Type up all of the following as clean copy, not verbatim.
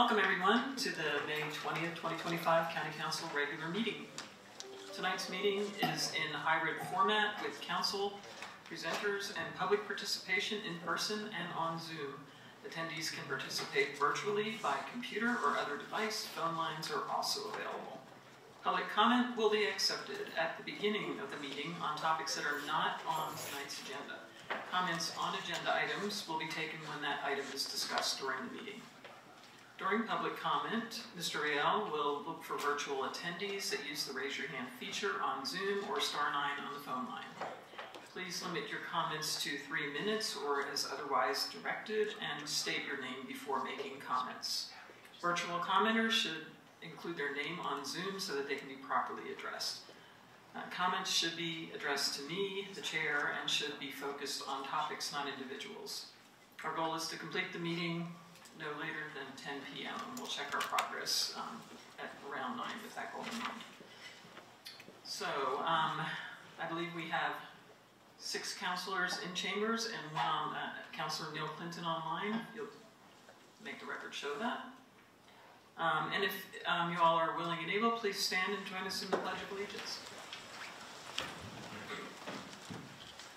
Welcome everyone to the May 20th, 2025 County Council regular meeting. Tonight's meeting is in hybrid format with council, presenters, and public participation in person and on Zoom. Attendees can participate virtually by computer or other device. Phone lines are also available. Public comment will be accepted at the beginning of the meeting on topics that are not on tonight's agenda. Comments on agenda items will be taken when that item is discussed during the meeting. During public comment, Mr. Real will look for virtual attendees that use the raise your hand feature on Zoom or *9 on the phone line. Please limit your comments to 3 minutes or as otherwise directed, and state your name before making comments. Virtual commenters should include their name on Zoom so that they can be properly addressed. Comments should be addressed to me, the chair, and should be focused on topics, not individuals. Our goal is to complete the meeting no later than 10 p.m. and we'll check our progress at around 9 with that goal in mind. So I believe we have 6 counselors in chambers and one Councilor Neil Clinton online. You'll make the record show that. And if you all are willing and able, please stand and join us in the Pledge of Allegiance.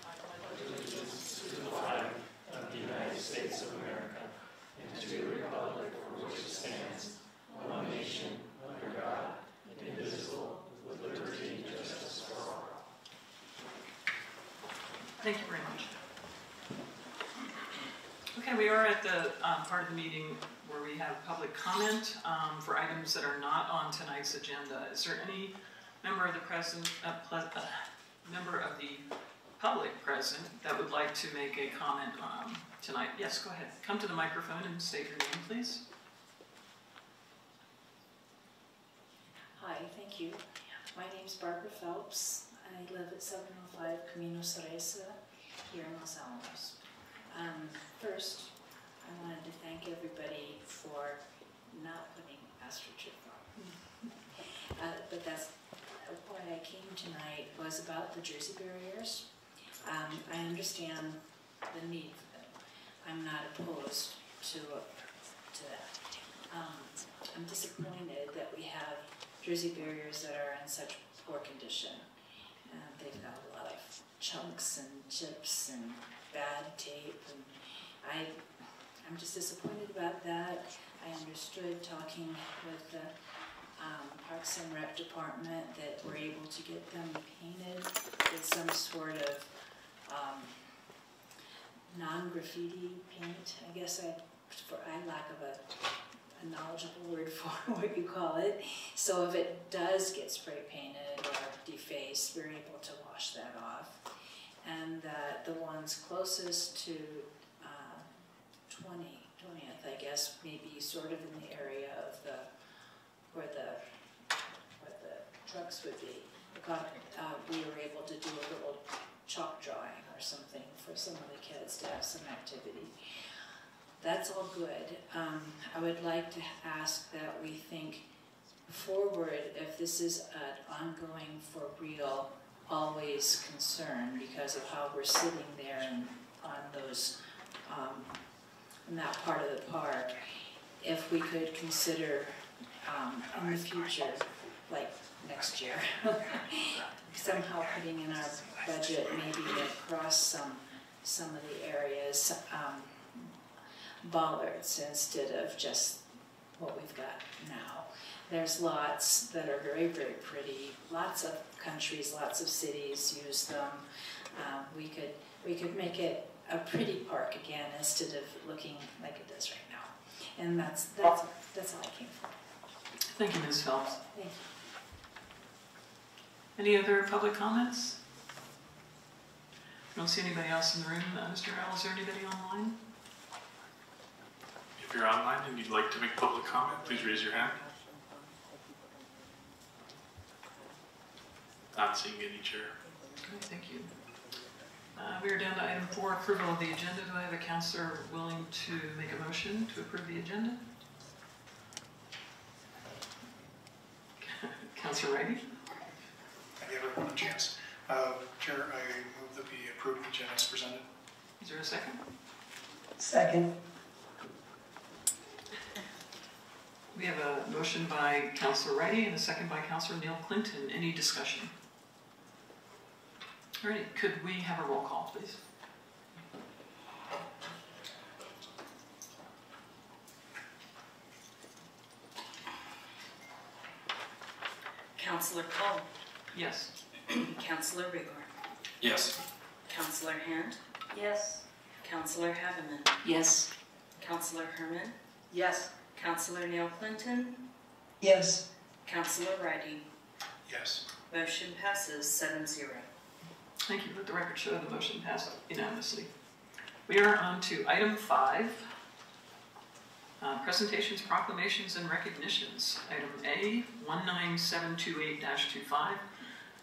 I pledge allegiance to the flag of the United States of America and to the republic for which it stands, one nation, under God, indivisible, with liberty and justice for all. Thank you very much. Okay, we are at the part of the meeting where we have public comment for items that are not on tonight's agenda. Is there any member of the public present that would like to make a comment tonight? Yes, go ahead. Come to the microphone and state your name, please. Hi, thank you. My name is Barbara Phelps. I live at 705 Camino Cereza here in Los Alamos. First, I wanted to thank everybody for not putting astroturf on. But that's why I came tonight, was about the Jersey barriers. I understand the need for them. I'm not opposed to that. I'm disappointed that we have Jersey barriers that are in such poor condition. They've got a lot of chunks and chips and bad tape, and I'm just disappointed about that. I understood talking with the Parks and Rec department that we're able to get them painted with some sort of non-graffiti paint. I guess for lack of a knowledgeable word for what you call it. So if it does get spray painted or defaced, we're able to wash that off. And the ones closest to 20th, I guess, maybe sort of in the area of where the trucks would be. We were able to do a little chalk drawing or something for some of the kids to have some activity. That's all good. I would like to ask that we think forward if this is an ongoing, for real, always concern because of how we're sitting there and on those, in that part of the park. If we could consider in the future, like next year, somehow putting in our budget maybe across some of the areas bollards instead of just what we've got now. There's lots that are very, very pretty. Lots of countries, lots of cities use them. We could make it a pretty park again instead of looking like it does right now. And that's all I came for. Thank you, Ms. Phelps. Thank you. Any other public comments? I don't see anybody else in the room. Mr. Al, is there anybody online? If you're online and you'd like to make public comment, please raise your hand. Not seeing any, Chair. Okay, thank you. We are down to item 4, approval of the agenda. Do I have a counselor willing to make a motion to approve the agenda? Counselor Righty? I gave everyone a chance. Chair, I move that we approve the agenda as presented. Is there a second? Second. We have a motion by Councilor Wrighty and a second by Councilor Neil Clinton. Any discussion? All right, could we have a roll call, please? Councillor Cole. Yes. Councillor Rigor. Yes. Councillor Hand. Yes. Councillor Haveman. Yes. Councillor Herman. Yes. Councillor Neil Clinton. Yes. Councillor Wrighty. Yes. Motion passes 7-0. Thank you. Let the record show the motion passed unanimously. We are on to item 5, presentations, proclamations, and recognitions. Item A, 19728-25,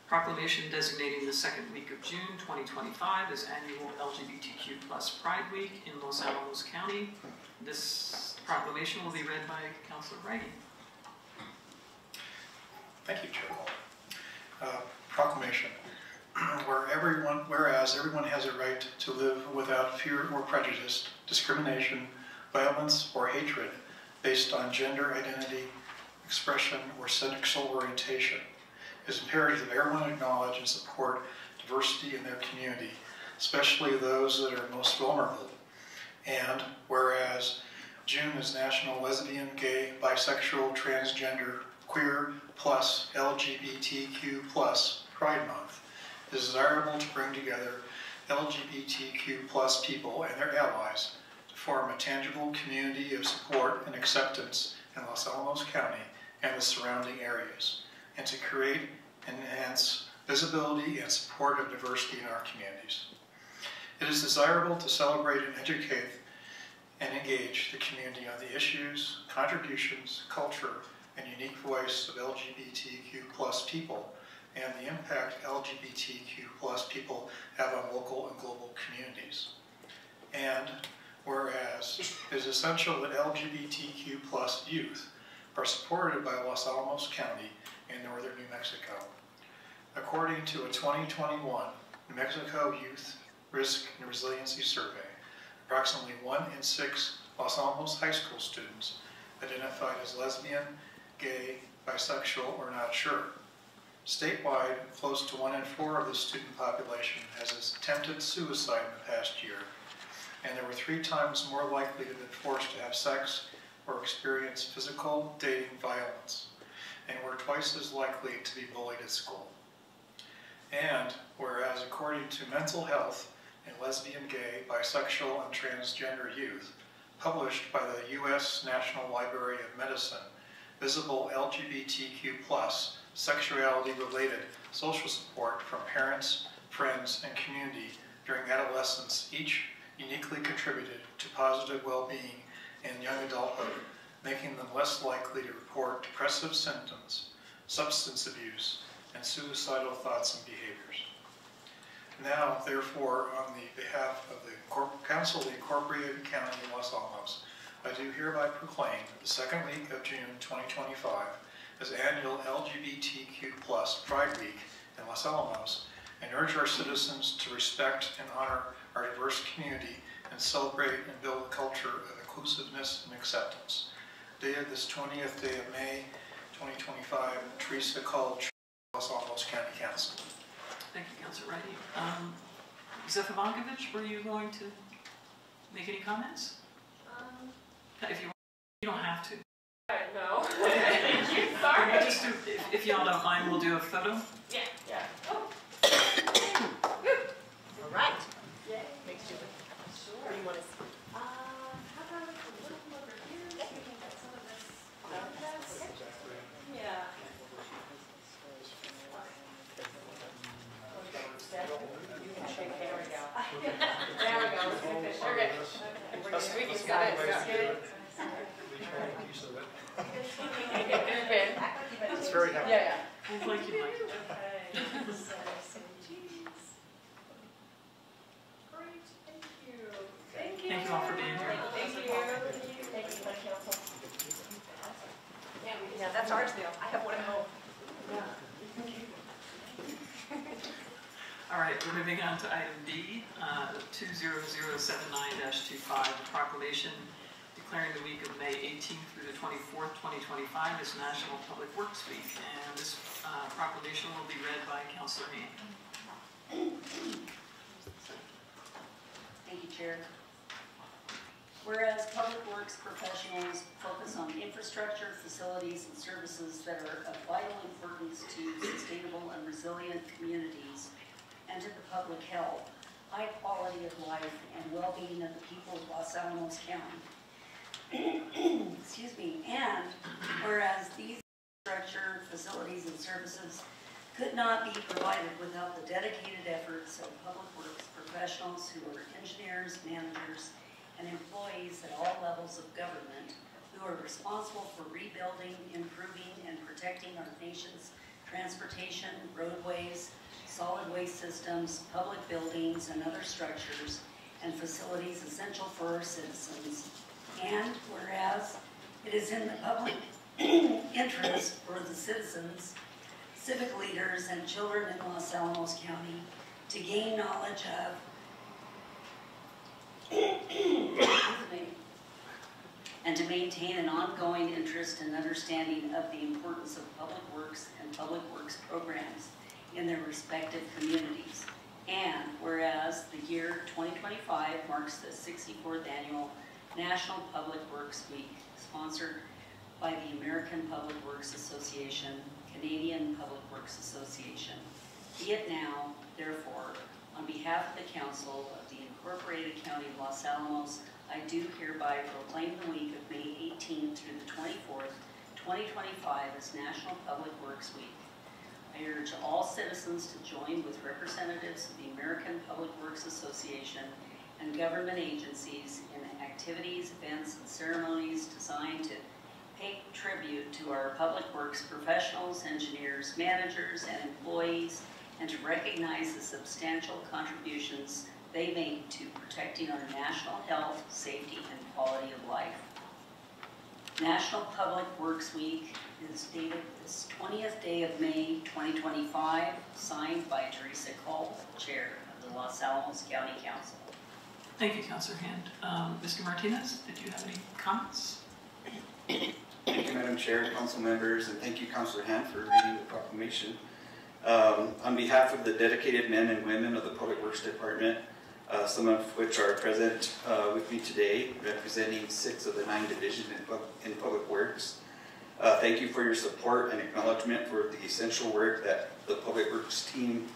proclamation designating the second week of June 2025 as annual LGBTQ+ Pride Week in Los Alamos County. This proclamation will be read by Councilor Wrighty. Thank you, Chair. Proclamation. Whereas everyone has a right to live without fear or prejudice, discrimination, violence, or hatred based on gender identity, expression, or sexual orientation, it is imperative that everyone acknowledge and support diversity in their community, especially those that are most vulnerable. And whereas June is National Lesbian, Gay, Bisexual, Transgender, Queer, plus LGBTQ+ Pride Month, it is desirable to bring together LGBTQ+ people and their allies to form a tangible community of support and acceptance in Los Alamos County and the surrounding areas, and to create and enhance visibility and support of diversity in our communities. It is desirable to celebrate and educate and engage the community on the issues, contributions, culture, and unique voice of LGBTQ+ people and the impact LGBTQ+ people have on local and global communities. And whereas it is essential that LGBTQ+ youth are supported by Los Alamos County in northern New Mexico. According to a 2021 New Mexico Youth Risk and Resiliency Survey, approximately 1 in 6 Los Alamos high school students identified as lesbian, gay, bisexual, or not sure. Statewide, close to 1 in 4 of the student population has attempted suicide in the past year, and they were 3 times more likely to have been forced to have sex or experience physical dating violence, and were twice as likely to be bullied at school. And whereas according to Mental Health in Lesbian, Gay, Bisexual, and Transgender Youth, published by the U.S. National Library of Medicine, visible LGBTQ+ sexuality-related social support from parents, friends, and community during adolescence each uniquely contributed to positive well-being in young adulthood, making them less likely to report depressive symptoms, substance abuse, and suicidal thoughts and behaviors. Now, therefore, on the behalf of the Council of the Incorporated County of Los Alamos, I do hereby proclaim the second week of June 2025 as annual LGBTQ+ Pride Week in Los Alamos, and urge our citizens to respect and honor our diverse community and celebrate and build a culture of inclusiveness and acceptance. Dated this 20th day of May 2025, Teresa Call, Los Alamos County Council. Thank you, Councilor Wrighty. Zefivankovich, were you going to make any comments? If you want, you don't have to. No. Thank you. Sorry. We'll just do, if y'all don't mind, we'll do a photo. Yeah. Oh. All right. Yay. Makes you look. Sure. What do you want to see? How about like a little over here so we can get some of this out of this? Yeah. You can shake. There we go. There we go. Let's finish. Okay. We can start it. Good. It's very happy. Yeah. Like you like. Okay. Great. Thank you. Thank you. Thank you all for being here. Thank you. Thank you, Council. Yeah, that's ours now. I have one at home. All right, we're moving on to item B, 20079-25, the proclamation declaring the week of May 18th through the 24th, 2025 as National Public Works Week. And this proclamation will be read by Councilor Hand. Thank you, Chair. Whereas public works professionals focus on infrastructure, facilities, and services that are of vital importance to sustainable and resilient communities and to the public health, high quality of life, and well-being of the people of Los Alamos County. Excuse me. And whereas these infrastructure, facilities, and services could not be provided without the dedicated efforts of public works professionals who are engineers, managers, and employees at all levels of government who are responsible for rebuilding, improving, and protecting our nation's transportation, roadways, solid waste systems, public buildings, and other structures and facilities essential for our citizens. And whereas it is in the public interest for the citizens, civic leaders, and children in Los Alamos County to gain knowledge of and to maintain an ongoing interest and understanding of the importance of public works and public works programs in their respective communities. And whereas the year 2025 marks the 64th annual National Public Works Week, sponsored by the American Public Works Association, Canadian Public Works Association. Be it now, therefore, on behalf of the Council of the Incorporated County of Los Alamos, I do hereby proclaim the week of May 18th through the 24th, 2025 as National Public Works Week. I urge all citizens to join with representatives of the American Public Works Association and government agencies in activities, events, and ceremonies designed to pay tribute to our public works professionals, engineers, managers, and employees, and to recognize the substantial contributions they make to protecting our national health, safety, and quality of life. National Public Works Week is dated this 20th day of May 2025, signed by Teresa Cole, Chair of the Los Alamos County Council. Thank you, Councilor Hand. Mr. Martinez, did you have any comments? Thank you, Madam Chair, council members, and thank you, Councilor Hand, for reading the proclamation. On behalf of the dedicated men and women of the Public Works Department, some of which are present with me today, representing 6 of the 9 divisions in Public Works, thank you for your support and acknowledgement for the essential work that the Public Works team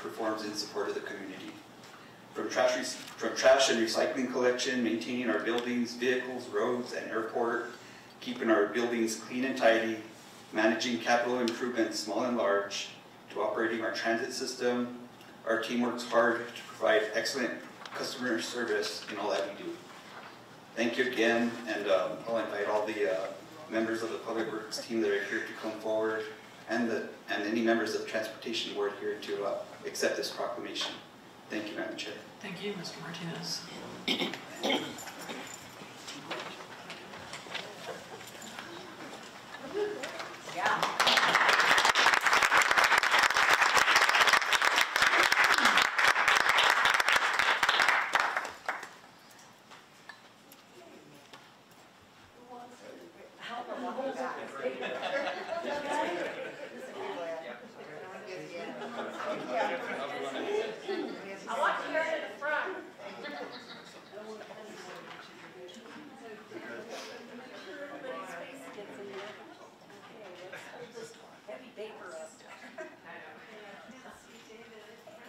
performs in support of the community. From trash and recycling collection, maintaining our buildings, vehicles, roads, and airport, keeping our buildings clean and tidy, managing capital improvements, small and large, to operating our transit system, our team works hard to provide excellent customer service in all that we do. Thank you again, and I'll invite all the members of the Public Works team that are here to come forward, and any members of the Transportation Board here to accept this proclamation. Thank you, Madam Chair. Thank you, Mr. Martinez. Yeah. I want you guys in the front. Heavy paper up.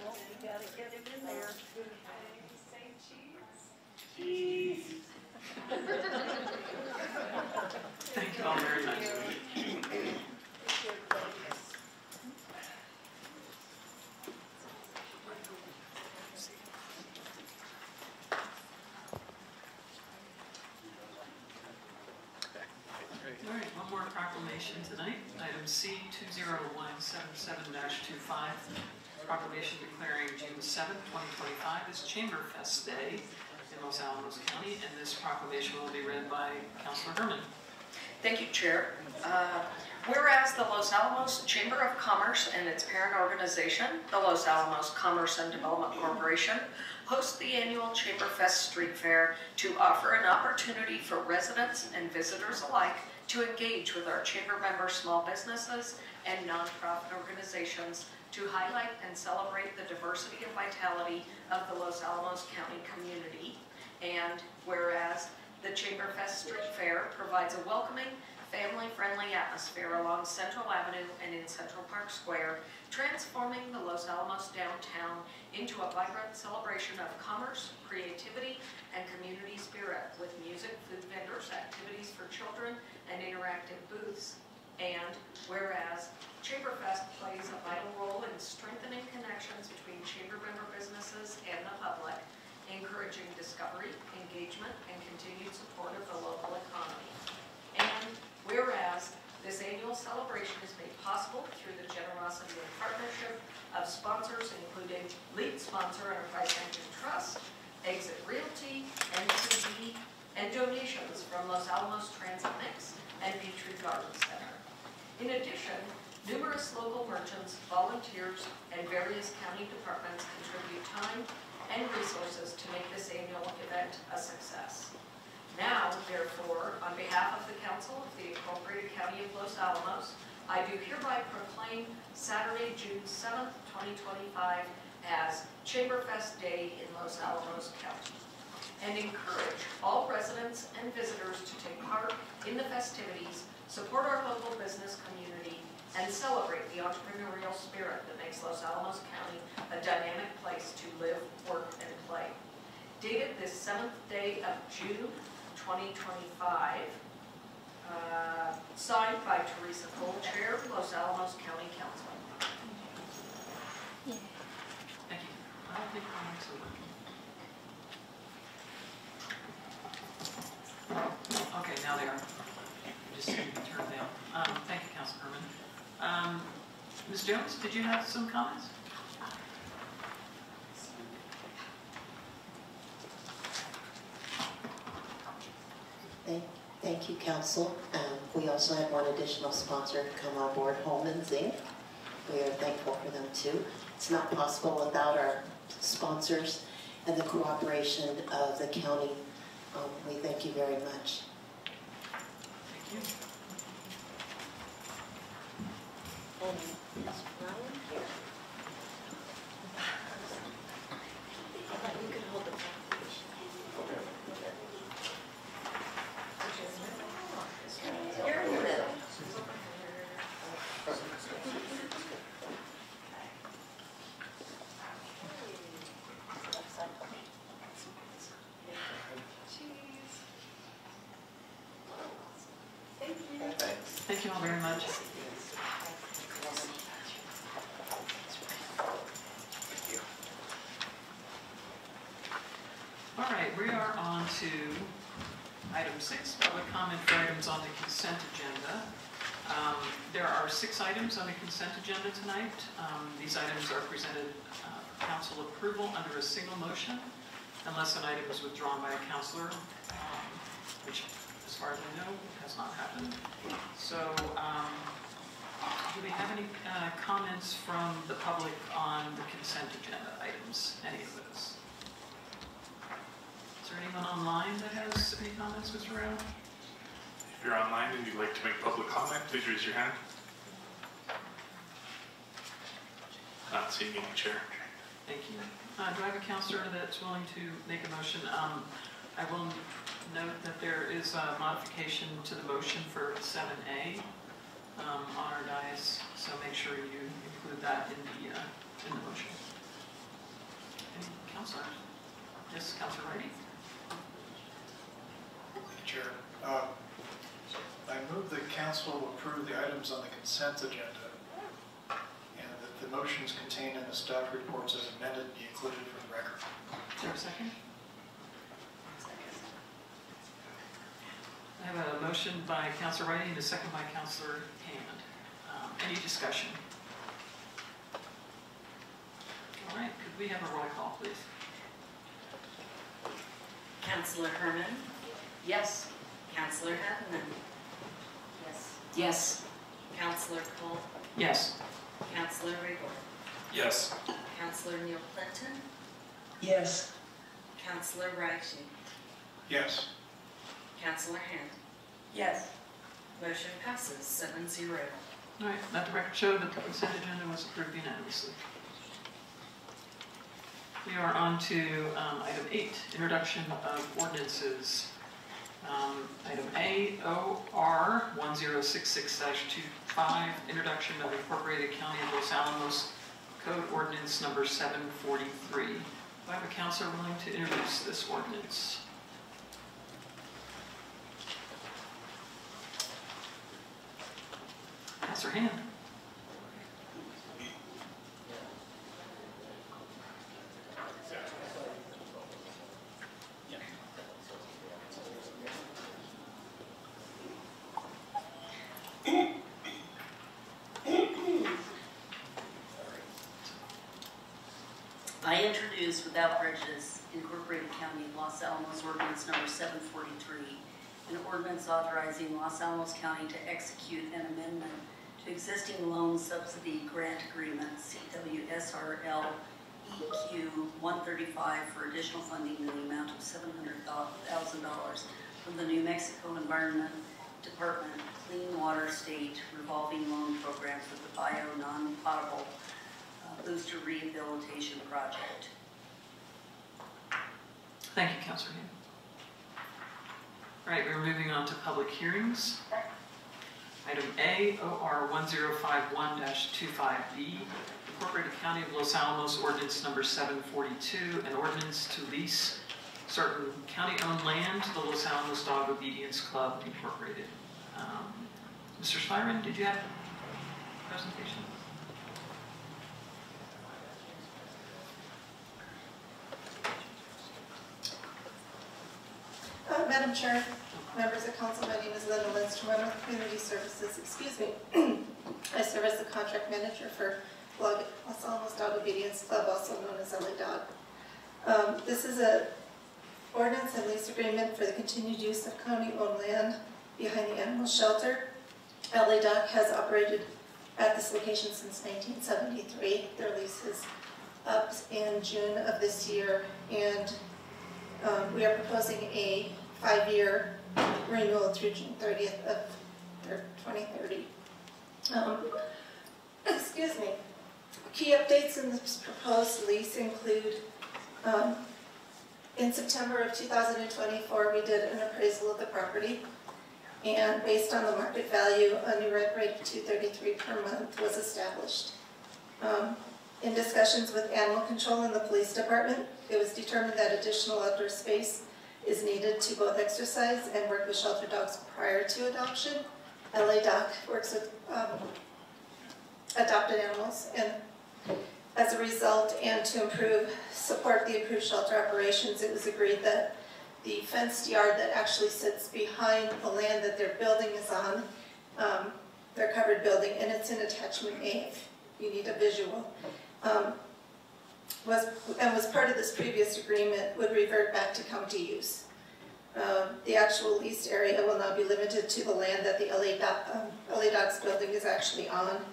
Well, we gotta get him in there. Cheese. Thank you all very much. All right, one more proclamation tonight. Item C 20177-25, proclamation declaring June 7th, 2025 as Chamber Fest Day in Los Alamos County, and this proclamation will be read by Councilor Herman. Thank you, Chair. Whereas the Los Alamos Chamber of Commerce and its parent organization, the Los Alamos Commerce and Development Corporation, hosts the annual Chamberfest Street Fair to offer an opportunity for residents and visitors alike to engage with our chamber member small businesses and nonprofit organizations to highlight and celebrate the diversity and vitality of the Los Alamos County community. And whereas the Chamberfest Street Fair provides a welcoming, family-friendly atmosphere along Central Avenue and in Central Park Square, transforming the Los Alamos downtown into a vibrant celebration of commerce, creativity, and community spirit with music, food vendors, activities for children, and interactive booths. And whereas Chamberfest plays a vital role in strengthening connections between chamber member businesses and the public, encouraging discovery, engagement, and continued support of the local economy. And whereas this annual celebration is made possible through the generosity and partnership of sponsors, including lead sponsor Enterprise Banking Trust, Exit Realty, NCD, and donations from Los Alamos Transit Mix and Petrie Garden Center. In addition, numerous local merchants, volunteers, and various county departments contribute time and resources to make this annual event a success. Now, therefore, on behalf of the Council of the Incorporated County of Los Alamos, I do hereby proclaim Saturday, June 7th, 2025 as Chamberfest Day in Los Alamos County, and encourage all residents and visitors to take part in the festivities, support our local business community, and celebrate the entrepreneurial spirit that makes Los Alamos County a dynamic place to live, work, and play. Dated this 7th day of June, 2025, signed by Teresa Cole, Chair, Los Alamos County Council. Thank you. I don't think my mics are working. Okay, now they are. Just need to turn them down. Thank you, Council Herman. Ms. Jones, did you have some comments? Thank you, Council. We also have one additional sponsor to come on board, Holman's Inc. We are thankful for them too. It's not possible without our sponsors and the cooperation of the county. We thank you very much. Thank you. And Ms. Ryan here. You can hold the foundation. You're in the middle. Thank you all very much. All right, we are on to item 6, public comment for items on the consent agenda. There are 6 items on the consent agenda tonight. These items are presented for council approval under a single motion, unless an item is withdrawn by a councilor, which, as far as I know, has not happened. So, do we have any comments from the public on the consent agenda items, any of those? Is there anyone online that has any comments, Mr. Rowe? If you're online and you'd like to make public comment, please raise your hand. Not seeing any, Chair. Thank you. Do I have a councilor that's willing to make a motion? I will note that there is a modification to the motion for 7A on our dais, so make sure you include that in the motion. Any councilors? Yes, Councilor Righty. Thank you, Chair. I move that council approve the items on the consent agenda and that the motions contained in the staff reports as amended be included for the record. Is there a second? I have a motion by Councilor Righty and a second by Councilor Hammond. Any discussion? All right, could we have a roll call, please? Councilor Herman, Yes. Councilor Hedman, Yes. Counselor Cole, Yes. Counselor Rigor, Yes. Counselor Neil Clinton, Yes. Counselor Reich, Yes. Counselor Hand. Yes. Motion passes 7-0. All right, let the record show that the consent agenda was approved unanimously. We are on to item 8, introduction of ordinances. Item A, OR 1066-25, introduction of Incorporated County of Los Alamos Code Ordinance number 743. Do I have a counselor willing to introduce this ordinance? Counselor Hand. I introduce without prejudice Incorporated County of Los Alamos Ordinance number 743, an ordinance authorizing Los Alamos County to execute an amendment to existing loan subsidy grant agreement CWSRL EQ 135 for additional funding in the amount of $700,000 from the New Mexico Environment Department Clean Water State Revolving Loan Program for the Bio Non-Potable Booster Rehabilitation Project. Thank you, Counselor Hand. All right, we're moving on to public hearings. Item A, OR 1051-25B, Incorporated County of Los Alamos Ordinance number 742, an ordinance to lease certain county-owned land to the Los Alamos Dog Obedience Club Incorporated. Mr. Spyron, did you have a presentation? Madam Chair, members of council, my name is Linda Lindstrom. I'm with Community Services. Excuse me. I serve as the contract manager for Los Alamos Dog Obedience Club, also known as LA Dog. This is an ordinance and lease agreement for the continued use of county-owned land behind the animal shelter. LA Dog has operated at this location since 1973. Their lease is up in June of this year, and we are proposing a 5-year renewal through June 30th of 2030. Excuse me. Key updates in this proposed lease include, in September of 2024, we did an appraisal of the property, and based on the market value, a new rent rate of $233 per month was established. In discussions with animal control and the police department, it was determined that additional outdoor space is needed to both exercise and work with shelter dogs prior to adoption. LA Doc works with adopted animals, and as a result, and to support the improved shelter operations, it was agreed that the fenced yard that actually sits behind the land that their building is on, their covered building, and it's in attachment A if you need a visual, was part of this previous agreement, would revert back to county use. The actual leased area will now be limited to the land that the LA Docs building is actually on,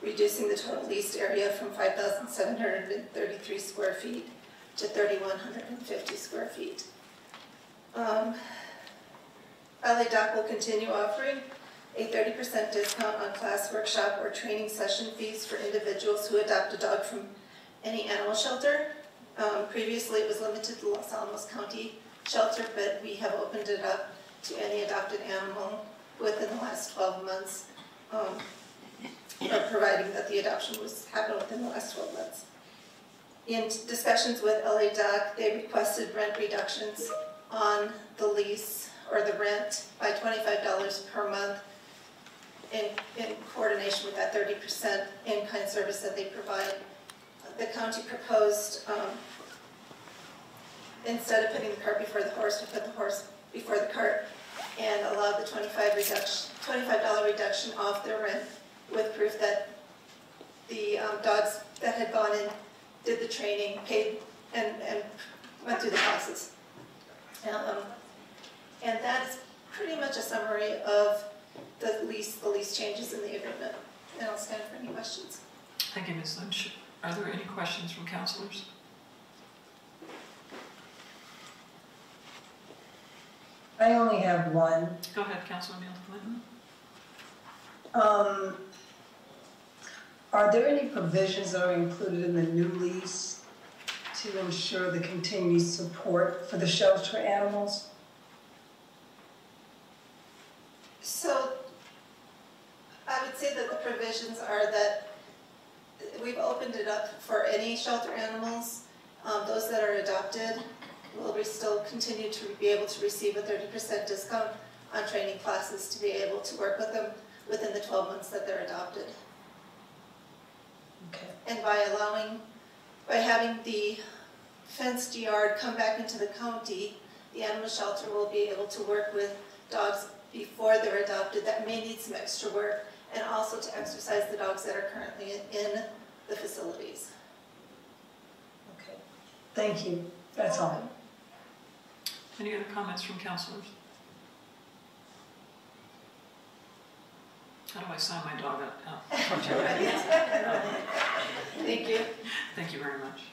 reducing the total leased area from 5,733 square feet to 3,150 square feet. LA Doc will continue offering a 30% discount on class, workshop, or training session fees for individuals who adopt a dog from any animal shelter. Previously, it was limited to Los Alamos County shelter, but we have opened it up to any adopted animal within the last 12 months, providing that the adoption happened within the last 12 months. In discussions with LA Doc, they requested rent reductions on the lease or the rent by $25 per month in coordination with that 30% in-kind service that they provide. The county proposed, instead of putting the cart before the horse, to put the horse before the cart, and allowed the $25 reduction off their rent with proof that the dogs that had gone in, did the training, paid, and went through the classes. And that is pretty much a summary of the lease changes in the agreement. And I'll stand for any questions. Thank you, Ms. Lynch. Are there any questions from councilors? I only have one. Go ahead, Councilor Neal Clinton. Are there any provisions that are included in the new lease to ensure the continued support for the shelter animals? So I would say that the provisions are that we've opened it up for any shelter animals. Those that are adopted will still continue to be able to receive a 30% discount on training classes to be able to work with them within the 12 months that they're adopted. Okay. And by having the fenced yard come back into the county, the animal shelter will be able to work with dogs before they're adopted that may need some extra work, and also to exercise the dogs that are currently in the facilities. Okay. Thank you. That's all. Any other comments from councilors? How do I sign my dog up? Oh. Thank you. Thank you very much.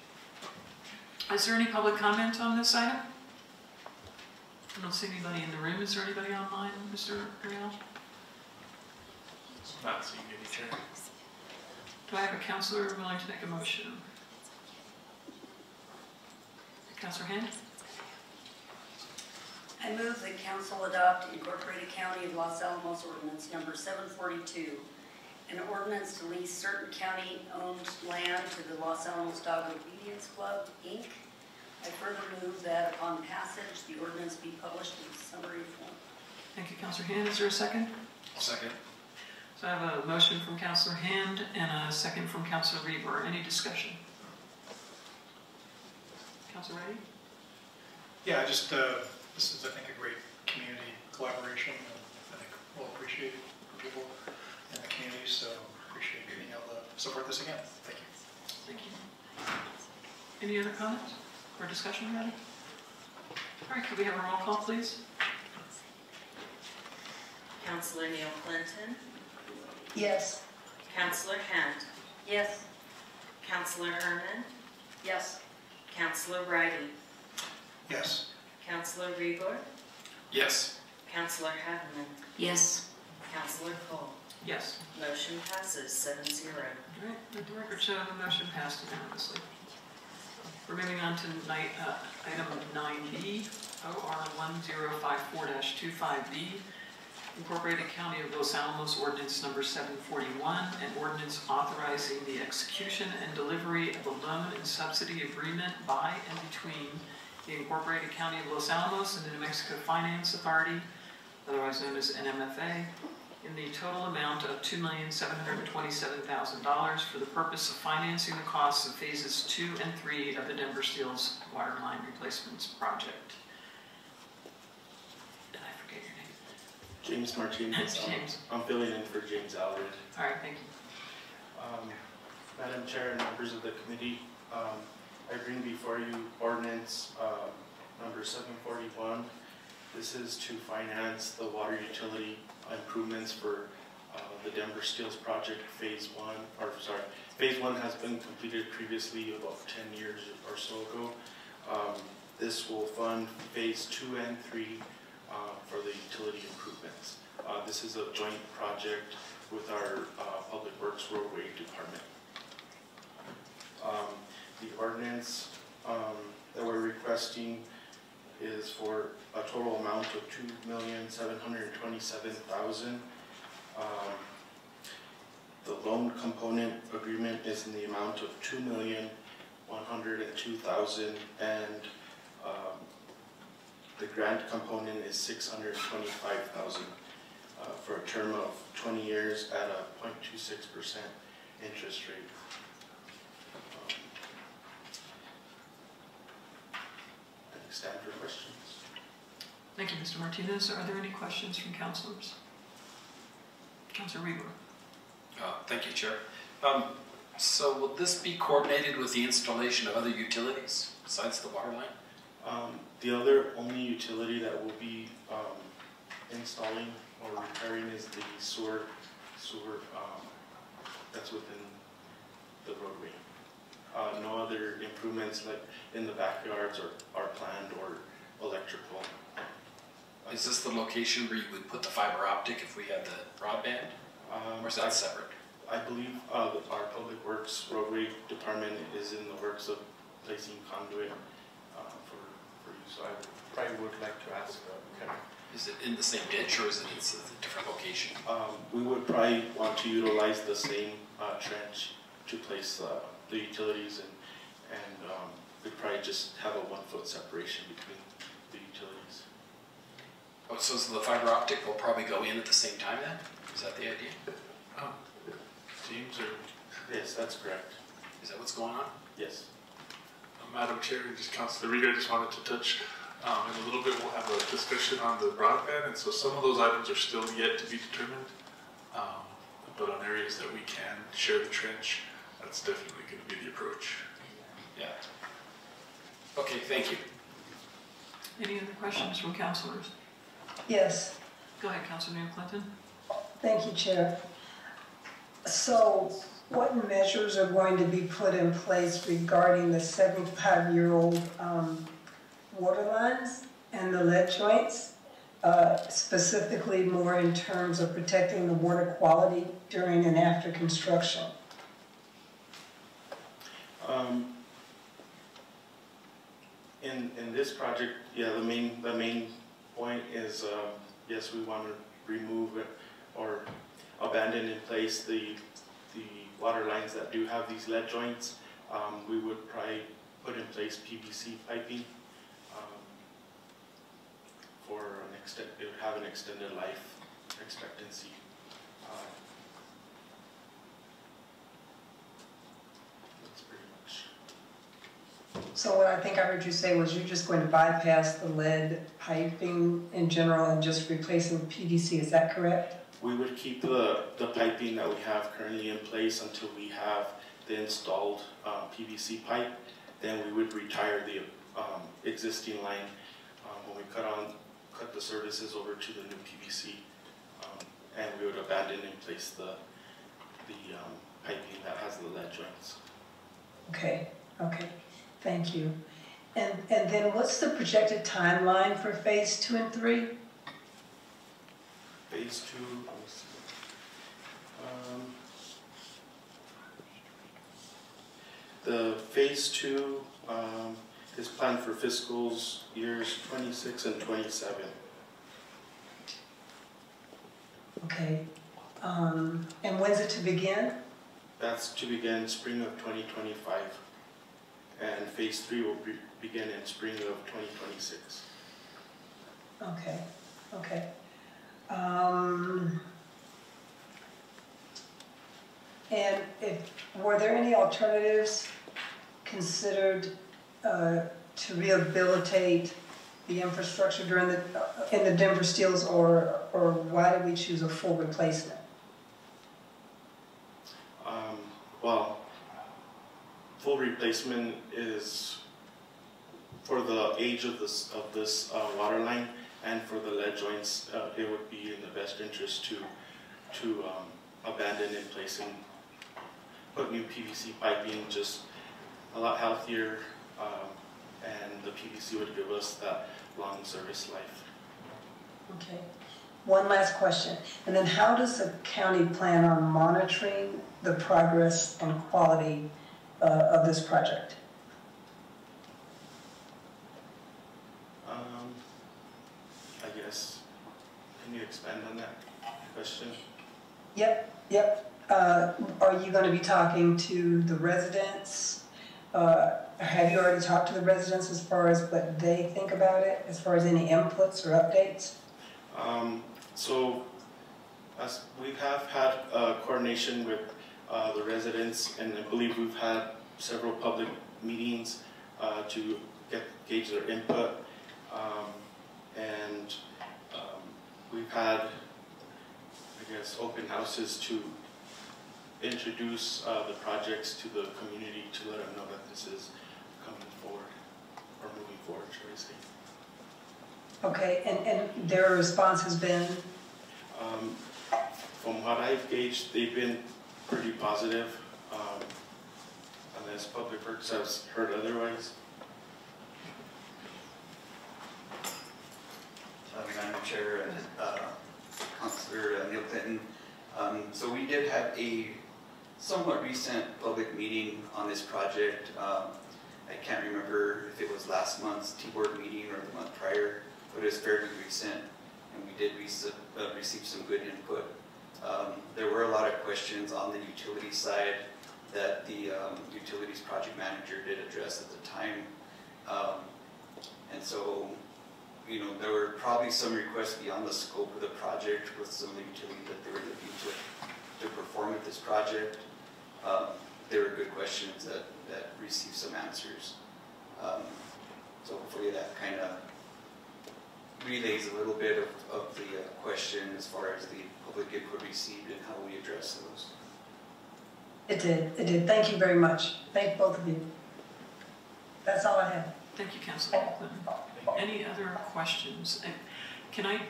Is there any public comment on this item? I don't see anybody in the room. Is there anybody online, Mr. Ariel? Not seeing any, Chair. Do I have a councilor willing to make a motion? Councilor Hand? I move that council adopt Incorporated County of Los Alamos Ordinance Number 742, an ordinance to lease certain county-owned land to the Los Alamos Dog Obedience Club, Inc. I further move that upon passage, the ordinance be published in summary form. Thank you, Councilor Hand. Is there a second? Second. So I have a motion from Councilor Hand and a second from Councilor Reber. Any discussion? Councilor Reddy? Yeah, this is, I think, a great community collaboration. And I think we'll appreciate it for people in the community, so appreciate being able to support this again. Thank you. Thank you. Any other comments or discussion, rather? All right, could we have a roll call, please? Councilor Neal Clinton. Yes. Councilor Hand. Yes. Councilor Herman. Yes. Councilor Riley. Yes. Councilor Reber. Yes. Councilor Haveman. Yes. Councilor Cole. Yes. Motion passes 7-0. All right, let the record show the motion passed unanimously. We're moving on to item 9B, OR 1054-25B, Incorporated County of Los Alamos Ordinance Number 741, an ordinance authorizing the execution and delivery of a loan and subsidy agreement by and between the Incorporated County of Los Alamos and the New Mexico Finance Authority, otherwise known as NMFA, in the total amount of $2,727,000 for the purpose of financing the costs of phases 2 and 3 of the Denver Steels water line replacements project. Did I forget your name? James Martinez. James. I'm filling in for James Allard. All right, thank you. Madam Chair and members of the committee, I bring before you ordinance number 741. This is to finance the water utility improvements for the Denver Steels project phase 1, phase 1 has been completed previously about 10 years or so ago. This will fund phase 2 and 3 for the utility improvements. This is a joint project with our Public Works Roadway Department. The ordinance that we're requesting is for a total amount of $2,727,000. The loan component agreement is in the amount of $2,102,000, and the grant component is $625,000 for a term of 20 years at a 0.26% interest rate. Stand for questions. Thank you, Mr. Martinez. Are there any questions from councilors? Councilor Reber. Thank you, Chair. So will this be coordinated with the installation of other utilities besides the water line? The other only utility that will be installing or repairing is the sewer, that's within the roadway. No other improvements like in the backyards are planned or electrical. Is this the location where you would put the fiber optic if we had the broadband? Or is that separate? I believe our Public Works roadway department is in the works of placing conduit for use. So I probably would like to ask Kevin. Is it in the same ditch or is it in a different location? We would probably want to utilize the same trench to place the utilities, and we'd probably just have a 1 foot separation between the utilities. Oh, so the fiber optic will probably go in at the same time then? Is that the idea? James, or? Yes, that's correct. Is that what's going on? Yes. Madam Chair, and just Councilor Riga, I just wanted to touch, in a little bit we'll have a discussion on the broadband, and so some of those items are still yet to be determined, but on areas that we can share the trench, that's definitely going to be the approach. Yeah. Okay, thank you. Any other questions from councilors? Yes. Go ahead, Councilor Mayor Clinton. Thank you, Chair. So what measures are going to be put in place regarding the 75-year-old water lines and the lead joints, specifically more in terms of protecting the water quality during and after construction? In this project, yeah, the main point is, yes, we want to remove it or abandon in place the water lines that do have these lead joints. We would probably put in place PVC piping for it would have an extended life expectancy. That's pretty much. So what I think I heard you say was you're just going to bypass the lead piping in general and just replace it with PVC, is that correct? We would keep the piping that we have currently in place until we have the installed PVC pipe. Then we would retire the existing line when we cut the services over to the new PVC, and we would abandon in place the piping that has the lead joints. Okay, okay, thank you. And then what's the projected timeline for phase 2 and 3? Phase 2, let me see. The phase 2 is planned for fiscals years 26 and 27. Okay, and when's it to begin? That's to begin spring of 2025, and phase 3 will begin in spring of 2026. Okay, okay. And were there any alternatives considered to rehabilitate the infrastructure in the Denver Steels, or why did we choose a full replacement? Well, full replacement is for the age of this water line and for the lead joints. It would be in the best interest to abandon in place and put new PVC piping, just a lot healthier, and the PVC would give us that long service life. Okay. One last question. And then how does the county plan on monitoring the progress and quality of this project? I guess, can you expand on that question? Yep. Are you going to be talking to the residents? Have you already talked to the residents as far as what they think about it, as far as any inputs or updates? So, as we have had coordination with the residents, and I believe we've had several public meetings to gauge their input, and we've had, I guess, open houses to introduce the projects to the community to let them know that this is coming forward, or moving forward, should I say. Okay, and their response has been? From what I've gauged, they've been pretty positive, unless Public Works has heard otherwise. Madam Chair and Councilor Neil Clinton. So we did have a somewhat recent public meeting on this project. I can't remember if it was last month's T-Board meeting or the month prior, but it was fairly recent, and we did receive some good input. There were a lot of questions on the utility side that the utilities project manager did address at the time. And so, you know, there were probably some requests beyond the scope of the project with some of the utilities that they were looking to perform with this project. There were good questions that received some answers. So hopefully that kind of relays a little bit of the question as far as the public input received and how we address those. It did. Thank you very much. Thank both of you. That's all I have. Thank you, Councilor Clinton. Any other questions? Can I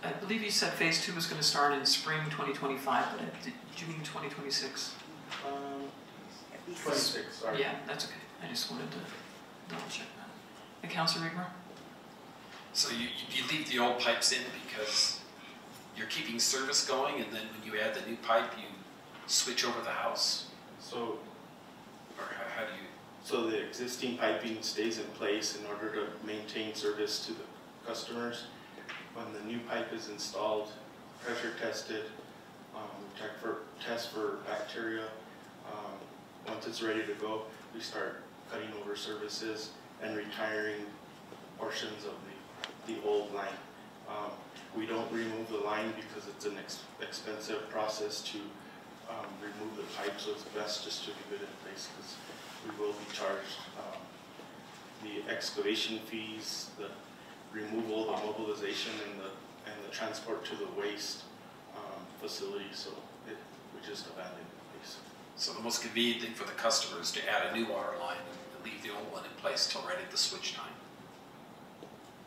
I believe you said phase 2 was going to start in spring 2025, but did you mean 2026? 26, sorry. Yeah, that's okay. I just wanted to double check that. And Councilor Rigmer? So you leave the old pipes in because you're keeping service going, and then when you add the new pipe, you switch over the house? So, or how do you? So the existing piping stays in place in order to maintain service to the customers. When the new pipe is installed, pressure tested, test for bacteria. Once it's ready to go, we start cutting over services and retiring portions of the old line. We don't remove the line because it's an expensive process to remove the pipe, so it's best just to leave it in place because we will be charged the excavation fees, the removal, the mobilization, and the transport to the waste facility. So we just abandon it, basically. So the most convenient thing for the customer is to add a new water line and leave the old one in place till right at the switch time.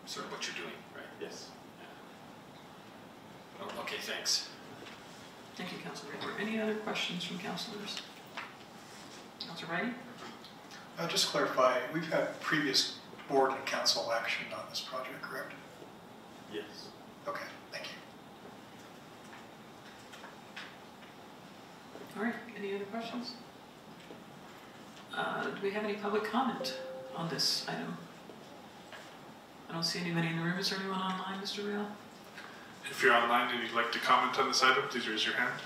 Sort of what you're doing, right? Yes. Yeah. Oh, okay, thanks. Thank you, Councilor Rigmer. Any other questions from councilors? Councilor Riley? Just clarify, we've had previous board and council action on this project, correct? Yes. Okay, thank you. All right, any other questions? Do we have any public comment on this item? I don't see anybody in the room. Is there anyone online, Mr. Real? If you're online and you'd like to comment on this item, please raise your hand.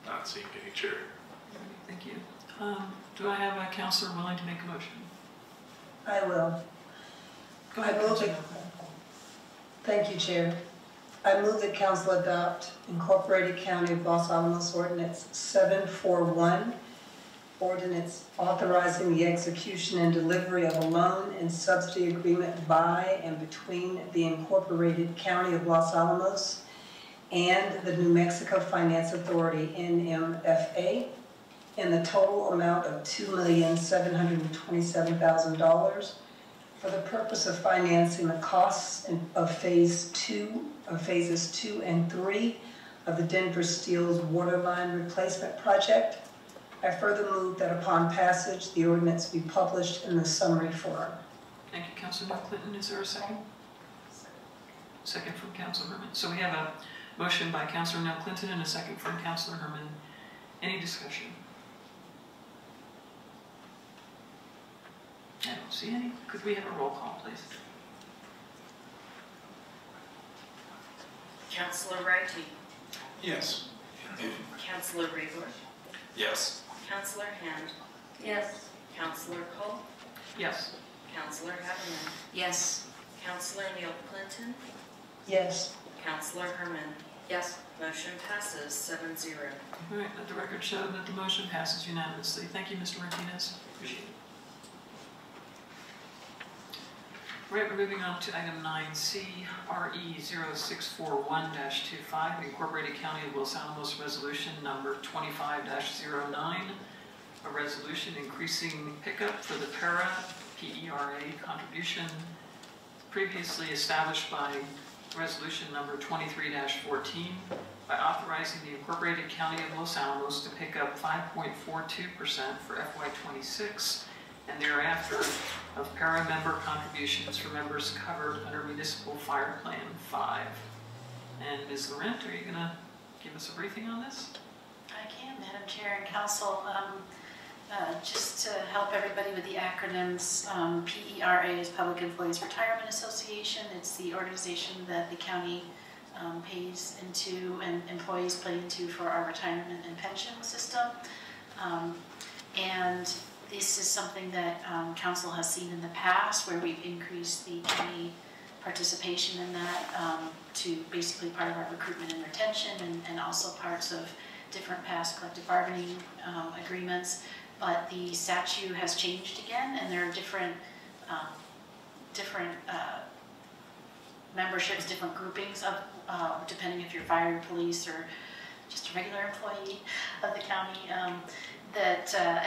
Not seeing any, Chair. Thank you. Do I have a councilor willing to make a motion? I will. Go ahead, Councilor. Thank you, Chair. I move that council adopt Incorporated County of Los Alamos Ordinance 741, ordinance authorizing the execution and delivery of a loan and subsidy agreement by and between the Incorporated County of Los Alamos and the New Mexico Finance Authority, NMFA, in the total amount of $2,727,000 for the purpose of financing the costs of phases 2 and 3 of the Denver Steel's water line replacement project. I further move that upon passage, the ordinance be published in the summary form. Thank you, Councilor Clinton. Is there a second? Second from Councilor Herman. So we have a motion by Councilor Nell Clinton and a second from Councilor Herman. Any discussion? I don't see any. Could we have a roll call, please? Councilor Wrighty. Yes. Councilor Rigor. Yes. Councilor Hand. Yes. Councilor Cole. Yes. Councilor Haveman. Yes. Councilor Neil Clinton. Yes. Councilor Herman. Yes. Motion passes 7-0. All right, let the record show that the motion passes unanimously. Thank you, Mr. Martinez. Appreciate it. All right, we're moving on to item 9C, RE 0641-25, Incorporated County of Los Alamos Resolution Number 25-09, a resolution increasing pickup for the PERA contribution previously established by resolution number 23-14 by authorizing the Incorporated County of Los Alamos to pick up 5.42% for FY26 and thereafter of para-member contributions for members covered under Municipal Fire Plan 5. And Ms. Laurent, are you going to give us a briefing on this? I can, Madam Chair and Council. Just to help everybody with the acronyms, PERA is Public Employees Retirement Association. It's the organization that the county pays into and employees pay into for our retirement and pension system. And this is something that Council has seen in the past where we've increased the county participation in that to basically part of our recruitment and retention and also parts of different past collective bargaining agreements. But the statute has changed again, and there are different memberships, different groupings of, depending if you're fire, police, or just a regular employee of the county. And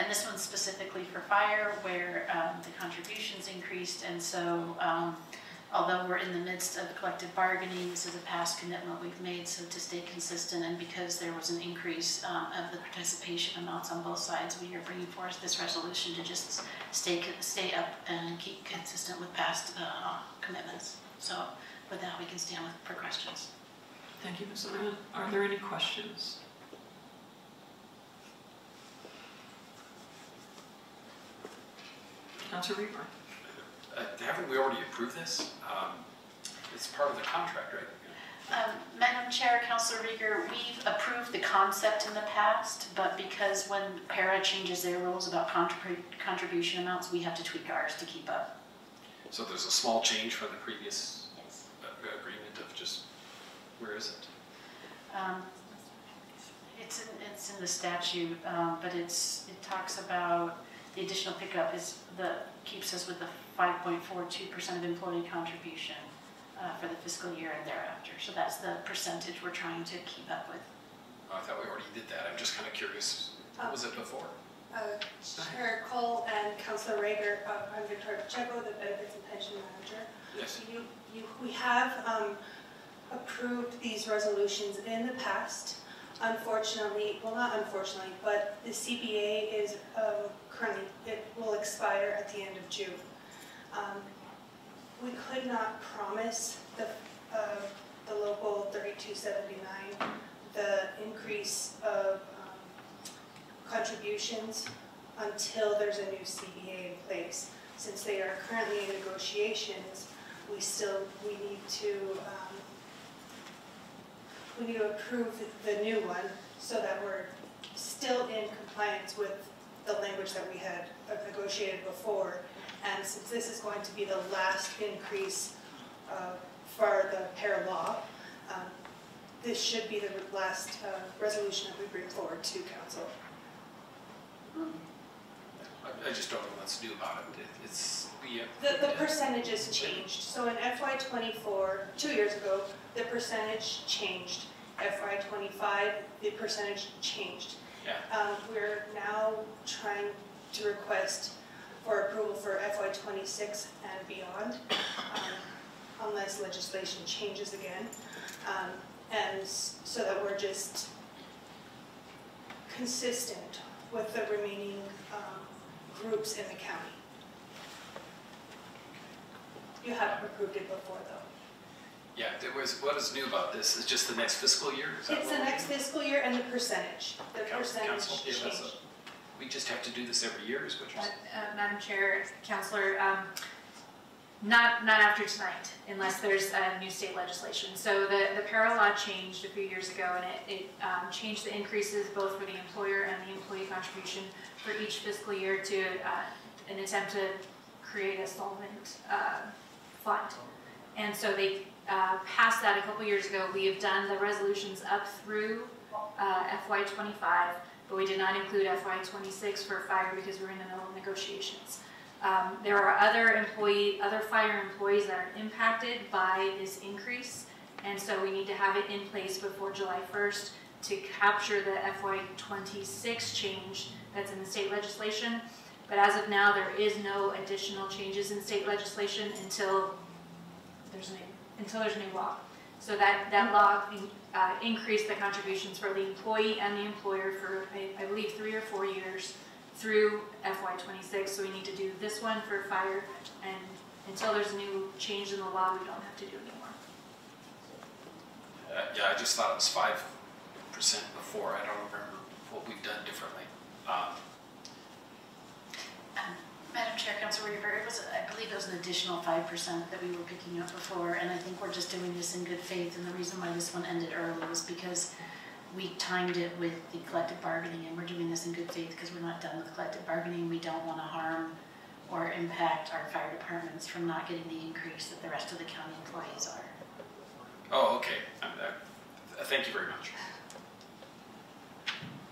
this one's specifically for fire, where the contributions increased, and so although we're in the midst of collective bargaining, this is a past commitment we've made, so to stay consistent, and because there was an increase of the participation amounts on both sides, we are bringing forth this resolution to just stay up and keep consistent with past commitments. So with that, we can stand for questions. Thank you, Ms. Laurent. Are there any questions? Councilor Reaper. Haven't we already approved this? It's part of the contract, right? Madam Chair, Councilor Rieger, we've approved the concept in the past, but because when PARA changes their rules about contribution amounts, we have to tweak ours to keep up. So there's a small change from the previous agreement of just, where is it? It's in the statute, but it talks about the additional pickup keeps us with the 5.42% of employee contribution for the fiscal year and thereafter. So that's the percentage we're trying to keep up with. Oh, I thought we already did that. I'm just kind of curious. What was it before? Chair Cole and Councilor Rager, I'm Victoria Pacheco, the Benefits and Pension Manager. Yes. We have approved these resolutions in the past. Unfortunately, well not unfortunately, but the CBA is currently, it will expire at the end of June. We could not promise the local 3279 the increase of contributions until there's a new CBA in place. Since they are currently in negotiations, we need to approve the new one so that we're still in compliance with the language that we had negotiated before. And since this is going to be the last increase for the PARA law, this should be the last resolution that we bring forward to Council. I just don't know what's new about it. The percentages changed. So in FY24, 2 years ago, the percentage changed. FY25, the percentage changed. Yeah. We're now trying to request for approval for FY26 and beyond, unless legislation changes again. And so that we're just consistent with the remaining groups in the county. You haven't approved it before, though. Yeah, what is new about this? Is just the next fiscal year? It's the next fiscal year and the percentage. The percentage Council, changed. we just have to do this every year, is what you're saying? Madam Chair, Councilor, not after tonight, unless there's new state legislation. So the PARA law changed a few years ago, and it changed the increases both for the employer and the employee contribution for each fiscal year to an attempt to create a solvent fund. And so they passed that a couple years ago. We have done the resolutions up through FY25, but we did not include FY26 for fire because we're in the middle of negotiations. There are other fire employees that are impacted by this increase, and so we need to have it in place before July 1st to capture the FY26 change that's in the state legislation. But as of now, there is no additional changes in state legislation until until there's a new law. So that law increased the contributions for the employee and the employer for, I believe, 3 or 4 years through FY26. So we need to do this one for fire, and until there's a new change in the law, we don't have to do anymore. Yeah, I just thought it was 5% before. I don't remember what we've done differently. Madam Chair, Councilor Weaver, I believe it was an additional 5% that we were picking up before, and I think we're just doing this in good faith, and the reason why this one ended early was because we timed it with the collective bargaining, and we're doing this in good faith because we're not done with collective bargaining. We don't want to harm or impact our fire departments from not getting the increase that the rest of the county employees are. Oh, okay. Thank you very much.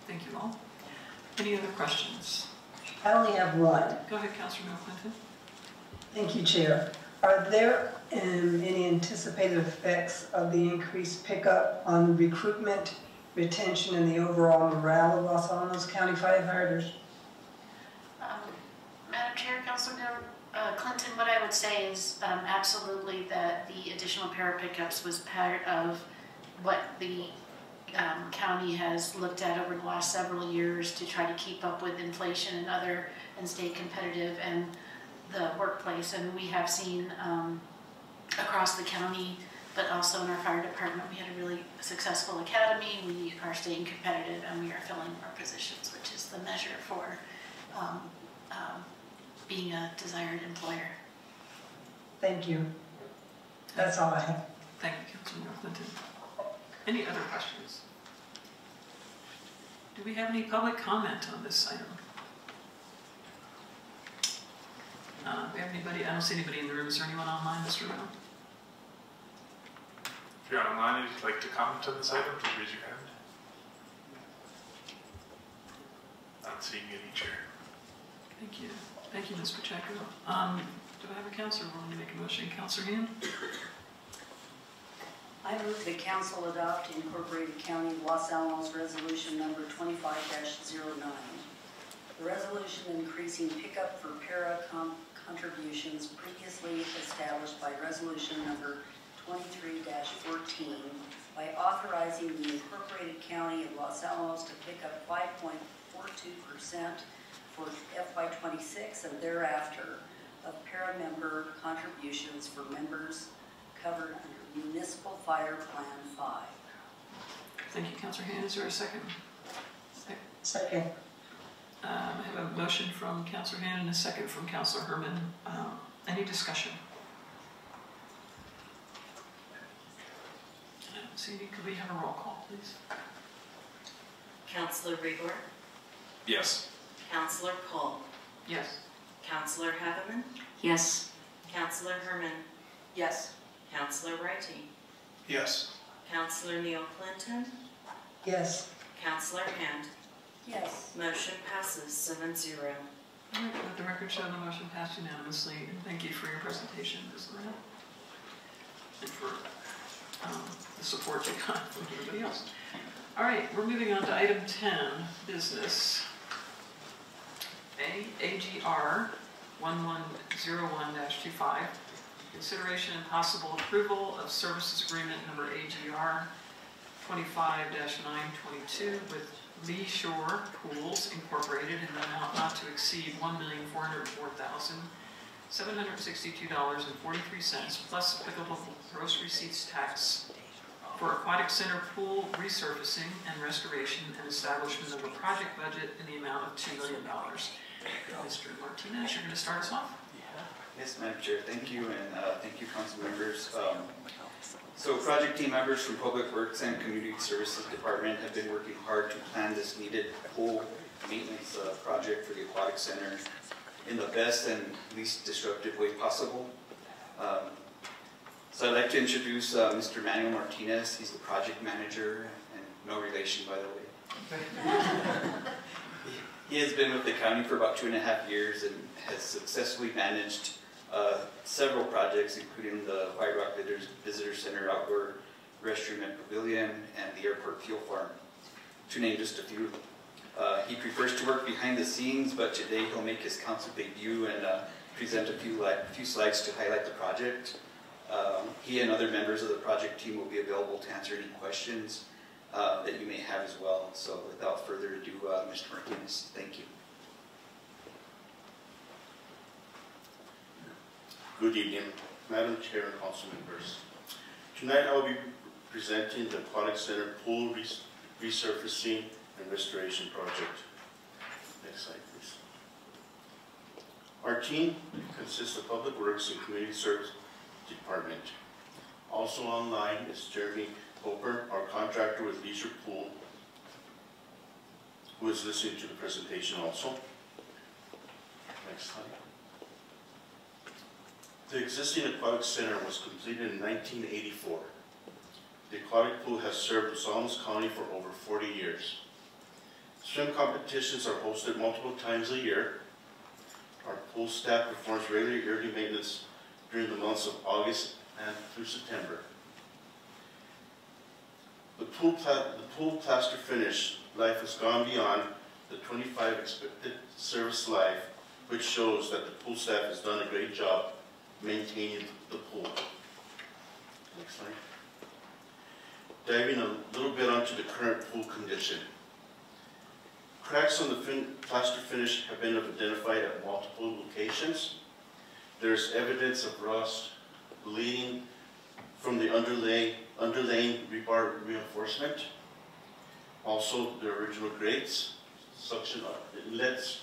Thank you all. Any other questions? I only have one. Go ahead, Councilor Mel Clinton. Thank you, Chair. Are there any anticipated effects of the increased pickup on recruitment, retention, and the overall morale of Los Alamos County firefighters? Madam Chair, Councilor Clinton, what I would say is absolutely that the additional para pickups was part of what the county has looked at over the last several years to try to keep up with inflation and stay competitive in the workplace. And we have seen across the county, but also in our fire department, we had a really successful academy. We are staying competitive and we are filling our positions, which is the measure for being a desired employer. Thank you. That's all I have. Thank you, Councilor Clinton. Any other questions? Do we have any public comment on this item? Do we have anybody? I don't see anybody in the room. Is there anyone online, Mr. Brown? If you're online and you'd like to comment on this item, please raise your hand. Not seeing any, Chair. Thank you. Thank you, Ms. Pacheco. Do I have a councilor willing to make a motion? Councilor Hand? I move the council adopt Incorporated County of Los Alamos Resolution number 25-09. The resolution increasing pickup for para contributions previously established by resolution number 23-14 by authorizing the Incorporated County of Los Alamos to pick up 5.42% for FY26 and thereafter of para member contributions for members covered under Municipal Fire Plan 5. Thank you, Councilor Hand. Is there a second? Second. I have a motion from Councilor Hand and a second from Councilor Herman. Any discussion? I don't see any. Could we have a roll call, please? Councilor Riegler, Yes. Councilor Cole, Yes. Councilor Haveman, Yes. Councilor Herman, Yes. Councilor Wrighty, Yes. Councilor Neil Clinton, Yes. Councilor Hand. Yes. Motion passes 7-0. All right, let the record show the motion passed unanimously, and thank you for your presentation, Ms. Loretta, and for the support you got from everybody else. All right, we're moving on to item 10, business. AGR 1101-25, consideration and possible approval of services agreement number AGR 25-922 with Lee Shore Pools Incorporated in an amount not to exceed $1,404,762.43 plus applicable gross receipts tax for aquatic center pool resurfacing and restoration and establishment of a project budget in the amount of $2 million. Mr. Martinez, you're going to start us off. Yes, Madam Chair, thank you, and thank you, council members. So project team members from Public Works and Community Services Department have been working hard to plan this needed pool maintenance project for the Aquatic Center in the best and least disruptive way possible. So I'd like to introduce Mr. Manuel Martinez. He's the project manager, and no relation, by the way. He has been with the county for about 2.5 years and has successfully managed several projects, including the White Rock Visitor Center outdoor restroom and pavilion and the airport fuel farm, to name just a few. He prefers to work behind the scenes, but today he'll make his council debut and present a few slides to highlight the project. He and other members of the project team will be available to answer any questions that you may have as well. So without further ado, Mr. Martinez, thank you. Good evening, Madam Chair and council members. Tonight I will be presenting the Aquatic Center Pool Resurfacing and Restoration Project. Next slide, please. Our team consists of Public Works and Community Service Department. Also online is Jeremy Coper, our contractor with Leisure Pool, who is listening to the presentation also. Next slide. The existing aquatic center was completed in 1984. The aquatic pool has served Los Alamos County for over 40 years. Swim competitions are hosted multiple times a year. Our pool staff performs regular yearly maintenance during the months of August and through September. The pool plaster finish life has gone beyond the 25 expected service life, which shows that the pool staff has done a great job maintaining the pool. Next slide. Diving a little bit onto the current pool condition. Cracks on the plaster finish have been identified at multiple locations. There's evidence of rust, bleeding from the underlaying rebar reinforcement. Also, the original grates, suction inlets,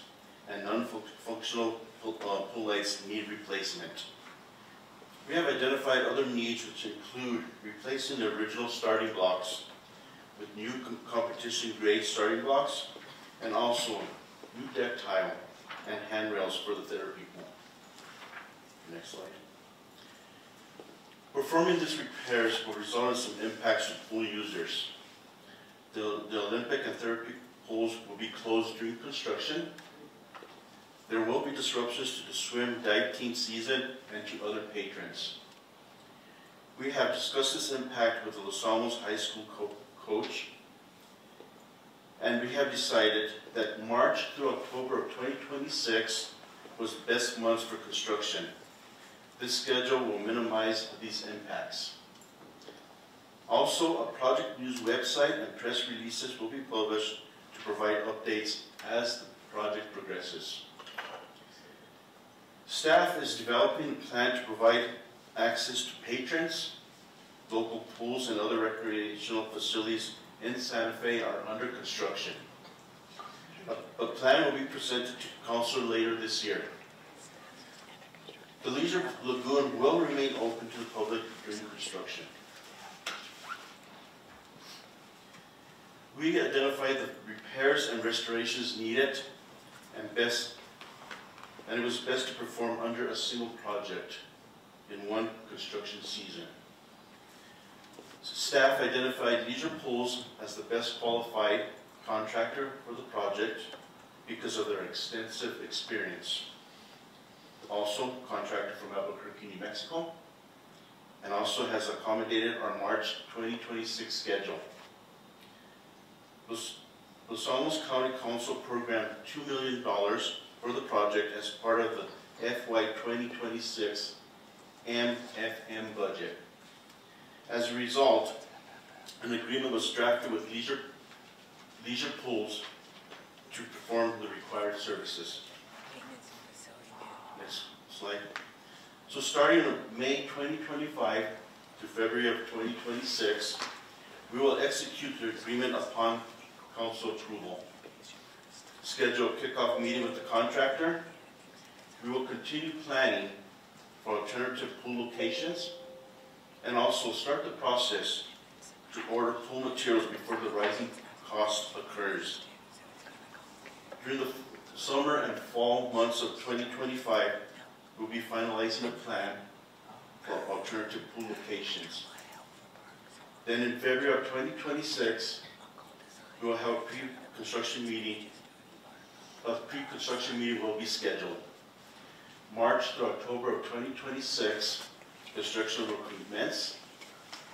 and non-functional pool lights need replacement. We have identified other needs, which include replacing the original starting blocks with new competition grade starting blocks, and also new deck tile and handrails for the therapy pool. Next slide. Performing these repairs will result in some impacts to pool users. The Olympic and therapy pools will be closed during construction. There will be disruptions to the swim dive team season and to other patrons. We have discussed this impact with the Los Alamos High School coach, and we have decided that March through October of 2026 was the best months for construction. This schedule will minimize these impacts. Also, a project news website and press releases will be published to provide updates as the project progresses. Staff is developing a plan to provide access to patrons. Local pools and other recreational facilities in Santa Fe are under construction. A plan will be presented to council later this year. The Leisure Lagoon will remain open to the public during construction. We identified the repairs and restorations needed, and it was best to perform under a single project in one construction season. Staff identified Leisure Pools as the best qualified contractor for the project because of their extensive experience. Also, contractor from Albuquerque, New Mexico, and also has accommodated our March 2026 schedule. Los Alamos County Council programmed $2 million for the project as part of the FY 2026 MFM budget. As a result, an agreement was drafted with Leisure Pools to perform the required services. Next slide. So starting in May 2025 to February of 2026, we will execute the agreement upon council approval. Schedule a kickoff meeting with the contractor. We will continue planning for alternative pool locations and also start the process to order pool materials before the rising cost occurs. During the summer and fall months of 2025, we'll be finalizing a plan for alternative pool locations. Then in February of 2026, we will have a pre-construction meeting. A pre-construction meeting will be scheduled. March to October of 2026, construction will commence.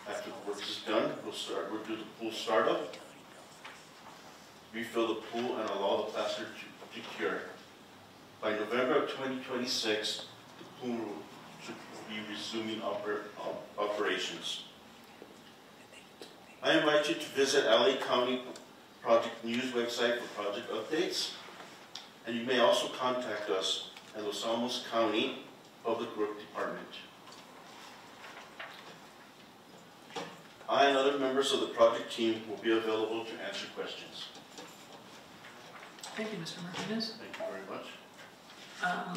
After the work is done, we'll do the pool startup, refill the pool, and allow the plaster to cure. By November of 2026, the pool to be resuming operations. I invite you to visit LA County Project News website for project updates, and you may also contact us at Los Alamos County Public Works Department. I and other members of the project team will be available to answer questions. Thank you, Mr. Martinez. Thank you very much.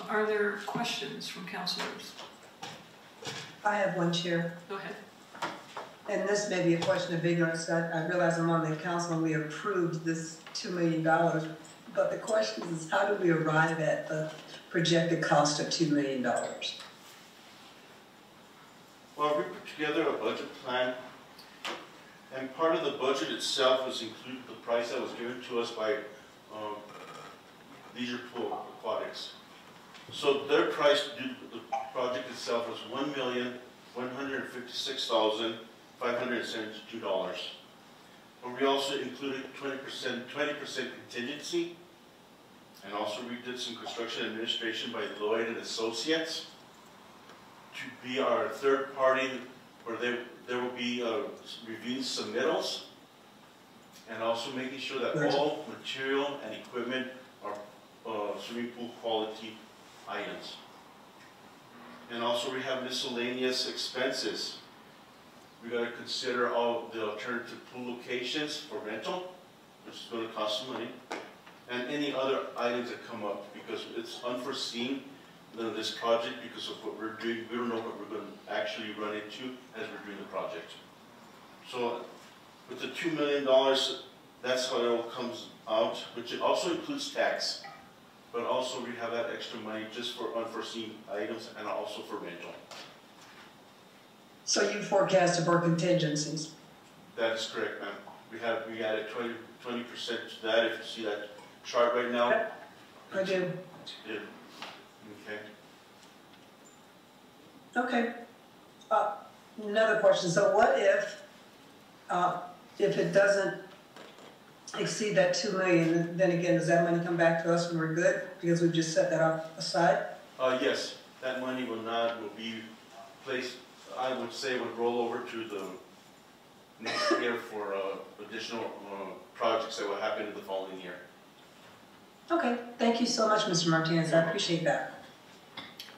Are there questions from councilors? I have one, Chair. Go ahead. And this may be a question of ignorance. I realize I'm on the council and we approved this $2 million. But the question is, how do we arrive at the projected cost of $2 million? Well, we put together a budget plan, and part of the budget itself was included the price that was given to us by Leisure Pool Aquatics. So their price to do the project itself was $1,156,572. But we also included 20% contingency, and also we did some construction administration by Lloyd and Associates to be our third party, where there will be reviewing submittals, and also making sure that all material and equipment are swimming pool quality items. And also we have miscellaneous expenses. We got to consider all the alternative pool locations for rental, which is going to cost some money, and any other items that come up, because it's unforeseen in this project because of what we're doing. We don't know what we're going to actually run into as we're doing the project. So with the $2 million, that's how it all comes out, which it also includes tax. But also we have that extra money just for unforeseen items and also for rental. So you forecasted for contingencies? That is correct, ma'am. We added 20% to that. If you see that chart right now. I do. Yeah. Okay. Okay. Another question. So what if it doesn't exceed that $2 million, then again, does that money come back to us when we're good because we've just set that aside? Yes, that money will be placed, I would say, would roll over to the next year for additional projects that will happen in the following year. Okay, thank you so much, Mr. Martinez. I appreciate that.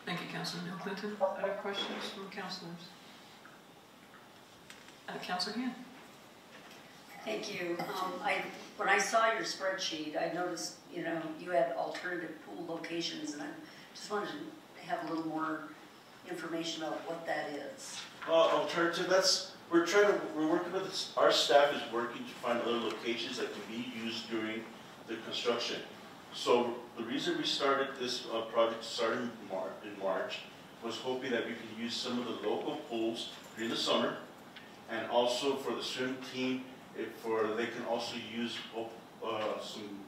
Thank you, Councilor Neil Clinton. Other questions from councilors? Councilor Han. Thank you. When I saw your spreadsheet, I noticed, you had alternative pool locations, and I just wanted to have a little more information about what that is. Alternative, we're working with, our staff is working to find other locations that can be used during the construction. So the reason we started this project starting in March was hoping that we could use some of the local pools during the summer, and also for the swim team, they can also use some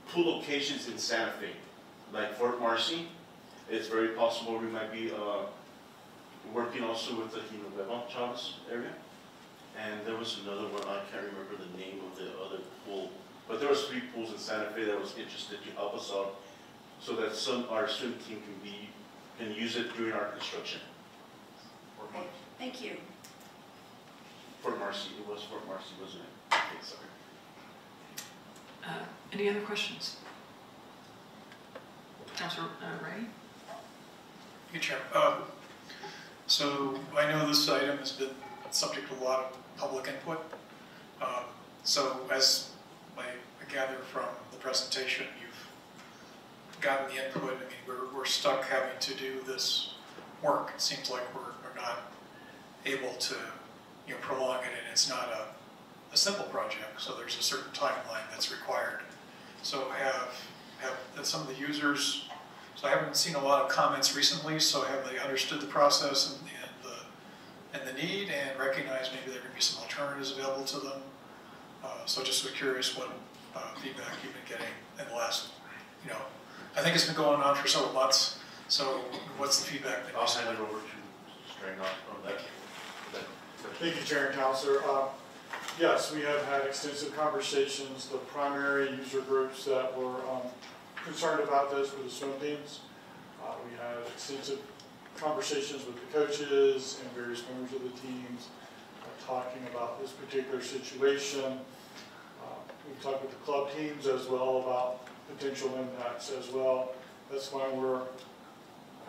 pool locations in Santa Fe, like Fort Marcy. It's very possible we might be working also with the Chavez area. And there was another one, I can't remember the name of the other pool, but there was 3 pools in Santa Fe that was interested to help us out so that our swim team can use it during our construction. Okay, thank you. Fort Marcy, it was Fort Marcy, wasn't it? Okay, sorry. Any other questions? Councilor Ray? Thank you, Chair. So I know this item has been subject to a lot of public input. So as I gather from the presentation, you've gotten the input. I mean, we're stuck having to do this work. It seems like we're not able to prolong it, and it's not a simple project, so there's a certain timeline that's required. So have some of the users, so I haven't seen a lot of comments recently, so have they understood the process and the need and recognize maybe there could be some alternatives available to them? So just curious what feedback you've been getting in the last, I think it's been going on for several months, so what's the feedback that I'll hand it over to Strang on that. Thank you, Chair and Councilor. Yes, we have had extensive conversations. The primary user groups that were concerned about this were the swim teams. We had extensive conversations with the coaches and various members of the teams, talking about this particular situation. We've talked with the club teams as well about potential impacts as well. That's why we're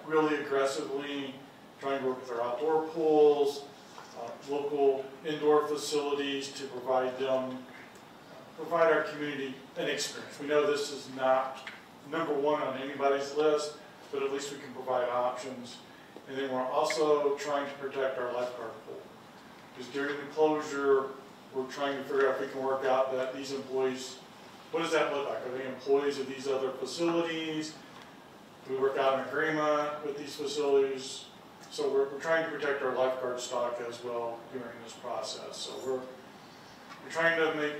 really aggressively trying to work with our outdoor pools, local indoor facilities to provide our community an experience. We know this is not number one on anybody's list, but at least we can provide options. And then we're also trying to protect our lifeguard pool. Because during the closure, we're trying to figure out if we can work out that these employees, what does that look like? Are they employees of these other facilities? Do we work out an agreement with these facilities? So we're trying to protect our lifeguard stock as well during this process. So we're trying to make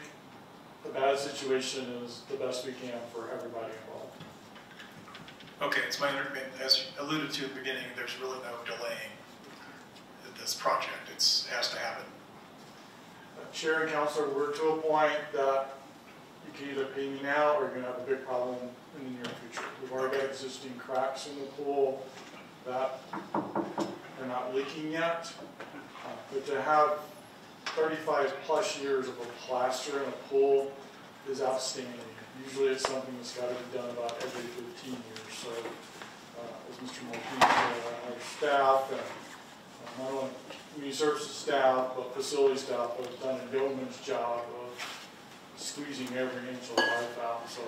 the bad situation as the best we can for everybody involved. Okay, it's my understanding, as you alluded to at the beginning, there's really no delaying this project. It has to happen. Chair and Councilor, we're to a point that you can either pay me now or you're going to have a big problem in the near future. We've already got existing cracks in the pool that are not leaking yet. But to have 35 plus years of a plaster in a pool is outstanding. Usually it's something that's got to be done about every 15 years. So as Mr. Mulkey said, our staff and not only community services staff, but facility staff have done a yeoman's job of squeezing every inch of life out. So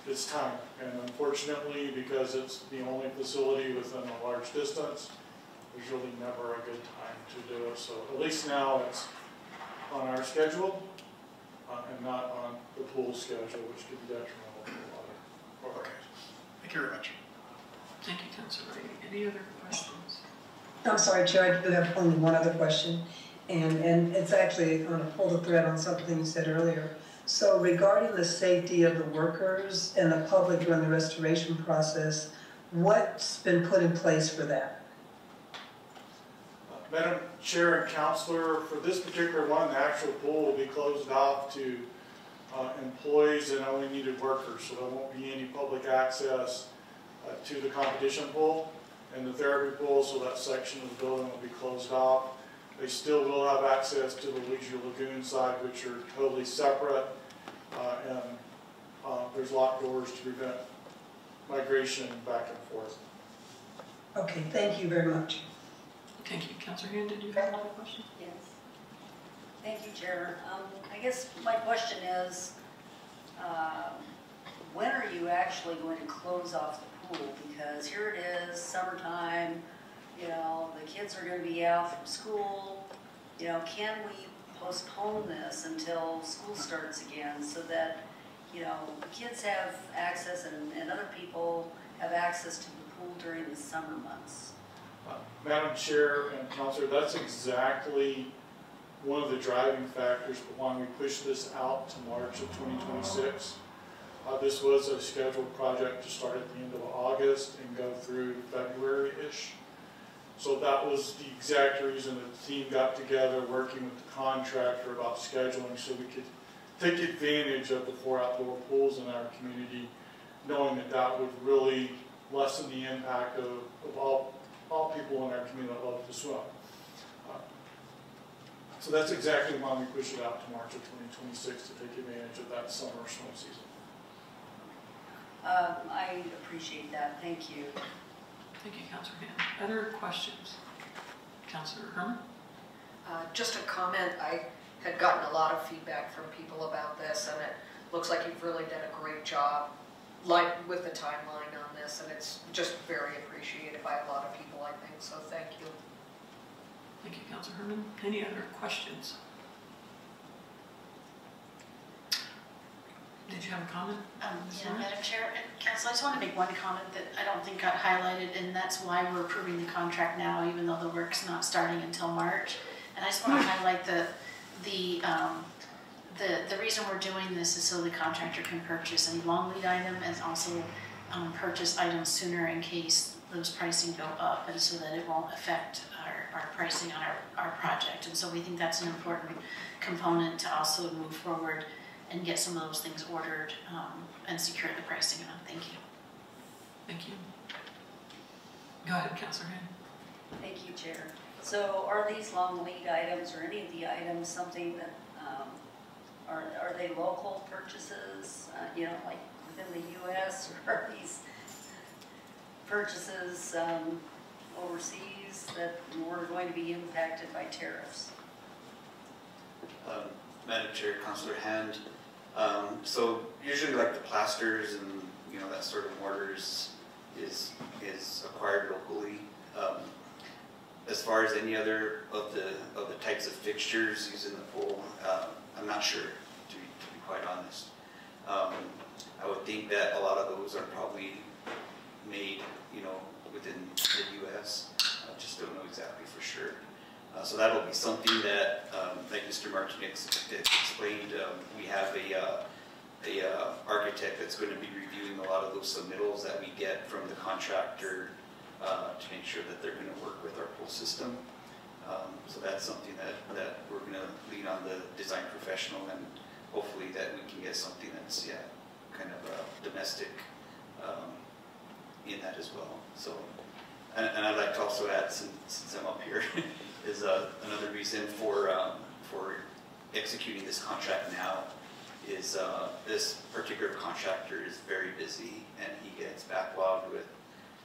it's time. And unfortunately, because it's the only facility within a large distance, there's really never a good time to do it. So at least now it's on our schedule and not on the pool schedule, which could be detrimental to a lot of. Okay. Thank you very much. Thank you, Councilor Ray. Any other questions? I'm sorry, Chair, I do have only one other question, and it's actually going to pull the thread on something you said earlier. So regarding the safety of the workers and the public during the restoration process, what's been put in place for that? Madam Chair and Councilor, for this particular one, the actual pool will be closed off to employees and only needed workers, so there won't be any public access to the competition pool and the therapy pool, so that section of the building will be closed off. They still will have access to the Leisure Lagoon side, which are totally separate, and there's locked doors to prevent migration back and forth. Okay, thank you very much. Thank you. Councilor Hand, did you have another question? Yes. Thank you, Chair. I guess my question is, when are you actually going to close off the pool? Because here it is, summertime, you know, the kids are going to be out from school. You know, can we postpone this until school starts again so that, you know, kids have access and other people have access to the pool during the summer months? Madam Chair and Councilor, that's exactly one of the driving factors for why we pushed this out to March of 2026. This was a scheduled project to start at the end of August and go through February-ish. So that was the exact reason that the team got together working with the contractor about scheduling so we could take advantage of the 4 outdoor pools in our community, knowing that that would really lessen the impact of all people in our community that love to swim. So that's exactly why we push it out to March of 2026 to take advantage of that summer swim season. I appreciate that. Thank you. Thank you, Councilor Hand. Other questions? Councilor Herman? Just a comment. I had gotten a lot of feedback from people about this, and it looks like you've really done a great job, like with the timeline on this, and it's just very appreciated by a lot of people, I think. So thank you. Thank you, Councilor Herman. Any other questions? Did you have a comment? Yeah, Madam Chair and Council, I just want to make one comment that I don't think got highlighted, and that's why we're approving the contract now, even though the work's not starting until March. And I just want to highlight the reason we're doing this is so the contractor can purchase any long lead item and also purchase items sooner in case those pricing go up, and so that it won't affect our pricing on our project. And so we think that's an important component to also move forward and get some of those things ordered and secure the pricing on. Thank you. Thank you. Go ahead, Councilor Hand. Thank you, Chair. So are these long lead items or any of the items something that, are they local purchases, you know, like within the U.S., or are these purchases overseas that were going to be impacted by tariffs? Madam Chair, Councilor Hand. So usually like the plasters and, you know, that sort of mortars is acquired locally. As far as any other of the types of fixtures used in the pool, I'm not sure, to be quite honest. I would think that a lot of those are probably made, you know, within the U.S. I just don't know exactly for sure. So that'll be something that, like Mr. Martinez explained, we have a architect that's going to be reviewing a lot of those submittals that we get from the contractor to make sure that they're going to work with our pool system. So that's something that we're going to lean on the design professional, and hopefully that we can get something that's, yeah, kind of domestic in that as well. So, and I'd like to also add, since I'm up here, is another reason for executing this contract now is this particular contractor is very busy and he gets backlogged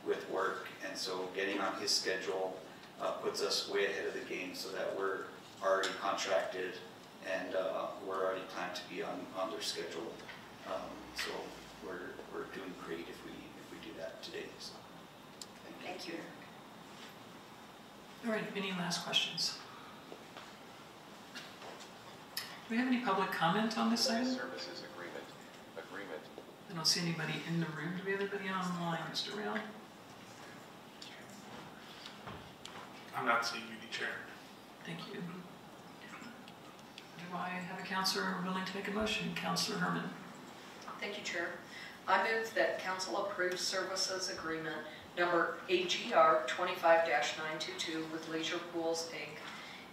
with work, and so getting on his schedule puts us way ahead of the game so that we're already contracted and we're already planned to be on their schedule. So we're doing great if we do that today. So thank you. All right, any last questions? Do we have any public comment on this item? Services agreement. I don't see anybody in the room. Do we have anybody online, Mr. Real? I'm not seeing any, Chair. Thank you. Do I have a counselor willing to make a motion? Counselor Herman. Thank you, Chair. I move that council approves services agreement number AGR 25-922 with Leisure Pools, Inc.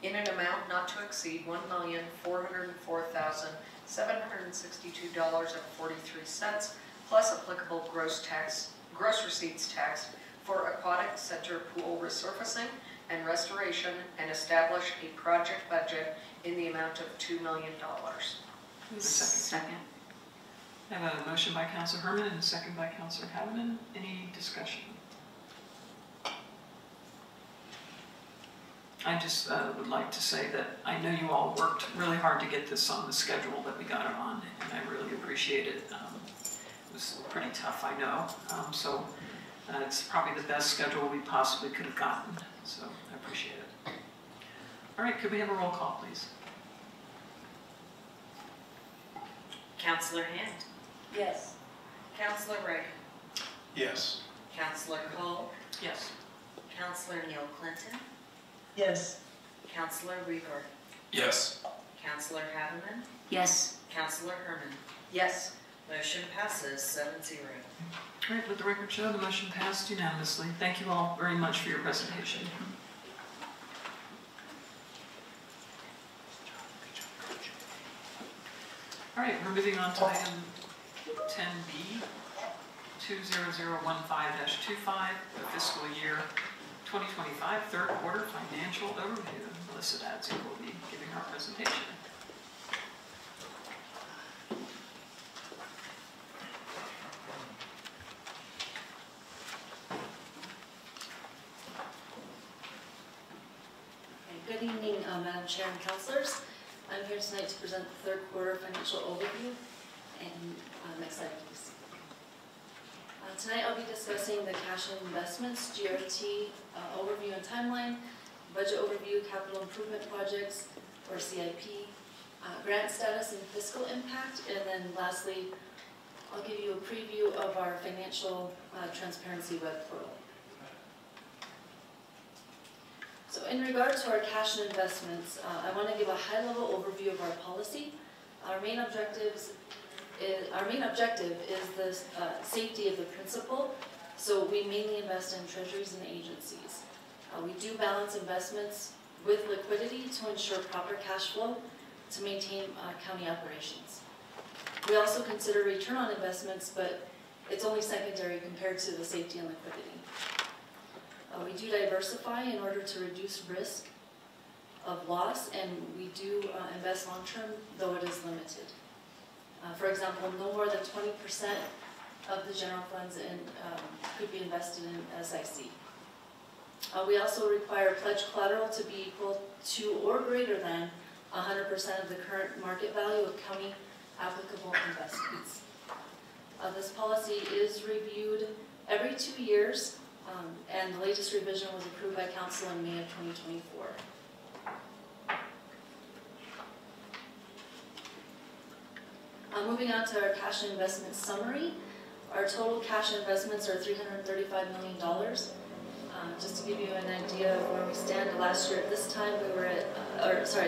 in an amount not to exceed $1,404,762.43 plus applicable gross receipts tax for aquatic center pool resurfacing and restoration, and establish a project budget in the amount of $2 million. Second. I have a motion by Councilor Herman and a second by Councilor Haveman. Any discussion? I just would like to say that I know you all worked really hard to get this on the schedule that we got it on, and I really appreciate it. It was pretty tough, I know. So it's probably the best schedule we possibly could have gotten, so I appreciate it. All right, could we have a roll call, please? Councilor Hand. Yes. Councilor Wright. Yes. Councilor Cole. Yes. Councilor Neil Clinton. Yes. Councilor Weaver. Yes. Councilor Haveman. Yes. Councilor Herman. Yes. Motion passes 7-0. All right, let the record show the motion passed unanimously. Thank you all very much for your presentation. All right, we're moving on to item 10B, 20015-25, the fiscal year 2025 third quarter financial overview. Melissa Dadzi will be giving our presentation. Good evening, Madam Chair and Councilors. I'm here tonight to present the third quarter financial overview. And next slide, please. Tonight I'll be discussing the cash and investments, GRT overview and timeline, budget overview, capital improvement projects, or CIP, grant status and fiscal impact, and then lastly, I'll give you a preview of our financial transparency web portal. So in regard to our cash and investments, I want to give a high-level overview of our policy. Our main objective is the safety of the principal, so we mainly invest in treasuries and agencies. We do balance investments with liquidity to ensure proper cash flow to maintain county operations. We also consider return on investments, but it's only secondary compared to the safety and liquidity. We do diversify in order to reduce risk of loss, and we do invest long-term, though it is limited. For example, no more than 20% of the general funds could be invested in SIC. We also require pledged collateral to be equal to or greater than 100% of the current market value of county applicable investments. This policy is reviewed every 2 years, and the latest revision was approved by Council in May of 2024. Moving on to our cash and investment summary. Our total cash and investments are $335 million. Just to give you an idea of where we stand, last year at this time we were at,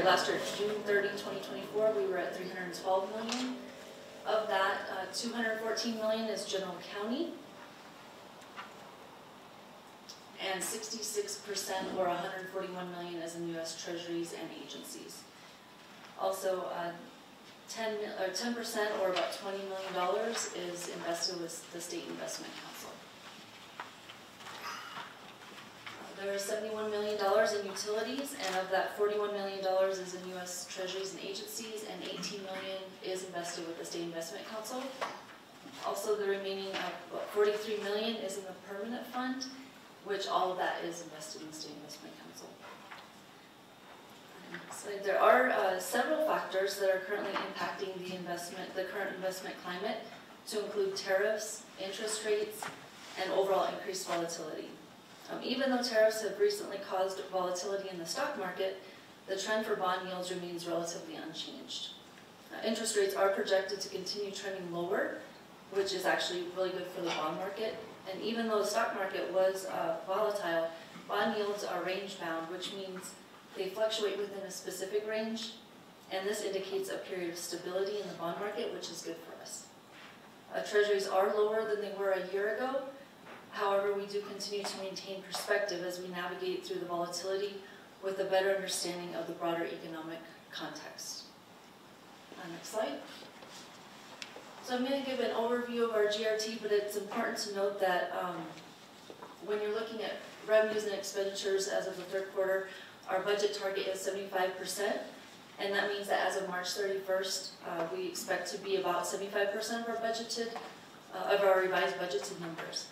last year June 30, 2024, we were at $312 million. Of that, $214 million is general county, and 66% or $141 million is in U.S. Treasuries and agencies. Also, 10% or about $20 million is invested with the State Investment Council. There is $71 million in utilities, and of that $41 million is in U.S. Treasuries and agencies, and $18 million is invested with the State Investment Council. Also, the remaining $43 million is in the permanent fund, which all of that is invested in the State Investment Council. So there are several factors that are currently impacting the current investment climate, to include tariffs, interest rates, and overall increased volatility. Even though tariffs have recently caused volatility in the stock market, the trend for bond yields remains relatively unchanged. Interest rates are projected to continue trending lower, which is actually really good for the bond market. And even though the stock market was volatile, bond yields are range-bound, which means they fluctuate within a specific range, and this indicates a period of stability in the bond market, which is good for us. Treasuries are lower than they were a year ago. However, we do continue to maintain perspective as we navigate through the volatility with a better understanding of the broader economic context. Next slide. So I'm going to give an overview of our GRT, but it's important to note that when you're looking at revenues and expenditures as of the third quarter, our budget target is 75%, and that means that as of March 31st, we expect to be about 75% of our budgeted, of our revised budgeted numbers.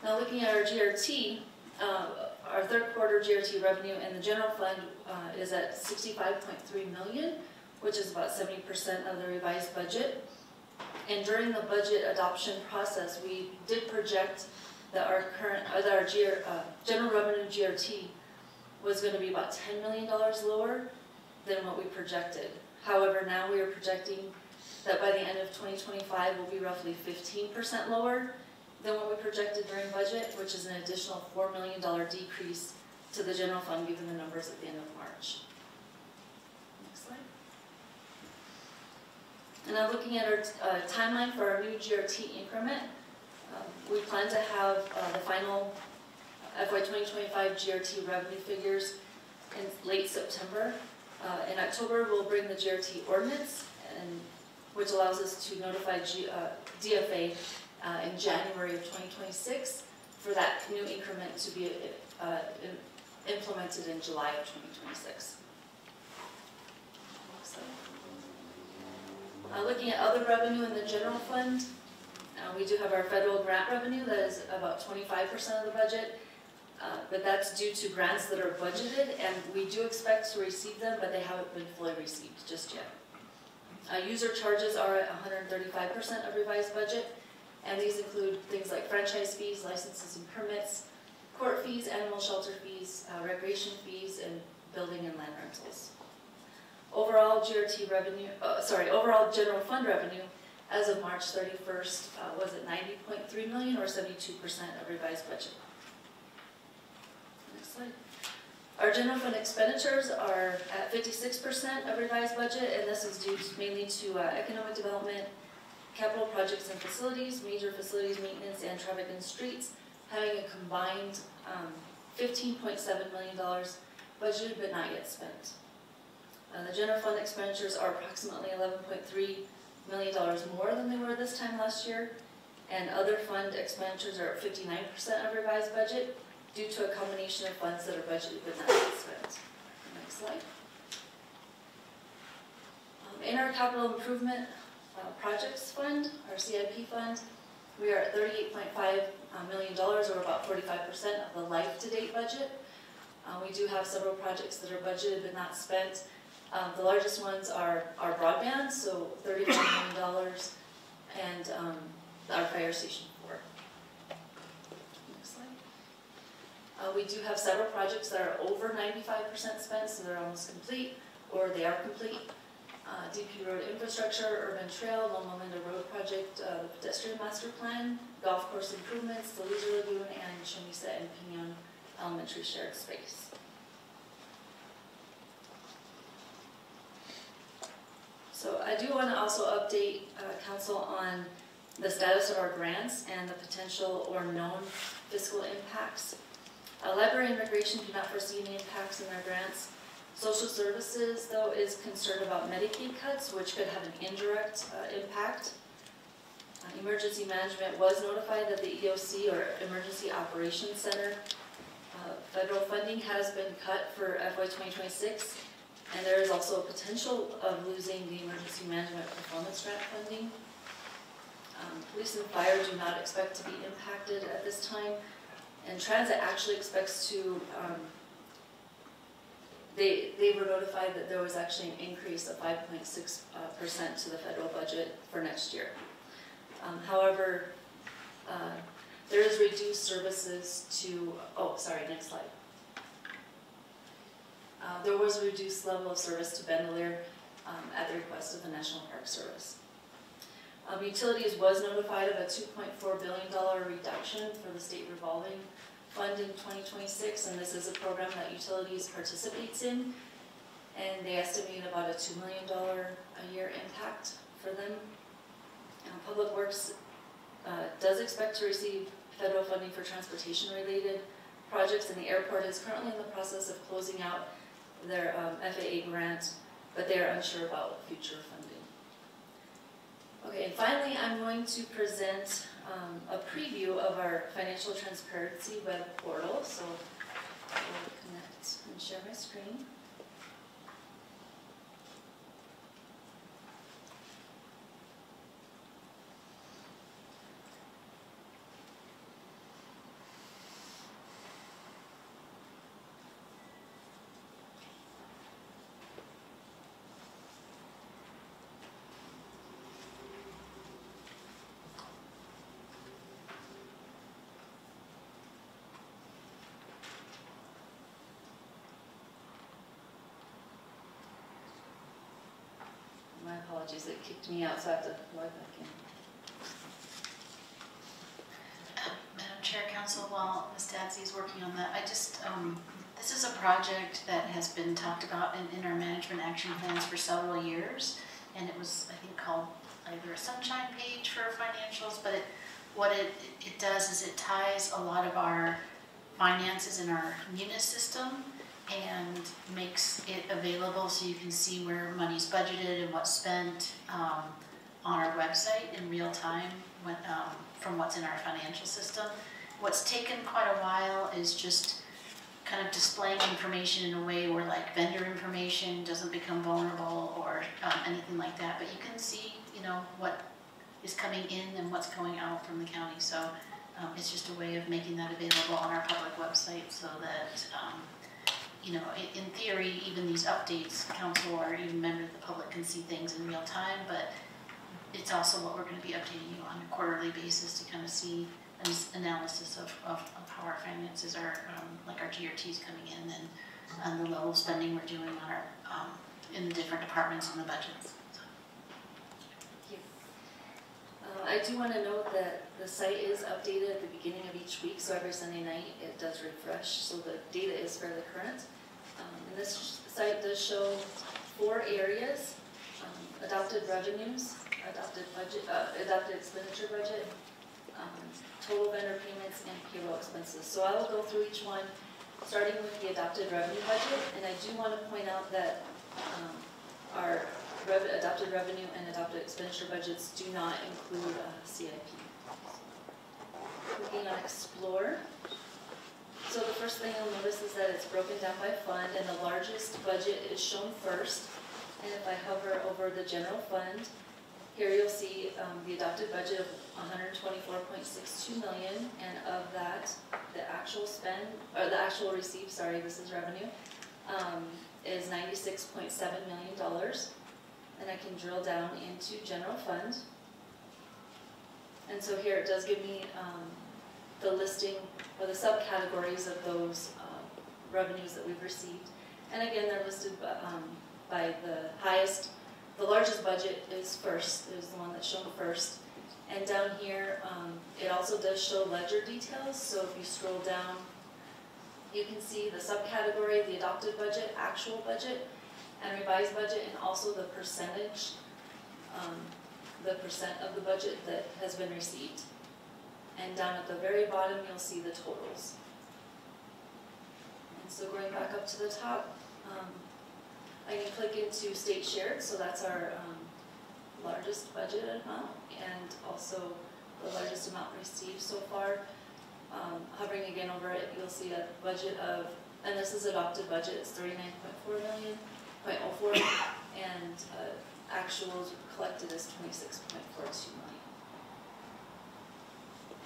Now looking at our GRT, our third quarter GRT revenue in the general fund is at $65.3 million, which is about 70% of the revised budget. And during the budget adoption process, we did project that our general revenue GRT was going to be about $10 million lower than what we projected. However, now we are projecting that by the end of 2025 will be roughly 15% lower than what we projected during budget, which is an additional $4 million decrease to the general fund given the numbers at the end of March. Next slide. And now looking at our timeline for our new GRT increment, we plan to have the final FY 2025 GRT revenue figures in late September. In October, we'll bring the GRT ordinance, which allows us to notify DFA in January of 2026 for that new increment to be implemented in July of 2026. Looking at other revenue in the general fund, we do have our federal grant revenue that is about 25% of the budget, but that's due to grants that are budgeted, and we do expect to receive them, but they haven't been fully received just yet. User charges are at 135% of revised budget, and these include things like franchise fees, licenses and permits, court fees, animal shelter fees, recreation fees, and building and land rentals. Overall overall general fund revenue as of March 31st was at $90.3 million or 72% of revised budget. Next slide. Our general fund expenditures are at 56% of revised budget, and this is due mainly to economic development, capital projects and facilities, major facilities maintenance, and traffic and streets, having a combined $15.7 million budgeted but not yet spent. The general fund expenditures are approximately $11.3 million more than they were this time last year, and other fund expenditures are at 59% of revised budget due to a combination of funds that are budgeted but not yet spent. Next slide. In our capital improvement projects fund, our CIP fund, we are at $38.5 million, or about 45% of the life-to-date budget. We do have several projects that are budgeted but not spent. The largest ones are our broadband, so $35 million, and our fire station 4. Next slide. We do have several projects that are over 95% spent, so they're almost complete, or they are complete. DP Road Infrastructure, Urban Trail, Loma Linda Road Project, the Pedestrian Master Plan, Golf Course Improvements, the Leisure Lagoon, and Chomisa and Pinon Elementary Shared Space. So I do want to also update Council on the status of our grants and the potential or known fiscal impacts. Library and Recreation do not foresee any impacts in their grants. Social Services, though, is concerned about Medicaid cuts, which could have an indirect impact. Emergency Management was notified that the EOC, or Emergency Operations Center, federal funding has been cut for FY 2026, and there is also a potential of losing the Emergency Management Performance Grant funding. Police and Fire do not expect to be impacted at this time, and Transit actually expects to They were notified that there was actually an increase of 5.6% to the federal budget for next year. However, there is reduced services to, next slide. There was a reduced level of service to Bandelier at the request of the National Park Service. Utilities was notified of a $2.4 billion reduction for the state revolving fund in 2026, and this is a program that Utilities participates in, and they estimate about a $2 million a year impact for them. Public Works does expect to receive federal funding for transportation related projects, and the airport is currently in the process of closing out their FAA grant, but they are unsure about future funding. Okay, and finally I'm going to present a preview of our financial transparency web portal. So I'll connect and share my screen. My apologies, it kicked me out, so I have to log back in. Madam Chair, Council, while Ms. Dadsey is working on that, I just, this is a project that has been talked about in our management action plans for several years, and it was, I think, called either a sunshine page for financials, but what it does is it ties a lot of our finances in our Munis system and makes it available so you can see where money's budgeted and what's spent on our website in real time from what's in our financial system. What's taken quite a while is just kind of displaying information in a way where like vendor information doesn't become vulnerable or anything like that, but you can see, you know, what is coming in and what's going out from the county. So it's just a way of making that available on our public website so that you know, in theory, even these updates, council or even members of the public can see things in real time, but it's also what we're going to be updating you on a quarterly basis to kind of see an analysis of how our finances are, like our GRTs coming in and the level of spending we're doing on our, in the different departments and the budgets. So. Thank you. I do want to note that the site is updated at the beginning of each week, so every Sunday night it does refresh, so the data is fairly current. And this site does show 4 areas: adopted revenues, adopted budget, adopted expenditure budget, total vendor payments, and payroll expenses. So I will go through each one, starting with the adopted revenue budget, and I do want to point out that our adopted revenue and adopted expenditure budgets do not include CIP. Looking at Explore. So the first thing you'll notice is that it's broken down by fund, and the largest budget is shown first. And if I hover over the general fund, here you'll see the adopted budget of $124.62 million, and of that, the actual spend, or the actual receipt, sorry, this is revenue, is $96.7 million. And I can drill down into general fund. And so here it does give me the listing or the subcategories of those revenues that we've received. And again, they're listed by the highest. The largest budget is first, is the one that's shown first. And down here, it also does show ledger details. So if you scroll down, you can see the subcategory, the adopted budget, actual budget, and revised budget, and also the percentage, the percent of the budget that has been received. And down at the very bottom, you'll see the totals. And so going back up to the top, I can click into state shared, so that's our largest budgeted amount, and also the largest amount received so far. Hovering again over it, you'll see a budget of, and this is adopted budget, it's $39.4 million, .04, and actuals collected is $26.42 million.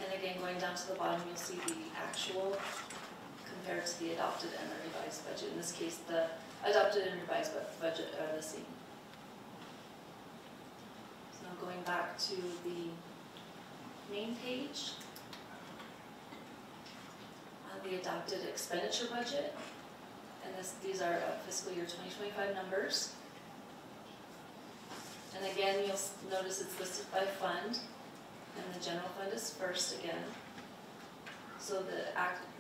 And again, going down to the bottom, you'll see the actual compared to the adopted and the revised budget. In this case, the adopted and revised budget are the same. So now going back to the main page, the adopted expenditure budget, and these are fiscal year 2025 numbers. And again, you'll notice it's listed by fund, and the general fund is first again. So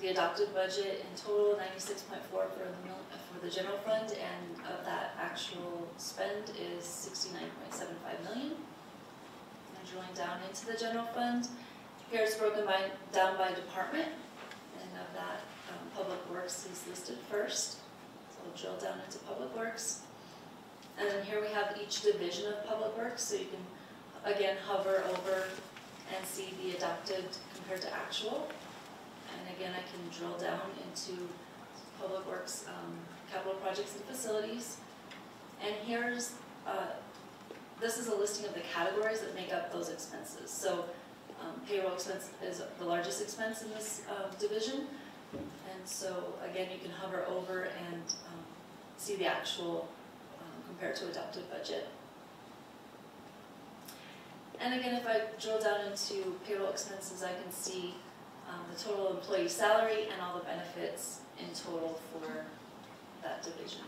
the adopted budget in total, 96.4 for the general fund, and of that actual spend is 69.75 million. And drilling down into the general fund, here it's broken down by department, and of that, Public Works is listed first. So we'll drill down into Public Works. And then here we have each division of Public Works, so you can again hover over and see the adopted compared to actual. And again, I can drill down into Public Works capital projects and facilities. And here's, this is a listing of the categories that make up those expenses. So payroll expense is the largest expense in this division. And so again, you can hover over and see the actual compared to adopted budget. And again, if I drill down into payroll expenses, I can see the total employee salary and all the benefits in total for that division.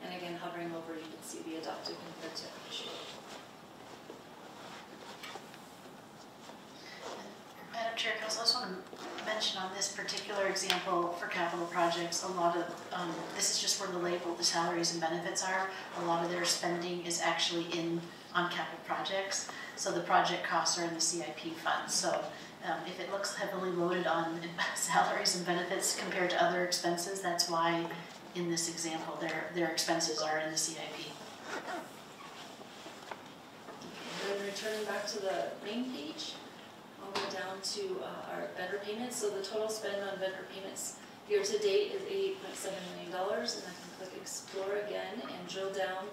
And again, hovering over, you can see the adopted compared to actual. Madam Chair, I also want to mention on this particular example for capital projects, a lot of, this is just where the label, the salaries and benefits are. A lot of their spending is actually on capital projects. So the project costs are in the CIP fund. So if it looks heavily loaded on salaries and benefits compared to other expenses, that's why in this example their expenses are in the CIP. And then returning back to the main page, I'll go down to our vendor payments. So the total spend on vendor payments year to date is $88.7 million, and I can click Explore again and drill down.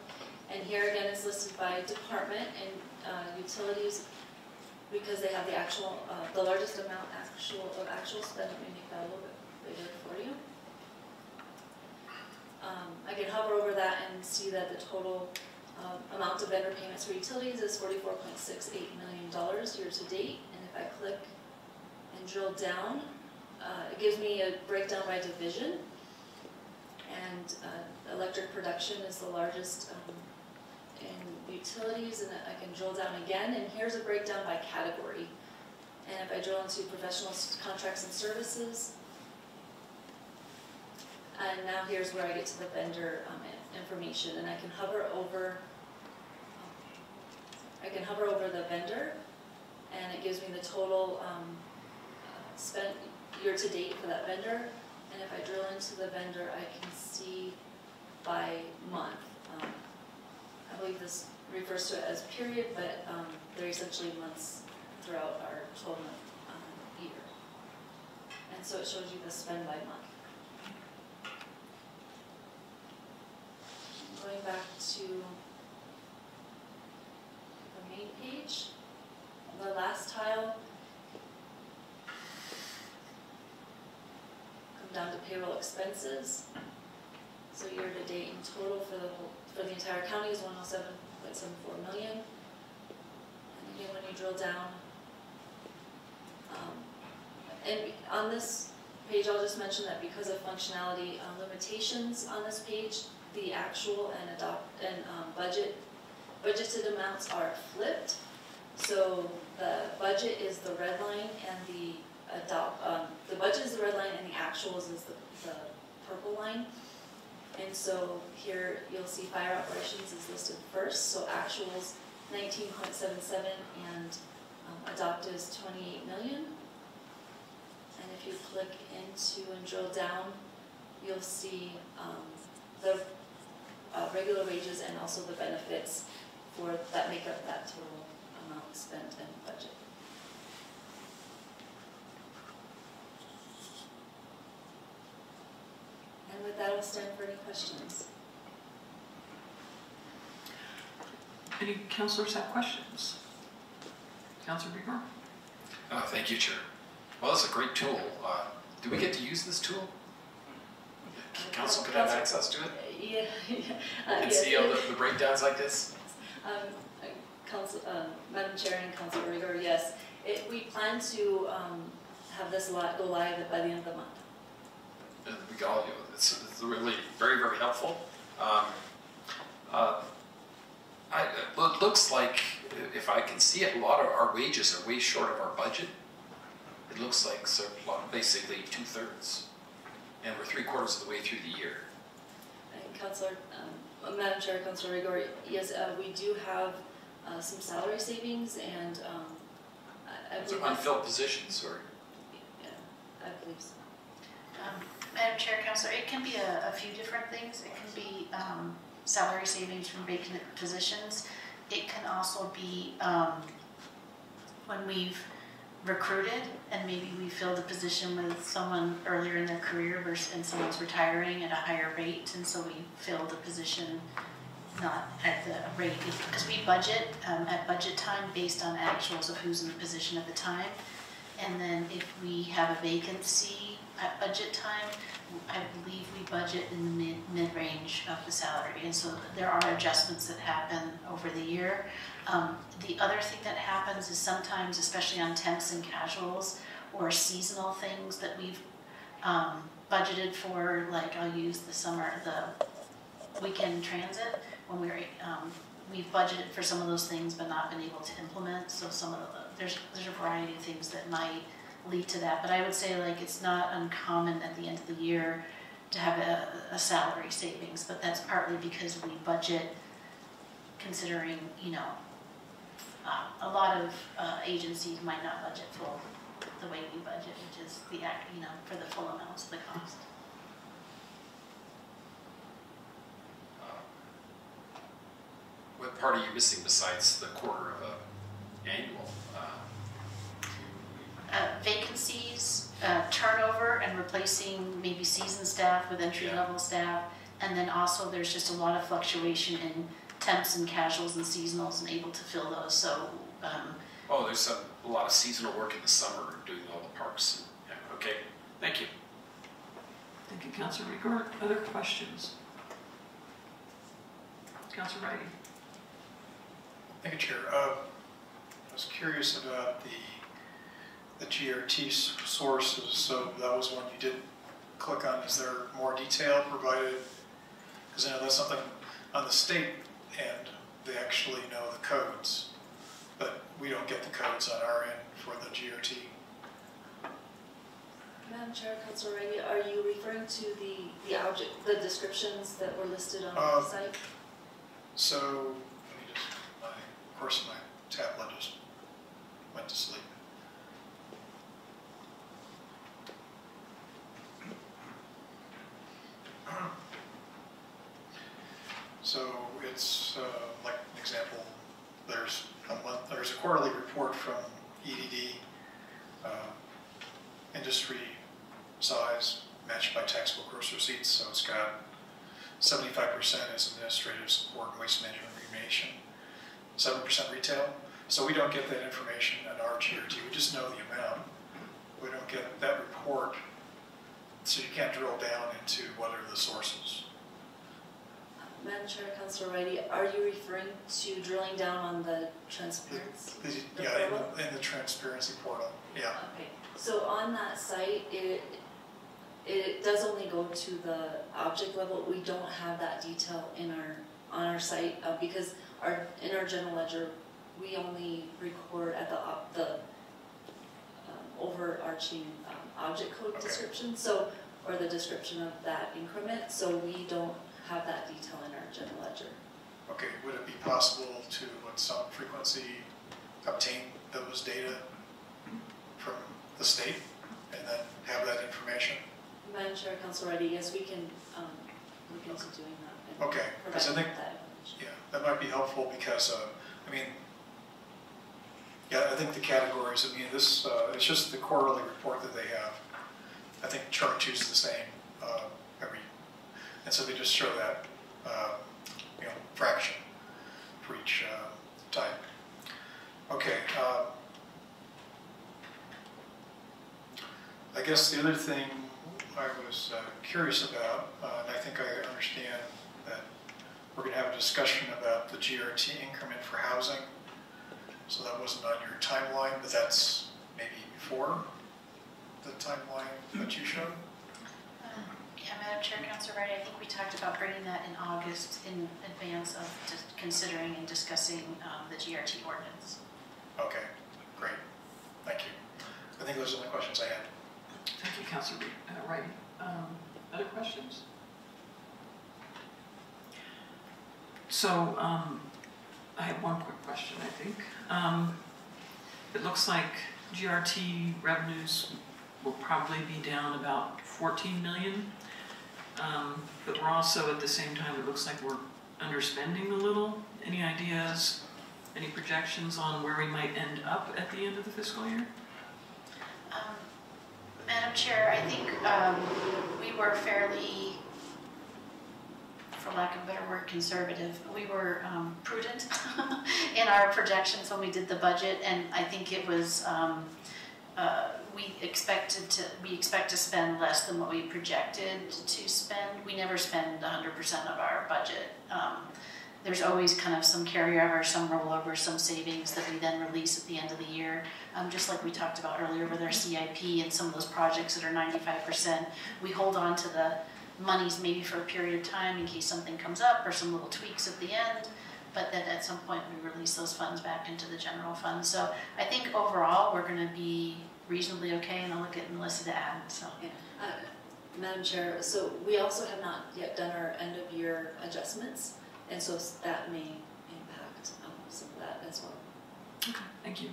And here again, it's listed by department and utilities, because they have the actual, the largest amount of actual spend. Let me make that a little bit bigger for you. I can hover over that and see that the total amount of vendor payments for utilities is $44.68 million year to date. And if I click and drill down, it gives me a breakdown by division. And electric production is the largest in utilities, and I can drill down again, and here's a breakdown by category. And if I drill into professional contracts and services, and now here's where I get to the vendor information, and I can hover over the vendor, and it gives me the total spent year to date for that vendor. And if I drill into the vendor, I can see by month. I believe this refers to it as period, but they're essentially months throughout our 12-month year. And so it shows you the spend by month. the main page. On the last tile, come down to payroll expenses. So year to date in total for the entire county is 107.74 million. And again, when you drill down, and on this page, I'll just mention that because of functionality limitations on this page, the actual and budgeted amounts are flipped. So the budget is the red line, and the budget is the red line, and the actuals is the purple line. And so here you'll see fire operations is listed first. So actuals 19.77 and adopt is 28 million. And if you click into and drill down, you'll see the regular wages and also the benefits that make up that total amount spent and budget. And with that, I'll stand for any questions. Any councilors have questions? Councilor Bieber? Thank you, Chair. Well, that's a great tool. Do we get to use this tool? Council could have access to it? Yeah. And yes, see all the breakdowns like this? Madam Chair and Councilor Rigor, yes. We plan to have this go live by the end of the month. And we got all you. It's really very, very helpful. It looks like, if I can see it, a lot of our wages are way short of our budget. It looks like basically 2/3, and we're 3/4 of the way through the year. And Councilor, Madam Chair, Councilor Rigor, yes, we do have some salary savings, and I believe unfilled positions, or? Yeah, I believe so. Madam Chair, Councilor, it can be a few different things. It can be salary savings from vacant positions. It can also be when we've recruited and maybe we filled a position with someone earlier in their career and someone's retiring at a higher rate, and so we filled a position not at the rate, because we budget at budget time based on actuals of who's in the position at the time. And then if we have a vacancy at budget time, I believe we budget in the mid-range of the salary, and so there are adjustments that happen over the year. The other thing that happens is sometimes, especially on temps and casuals or seasonal things that we've budgeted for, like I'll use the weekend transit, when we've budgeted for some of those things but not been able to implement. So there's a variety of things that might lead to that, but I would say it's not uncommon at the end of the year to have a salary savings, but that's partly because we budget considering, a lot of agencies might not budget full the way we budget, which is for the full amounts of the cost. What part are you missing besides the quarter of an annual? Vacancies, turnover, and replacing maybe seasoned staff with entry-level staff, and then also there's just a lot of fluctuation in temps and casuals and seasonals and able to fill those. So. There's a lot of seasonal work in the summer doing all the parks. Yeah, okay, thank you. Thank you, Councilor Rigor. Other questions? Councilor Wright. Thank you, Chair. I was curious about the GRT sources, so that was one you did click on. Is there more detail provided? Because I know that's something on the state end, they actually know the codes, but we don't get the codes on our end for the GRT. Madam Chair, Councilor Reagan, are you referring to the descriptions that were listed on the site? So, let me just, of course my tablet just went to sleep. So it's like an example, there's a quarterly report from EDD, industry size matched by taxable gross receipts. So it's got 75% is administrative support and waste management remediation, 7% retail. So we don't get that information in our GRT. We just know the amount. We don't get that report, so you can't drill down into what are the sources. Madam Chair, Councilor Whitey, are you referring to drilling down on the transparency? Yeah, in the transparency portal, yeah. Okay, so on that site, it does only go to the object level. We don't have that detail on our site because in our general ledger, we only record at the overarching object code description, or the description of that increment. So we don't have that detail in our general ledger. Okay, would it be possible to, at some frequency, obtain those data from the state and then have that information? Madam Chair, Councilor Reddy, yes, we can look into doing that. And okay, because I think that might be helpful because I mean, yeah, I think the categories. I mean, this it's just the quarterly report that they have. I think chart 2 is the same and so they just show that fraction for each type. Okay. I guess the other thing I was curious about, and I think I understand that we're going to have a discussion about the GRT increment for housing. So that wasn't on your timeline, but that's maybe before the timeline that you showed? Yeah, Madam Chair, Councilor Wright, I think we talked about bringing that in August in advance of considering and discussing the GRT ordinance. Okay, great. Thank you. I think those are the questions I had. Thank you, Councilor Wright. Other questions? So I have one quick question, I think. It looks like GRT revenues will probably be down about 14 million. But we're also, at the same time, it looks like we're underspending a little. Any ideas, any projections on where we might end up at the end of the fiscal year? Madam Chair, I think we were fairly, for lack of a better word, conservative. We were prudent in our projections when we did the budget, and I think it was we expect to spend less than what we projected to spend. We never spend 100% of our budget. There's always kind of some carryover, some rollover, some savings that we then release at the end of the year. Just like we talked about earlier with our CIP and some of those projects that are 95%, we hold on to the monies maybe for a period of time in case something comes up or some little tweaks at the end, but then at some point we release those funds back into the general fund. So I think overall we're going to be reasonably okay, and I'll look at Melissa to add. So. Yeah. Madam Chair, so we also have not yet done our end of year adjustments, and so that may impact some of that as well. Okay, thank you.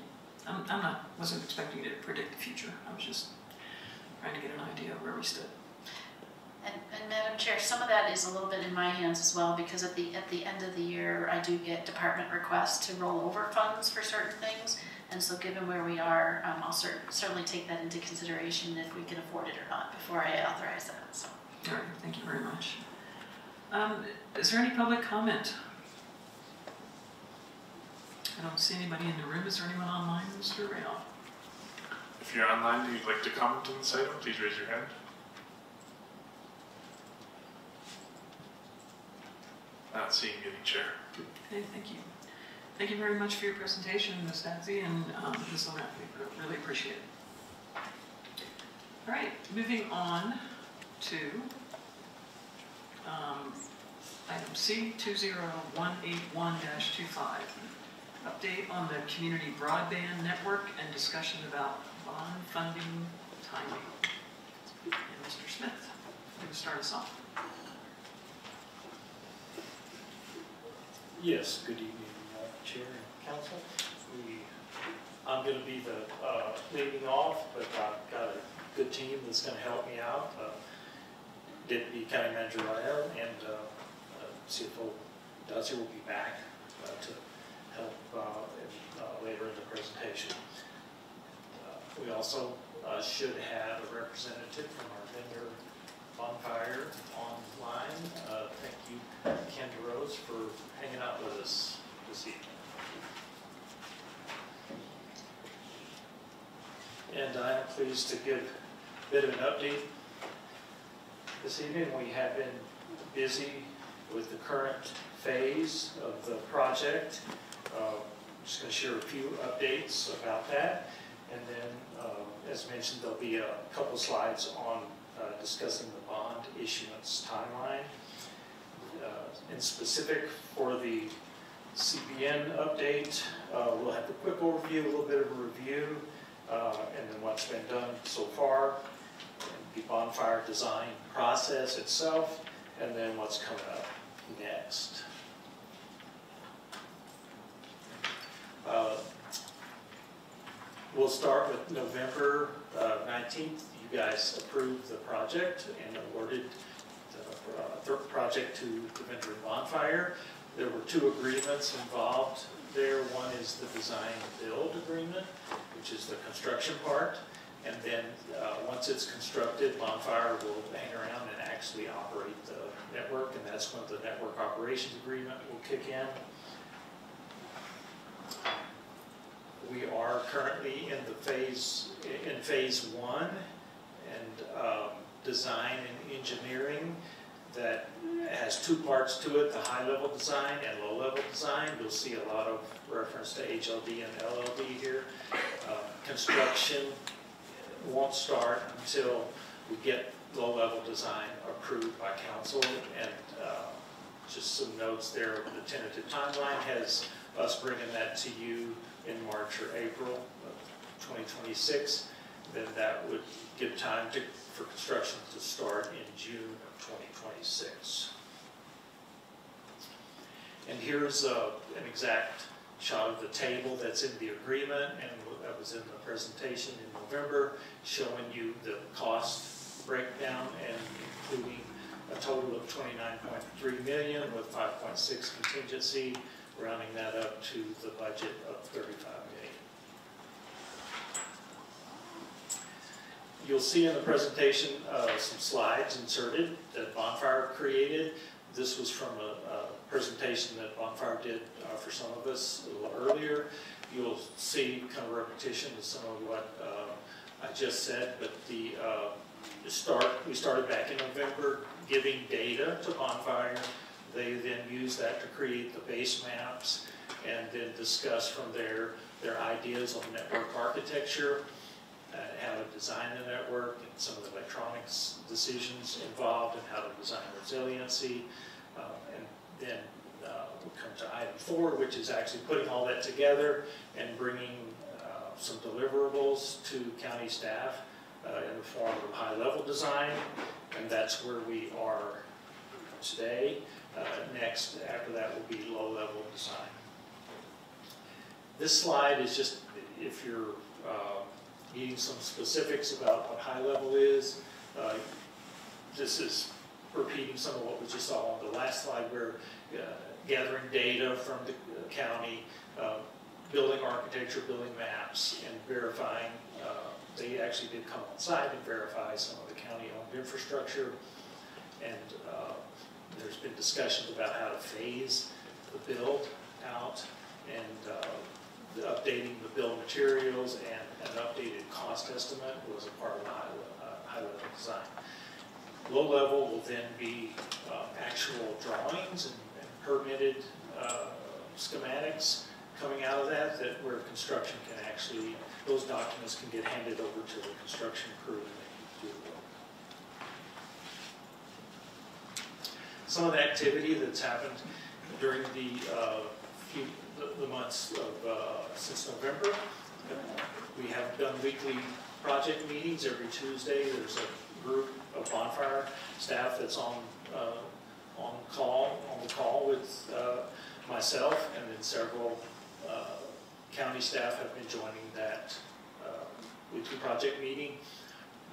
Wasn't expecting you to predict the future. I was just trying to get an idea of where we stood. And Madam Chair, some of that is a little bit in my hands as well, because at the end of the year, I do get department requests to roll over funds for certain things. And so given where we are, I'll certainly take that into consideration if we can afford it or not before I authorize that. So. All right, thank you very much. Is there any public comment? I don't see anybody in the room. Is there anyone online, Mr. Rayoff? If you're online and you'd like to comment on this item, please raise your hand. Not seeing any, Chair. Okay, thank you. Thank you very much for your presentation, Ms. Dadsey and Ms. Laurent. We really appreciate it. All right, moving on to item C, 20181-25. Update on the community broadband network and discussion about bond funding timing. And Mr. Smith, you can start us off. Yes, good evening, Chair and Council. I'm going to be the leading off, but I've got a good team that's going to help me out. Deputy County Manager Ryan and CFO Dadsey will be back to help later in the presentation. We also should have a representative from our vendor Bonfire online. Thank you and I am pleased to give a bit of an update. This evening we have been busy with the current phase of the project. I'm just going to share a few updates about that, and then as mentioned there'll be a couple slides on discussing the bond issuance timeline. In specific for the CBN update, we'll have a quick overview, a little bit of a review, and then what's been done so far, the bonfire design process itself, and then what's coming up next. We'll start with November 19th. You guys approved the project and awarded the project to the Ventura Bonfire. There were two agreements involved there. One is the design build agreement, which is the construction part. And then once it's constructed, Bonfire will hang around and actually operate the network, and that's when the network operations agreement will kick in. We are currently in phase one, and design and engineering that has two parts to it, the high-level design and low-level design. You'll see a lot of reference to HLD and LLD here. Construction won't start until we get low-level design approved by council, and just some notes there. The tentative timeline has us bringing that to you in March or April of 2026. Then that would give time for construction to start in June of 2026. And here's an exact shot of the table that's in the agreement, and that was in the presentation in November, showing you the cost breakdown and including a total of $29.3 million with 5.6 contingency, rounding that up to the budget of $35 million. You'll see in the presentation some slides inserted that Bonfire created. This was from a presentation that Bonfire did for some of us a little earlier. You'll see kind of repetition of some of what I just said, but we started back in November giving data to Bonfire. They then used that to create the base maps and then discuss from there their ideas on network architecture, how to design the network, and some of the electronics decisions involved, and how to design resiliency. And then we'll come to item 4, which is actually putting all that together and bringing some deliverables to county staff in the form of high-level design, and that's where we are today. Next, after that, will be low-level design. This slide is just, if you're needing some specifics about what high-level is, this is repeating some of what we just saw on the last slide. We're gathering data from the county, building architecture, building maps, and verifying. They actually did come on site and verify some of the county-owned infrastructure, and there's been discussions about how to phase the build out, and updating the build materials, and an updated cost estimate was a part of the high-level design. Low level will then be actual drawings and permitted schematics coming out of that, where construction can actually, those documents can get handed over to the construction crew and they can do the work. Some of the activity that's happened during the months of since November, we have done weekly project meetings every Tuesday. There's a group of Bonfire staff that's on the call with myself, and then several county staff have been joining that weekly project meeting.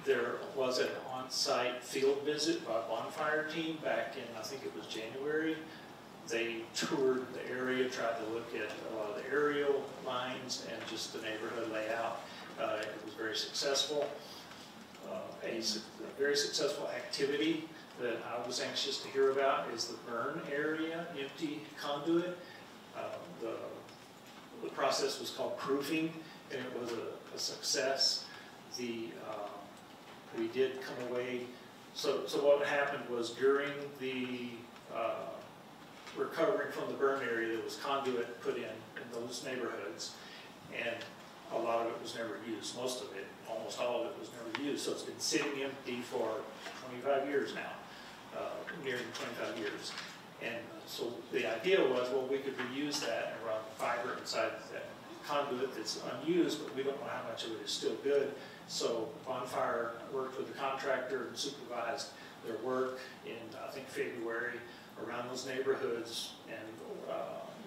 There was an on-site field visit by Bonfire team back in, I think it was January. They toured the area, tried to look at a lot of the aerial lines and just the neighborhood layout. It was very successful. A very successful activity that I was anxious to hear about is the burn area, empty conduit. The process was called proofing, and it was a success. we did come away. So what happened was during the recovering from the burn area, there was conduit put in those neighborhoods, and a lot of it was never used. Most of it, almost all of it was never used. So it's been sitting empty for 25 years now, nearing 25 years. And so the idea was, well, we could reuse that and run fiber inside that conduit that's unused, but we don't know how much of it is still good. So Bonfire worked with the contractor and supervised their work in, I think, February around those neighborhoods, and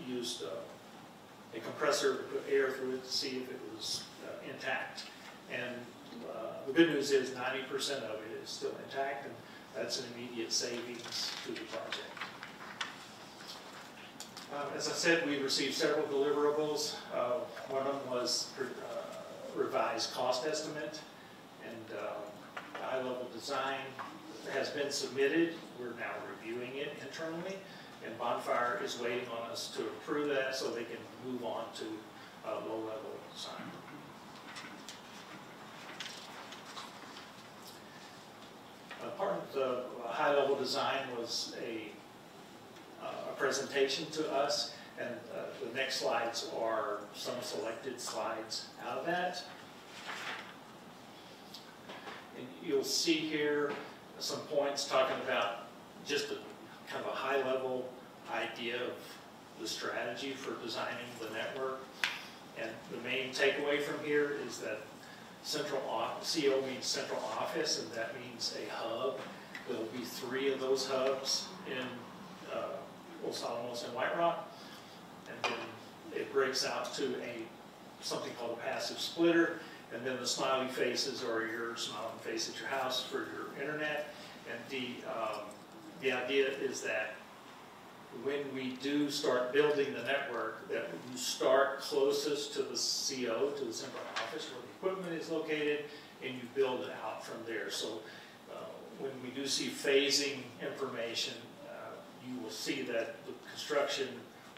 used a compressor to put air through it to see if it was intact. And the good news is 90% of it is still intact, and that's an immediate savings to the project. As I said, we received several deliverables. One of them was revised cost estimate, and high-level design has been submitted. We're now reviewing it internally, and Bonfire is waiting on us to approve that so they can move on to low-level design. Part of the high-level design was a presentation to us, and the next slides are some selected slides out of that. And you'll see here some points talking about just a kind of a high-level idea of the strategy for designing the network. And the main takeaway from here is that CO means central office, and that means a hub. There will be 3 of those hubs in Los Alamos and White Rock, and then it breaks out to something called a passive splitter, and then the smiley faces are your smiling face at your house for your internet. And the idea is that when we do start building the network, that you start closest to the CO, to the central office where the equipment is located, and you build it out from there. So when we do see phasing information, you will see that the construction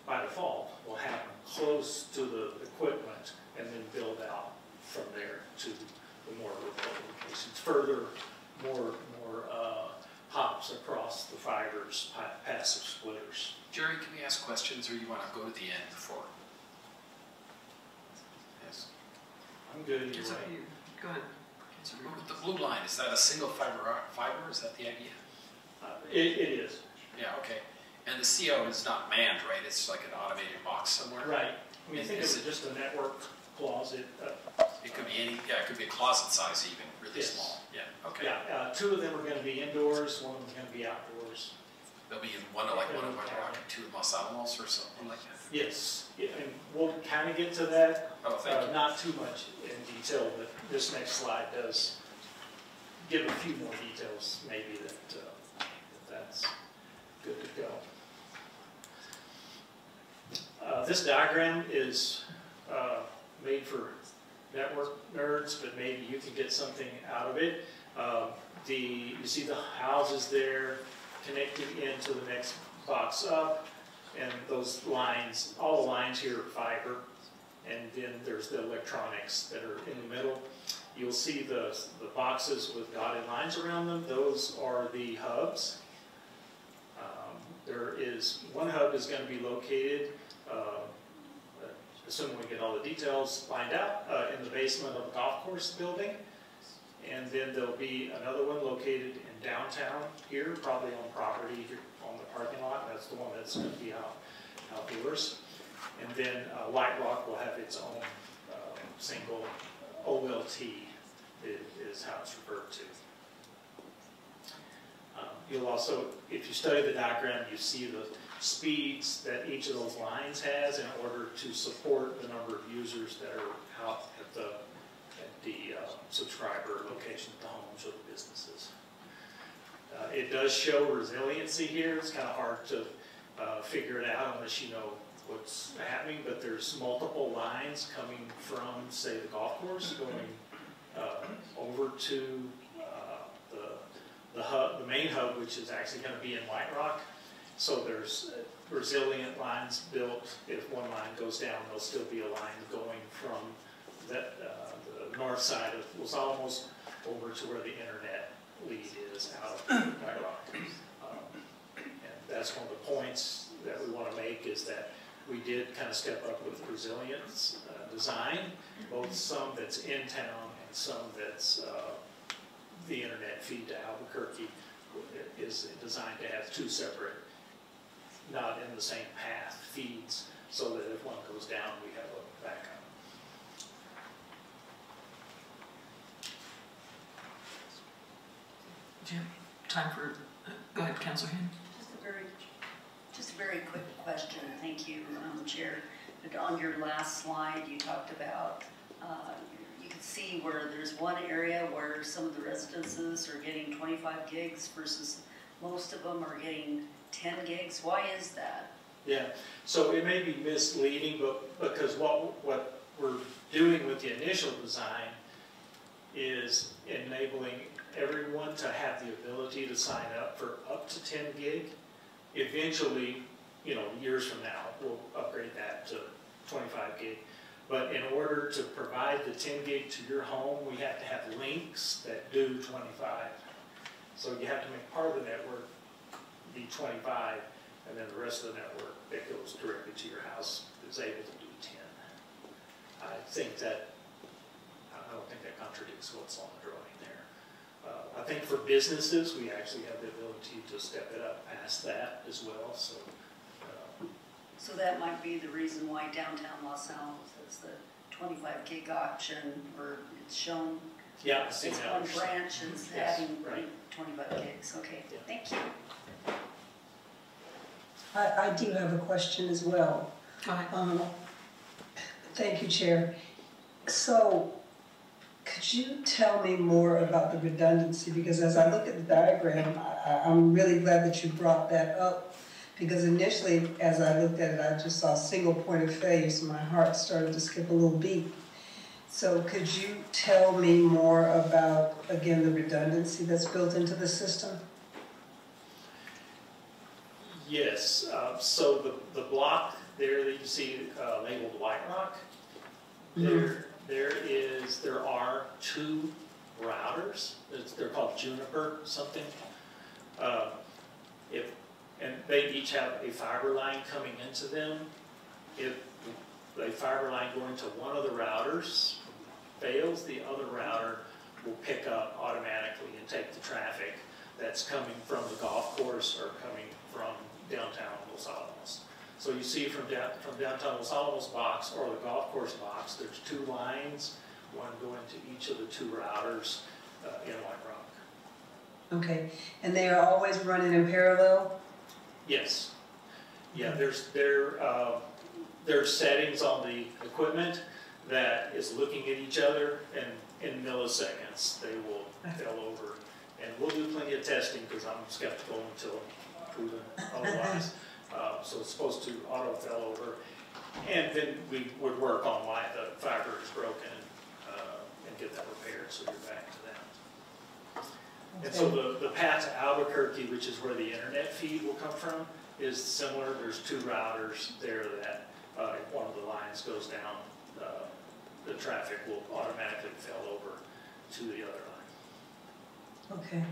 by default will happen close to the equipment and then build out from there to the more remote locations. Further, more hops across the fibers, passive splitters. Jerry, can we ask questions, or you want to go to the end before? Yes. I'm good either It's up to way. you. Go ahead. The blue line, is that a single fiber? Is that the idea? It is. Yeah, okay. And the CO is not manned, right? It's like an automated box somewhere? Right. I mean, think of it just a network closet. It could be any, yeah, it could be a closet size even, really Yes. small. Yeah, okay. Yeah, 2 of them are going to be indoors, 1 of them is going to be outdoors. There'll be one in White Rock and 2 in Los Alamos or something like that? Yes, yeah, and we'll kind of get to that. Oh, thank you. Not too much in detail, but this next slide does give a few more details, maybe that's good to go. This diagram is made for network nerds, but maybe you can get something out of it. You see the houses there connected into the next box up, and those lines, all the lines here are fiber, and then there's the electronics that are in the middle. You'll see the boxes with dotted lines around them. Those are the hubs. There is one hub is going to be located, assuming we get all the details lined out, in the basement of the golf course building. And then there'll be another one located in downtown here, probably on property here on the parking lot. That's the one that's going to be outdoors. And then White Rock will have its own single OLT is how it's referred to. You'll also, if you study the diagram, you see the speeds that each of those lines has in order to support the number of users that are out at the subscriber location at the homes or the businesses. It does show resiliency here. It's kind of hard to figure it out unless you know what's happening, but there's multiple lines coming from, say, the golf course going over to the hub, the main hub, which is actually going to be in White Rock. So there's resilient lines built. If one line goes down, there'll still be a line going from that, the north side of Los Alamos over to where the internet lead is out of High Rock. And that's one of the points that we want to make, is that we did kind of step up with resilience design, both some that's in town and some that's the internet feed to Albuquerque is designed to have two separate, not in the same path, feeds, so that if one goes down, we have a backup. Do you have time for, go ahead, Councilor Hand. Just a very quick question. Thank you, Chair. But on your last slide, you talked about, you can see where there's one area where some of the residences are getting 25 gigs versus most of them are getting 10 gigs. Why is that? Yeah, so it may be misleading, but because what we're doing with the initial design is enabling everyone to have the ability to sign up for up to 10 gig. Eventually, years from now, we'll upgrade that to 25 gig. But in order to provide the 10 gig to your home, we have to have links that do 25. So you have to make part of the network be 25, and then the rest of the network that goes directly to your house is able to do 10. I don't think that contradicts what's on the drawing there. I think for businesses, we actually have the ability to step it up past that as well. So that might be the reason why downtown Los Alamos has the 25 gig option, where it's shown. Yeah, it's one branch is having 25 gigs. Okay, thank you. I do have a question as well. Go ahead. Thank you, Chair. So, could you tell me more about the redundancy? Because as I look at the diagram, I'm really glad that you brought that up. Because initially, as I looked at it, I just saw a single point of failure, so my heart started to skip a little beat. So could you tell me more about, again, the redundancy that's built into the system? Yes, so the block there that you see labeled White Rock, there are two routers. They're called Juniper something. And they each have a fiber line coming into them. If a fiber line going to one of the routers fails, the other router will pick up automatically and take the traffic that's coming from the golf course or coming from downtown Los Alamos. So you see from downtown Los Alamos box or the golf course box, there's two lines, one going to each of the two routers in White Rock. Okay, and they are always running in parallel? Yes. Yeah, there's settings on the equipment that is looking at each other, and in milliseconds they will fail over. And we'll do plenty of testing because I'm skeptical until proven otherwise. So it's supposed to auto fail over. And then we would work on why the fiber is broken and get that repaired so you're back to that. Okay. And so the path to Albuquerque, which is where the internet feed will come from, is similar. There's two routers there that if one of the lines goes down, the traffic will automatically fail over to the other line. Okay,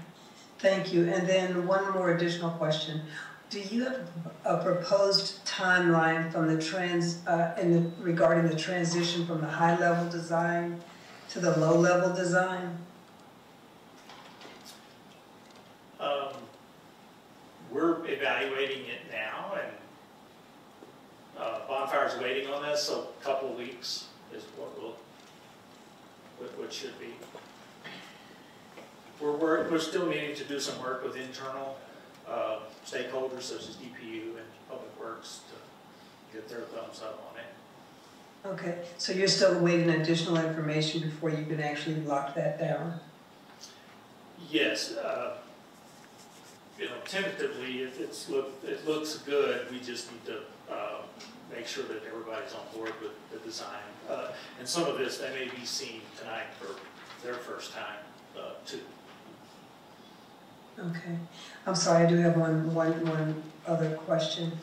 thank you. And then one more additional question. Do you have a proposed timeline from the regarding the transition from the high-level design to the low-level design? We're evaluating it now, and Bonfire's waiting on this, so a couple of weeks is what should be. We're still needing to do some work with internal stakeholders such as DPU and Public Works to get their thumbs up on it. Okay, so you're still awaiting additional information before you can actually lock that down? Yes. Tentatively, it looks good. We just need to make sure that everybody's on board with the design. And some of this, they may be seen tonight for their first time, too. Okay. I'm sorry, I do have one other question.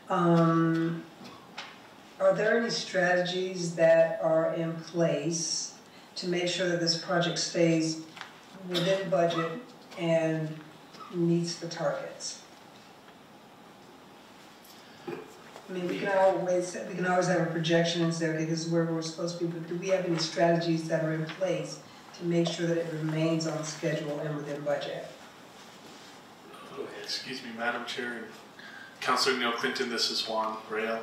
Are there any strategies that are in place to make sure that this project stays within budget and meets the targets? I mean, we can always have a projection and say, okay, this is where we're supposed to be, but do we have any strategies that are in place to make sure that it remains on schedule and within budget? Excuse me, Madam Chair and Councilor Neil Clinton, this is Juan Rael.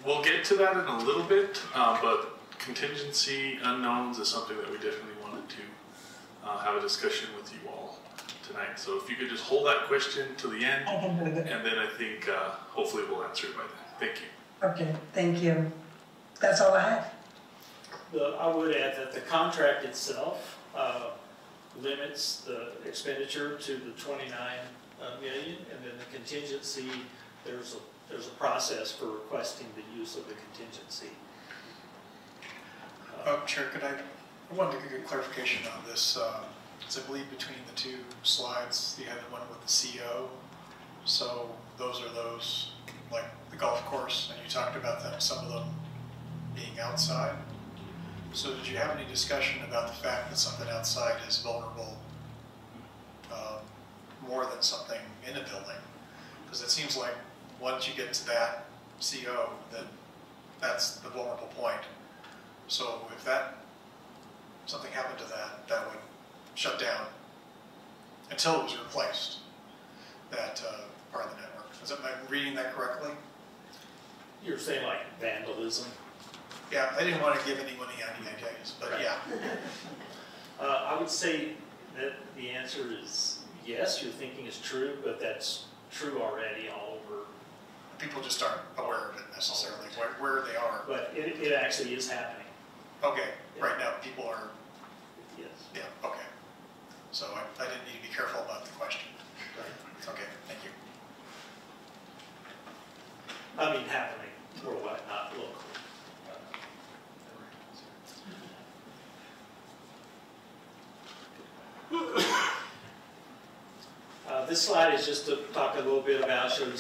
We'll get to that in a little bit, but contingency unknowns is something that we definitely wanted to have a discussion with you all tonight. So if you could just hold that question to the end, and then I think hopefully we'll answer it by then. Thank you. Okay, thank you. That's all I have. I would add that the contract itself limits the expenditure to the 29 million, and then the contingency, there's a process for requesting the use of the contingency. Chair, I wanted to get a clarification on this. I believe between the two slides, you had the one with the CO. So those are those, like the golf course, and you talked about them, some of them being outside. So did you have any discussion about the fact that something outside is vulnerable more than something in a building? Because it seems like once you get to that CO, then that's the vulnerable point. So if something happened to that would shut down until it was replaced, that part of the network. Am I reading that correctly? You're saying like vandalism? Yeah, I didn't want to give anyone any ideas, but yeah. I would say that the answer is yes, your thinking is true, but that's true already all over. People just aren't aware of it necessarily, where they are. But it actually is happening. Okay, yeah. Right now people are. Yes. Yeah, okay. So I didn't need to be careful about the question. Right. Okay, thank you. I mean happening worldwide, not locally. This slide is just to talk a little bit about, show you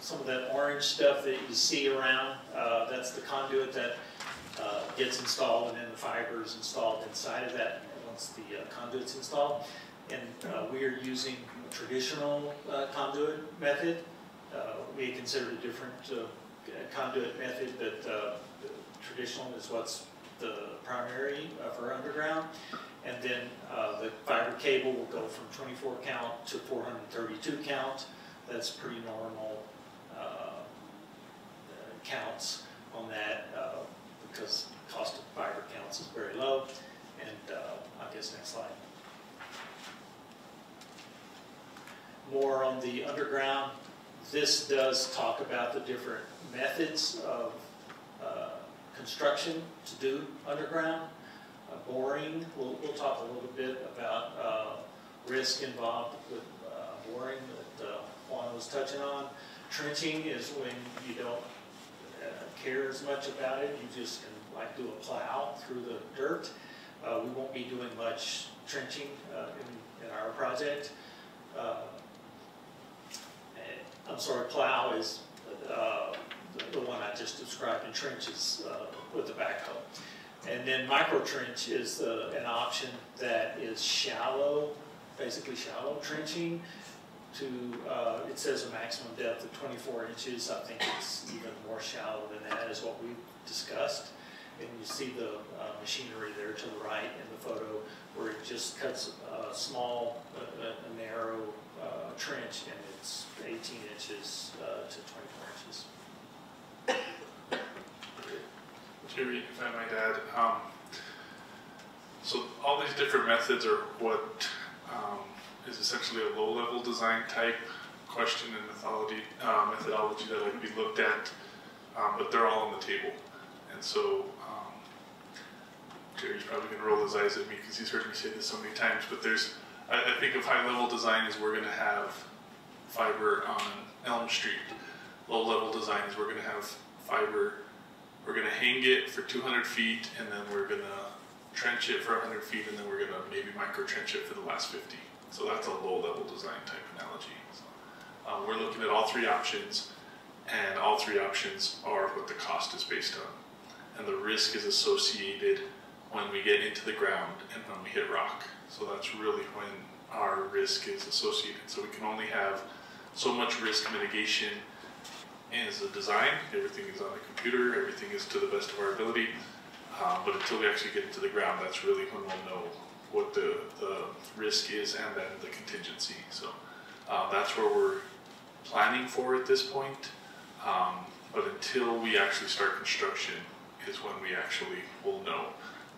some of that orange stuff that you see around. That's the conduit that gets installed, and then the fiber is installed inside of that once the conduit's installed. And we are using a traditional conduit method. We considered a different conduit method, but traditional is what's the primary for underground. And then the fiber cable will go from 24 count to 432 count. That's pretty normal counts on that because the cost of fiber counts is very low. And I guess next slide. More on the underground. This does talk about the different methods of construction to do underground. Boring, we'll talk a little bit about risk involved with boring that Juan was touching on. Trenching is when you don't care as much about it. You just can like do a plow through the dirt. We won't be doing much trenching in our project. I'm sorry, plow is the one I just described, and trench is with the backhoe. And then micro trench is an option that is shallow, basically shallow trenching to, it says a maximum depth of 24 inches. I think it's even more shallow than that is what we've discussed. And you see the machinery there to the right in the photo where it just cuts a small, a narrow trench, and it's 18 inches to 24 inches. Jerry, if I might add, so all these different methods are what is essentially a low-level design type question and methodology that would be looked at, but they're all on the table. And so Jerry's probably going to roll his eyes at me because he's heard me say this so many times, but there's, I think of high-level design is we're going to have fiber on Elm Street. Low-level design is we're going to have fiber. We're going to hang it for 200 feet, and then we're going to trench it for 100 feet, and then we're going to maybe micro-trench it for the last 50. So that's a low-level design type analogy. So, we're looking at all three options, and all three options are what the cost is based on. and the risk is associated when we get into the ground and when we hit rock. So that's really when our risk is associated. So we can only have so much risk mitigation as a design. Everything is on the computer, everything is to the best of our ability. But until we actually get into the ground, that's really when we'll know what the risk is and then the contingency. So that's where we're planning for at this point. But until we actually start construction is when we actually will know.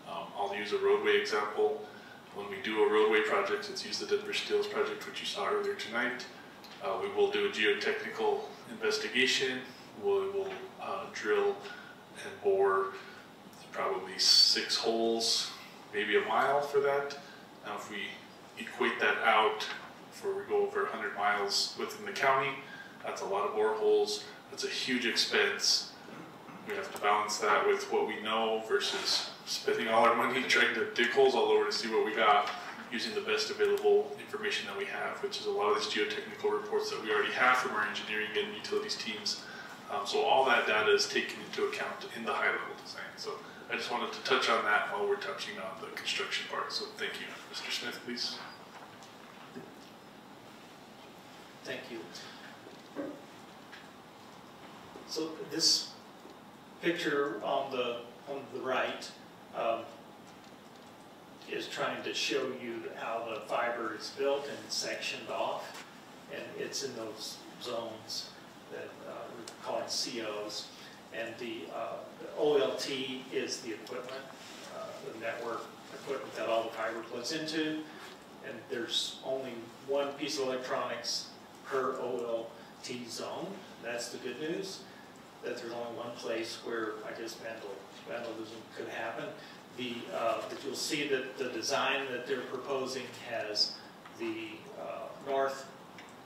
I'll use a roadway example. When we do a roadway project, let's use the Denver Steels project, which you saw earlier tonight. We will do a geotechnical investigation. We will drill and bore probably 6 holes, maybe a mile for that. Now if we equate that out for we go over 100 miles within the county, that's a lot of boreholes. That's a huge expense. We have to balance that with what we know versus spending all our money trying to dig holes all over to see what we got, using the best available information that we have, which is a lot of these geotechnical reports that we already have from our engineering and utilities teams. So all that data is taken into account in the high-level design. So I just wanted to touch on that while we're touching on the construction part. So thank you. Mr. Smith, please. Thank you. So this picture on the right is trying to show you how the fiber is built and sectioned off, and it's in those zones that we're calling COs. And the OLT is the equipment, the network equipment that all the fiber plugs into, and there's only one piece of electronics per OLT zone. That's the good news, that there's only one place where I guess vandalism could happen. But you'll see that the design that they're proposing has the north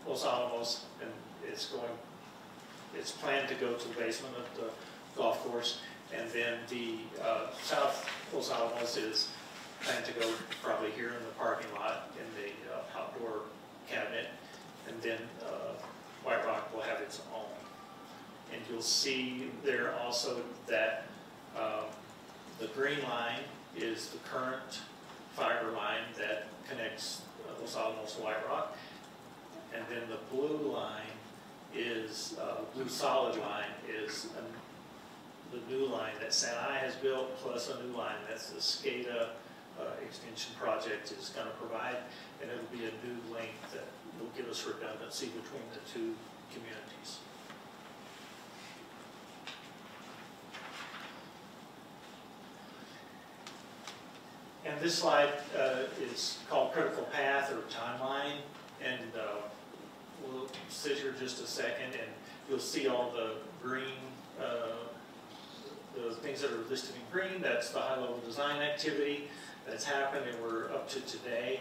Los Alamos, and it's planned to go to the basement of the golf course, and then the south Los Alamos is planned to go probably here in the parking lot in the outdoor cabinet, and then White Rock will have its own. And you'll see there also that the green line is the current fiber line that connects Los Alamos to White Rock, and then the blue line is, blue solid line is the new line that Sanai has built, plus a new line that's the SCADA extension project is going to provide, and it'll be a new link that will give us redundancy between the two communities. And this slide is called critical path or timeline, and we'll sit here just a second and you'll see all the green, the things that are listed in green. That's the high-level design activity that's happened, and we're up to today.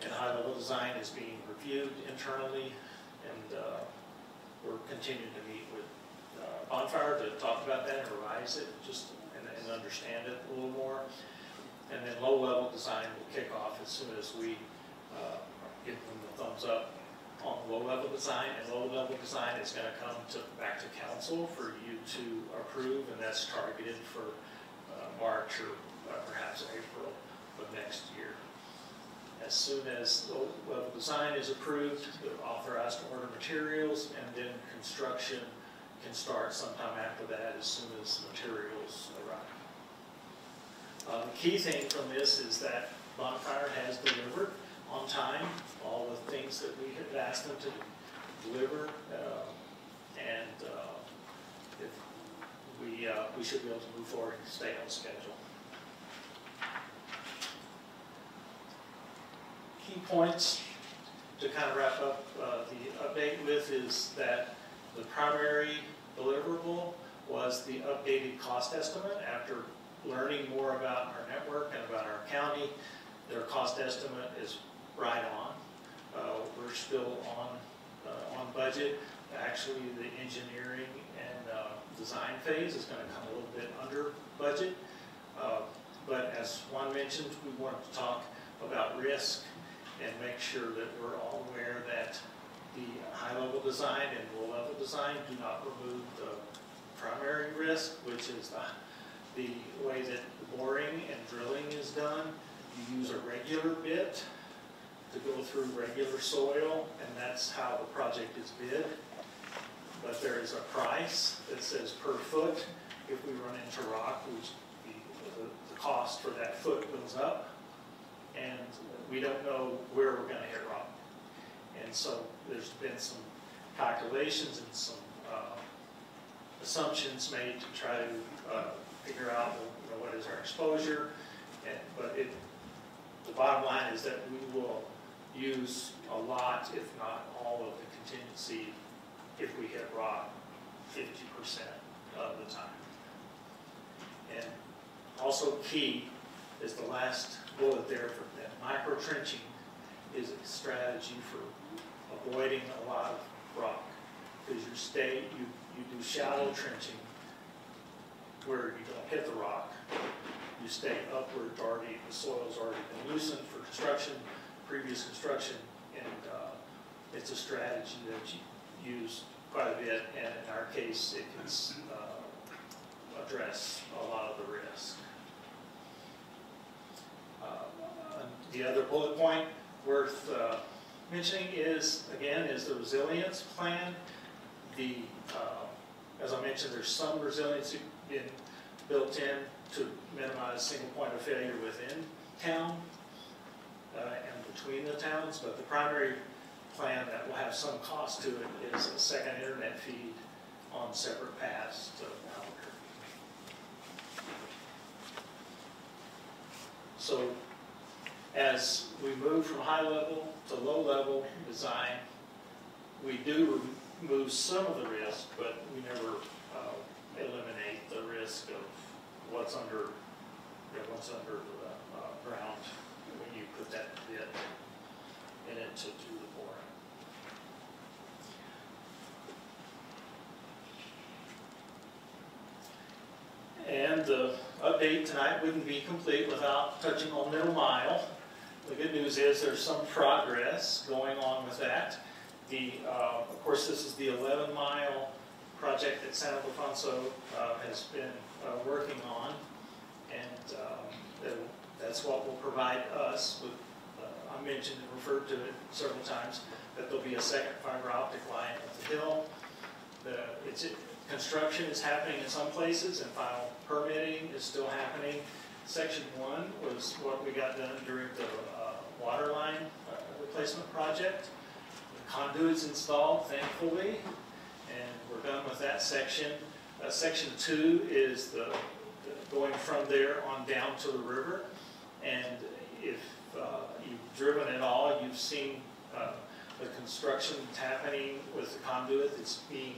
And high-level design is being reviewed internally, and we're continuing to meet with Bonfire to talk about that and revise it just and understand it a little more. And then low-level design will kick off as soon as we give them the thumbs up on low-level design. And low-level design is going to come back to council for you to approve, and that's targeted for March or perhaps April of next year. As soon as low-level design is approved, they're authorized to order materials, and then construction can start sometime after that as soon as materials arrive. The key thing from this is that Bonfire has delivered on time all the things that we had asked them to deliver, and we should be able to move forward and stay on schedule. Key points to kind of wrap up the update with is that the primary deliverable was the updated cost estimate. After learning more about our network and about our county, their cost estimate is right on. We're still on budget. Actually, the engineering and design phase is going to come a little bit under budget. But as Juan mentioned, we wanted to talk about risk and make sure that we're all aware that the high-level design and low-level design do not remove the primary risk, which is the the way that boring and drilling is done, you use a regular bit to go through regular soil, and that's how the project is bid. But there is a price that says per foot. If we run into rock, the cost for that foot goes up, and we don't know where we're going to hit rock. And so there's been some calculations and some assumptions made to try to figure out what is our exposure. But the bottom line is that we will use a lot, if not all, of the contingency if we hit rock 50% of the time. And also key is the last bullet there for that micro trenching is a strategy for avoiding a lot of rock, because you do shallow trenching where you don't hit the rock. You stay upward, the soil's already been loosened for construction, previous construction, and it's a strategy that you use quite a bit, and in our case, it can address a lot of the risk. The other bullet point worth mentioning is, again, is the resilience plan. As I mentioned, there's some resiliency built in to minimize single point of failure within town and between the towns, but the primary plan that will have some cost to it is a second internet feed on separate paths to Albuquerque. So as we move from high level to low level design, we do remove some of the risk, but we never eliminate the risk of what's under the ground when you put that bit in it to do the boring. And the update tonight wouldn't be complete without touching on middle mile. The good news is there's some progress going on with that. Of course, this is the 11-mile project that San Ildefonso has been working on, and that's what will provide us with, I mentioned and referred to it several times, that there'll be a second fiber optic line up the hill. Construction is happening in some places, and final permitting is still happening. Section 1 was what we got done during the water line replacement project. The conduit's installed, thankfully, and we're done with that section. Section 2 is going from there on down to the river, and if you've driven at all, you've seen the construction happening with the conduit that's being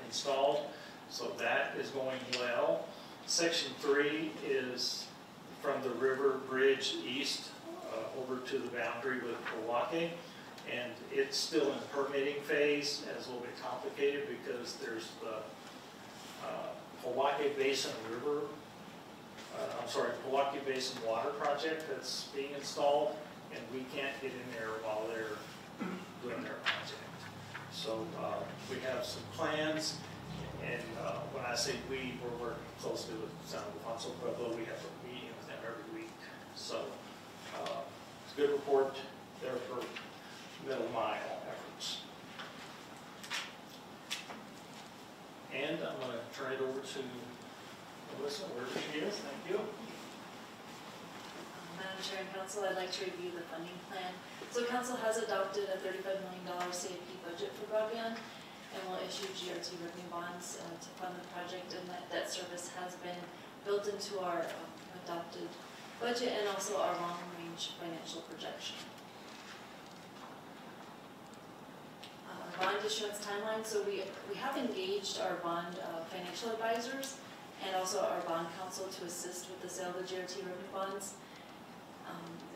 installed, so that is going well. Section 3 is from the river bridge east over to the boundary with Milwaukee, and it's still in permitting phase, and it's a little bit complicated because there's the Milwaukee Basin Water Project that's being installed, and we can't get in there while they're doing their project. So we have some plans, and when I say we, we're working closely with San Ildefonso Pueblo. We have a meeting with them every week. So it's a good report there for middle mile efforts. And I'm going to turn it over to Melissa, wherever she is. Thank you. Madam Chair and Council, I'd like to review the funding plan. So Council has adopted a $35 million CIP budget for broadband and will issue GRT revenue bonds to fund the project, and that debt service has been built into our adopted budget and also our long-range financial projection. Bond issuance timeline. So we have engaged our bond financial advisors and also our bond counsel to assist with the sale of the GRT revenue bonds.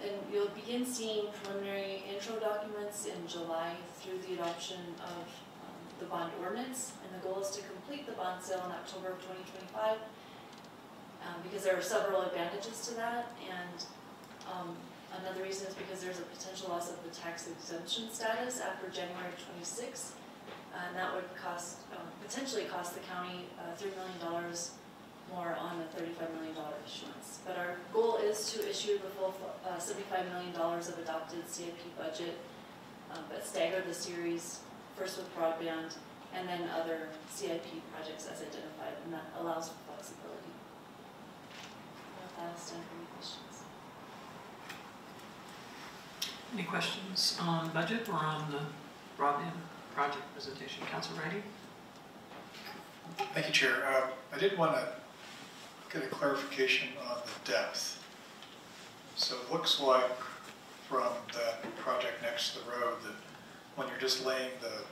And you'll begin seeing preliminary intro documents in July through the adoption of the bond ordinance. And the goal is to complete the bond sale in October of 2025 because there are several advantages to that. And another reason is because there's a potential loss of the tax exemption status after January 26th. And that would potentially cost the county $3 million more on a $35 million issuance. But our goal is to issue the full $75 million of adopted CIP budget, but stagger the series, first with broadband, and then other CIP projects as identified, and that allows for flexibility. With that, I'll stand for any questions. Any questions on budget or on the broadband project presentation? Councilor Reddy? Thank you, Chair. I did want to get a clarification on the depth. So it looks like from that project next to the road that when you're just laying the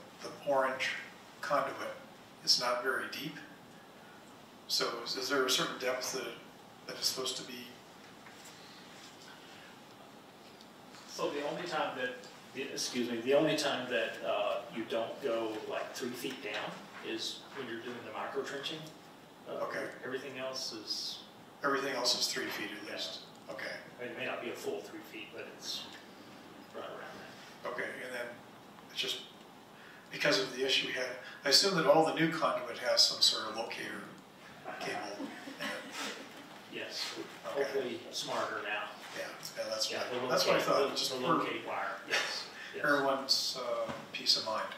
orange conduit, it's not very deep. So is there a certain depth that is supposed to be? So the only time that, the only time that you don't go like 3 feet down is when you're doing the micro trenching. Okay. Everything else is. Everything else is 3 feet at least. Yeah. Okay. It may not be a full 3 feet, but it's right around that. Okay, and then it's just because of the issue we had. I assume that all the new conduit has some sort of locator cable in it. Yes, okay. Hopefully smarter now. Yeah, that's yeah, what I thought. Just the locate wire. Yes. Yes. Everyone's peace of mind.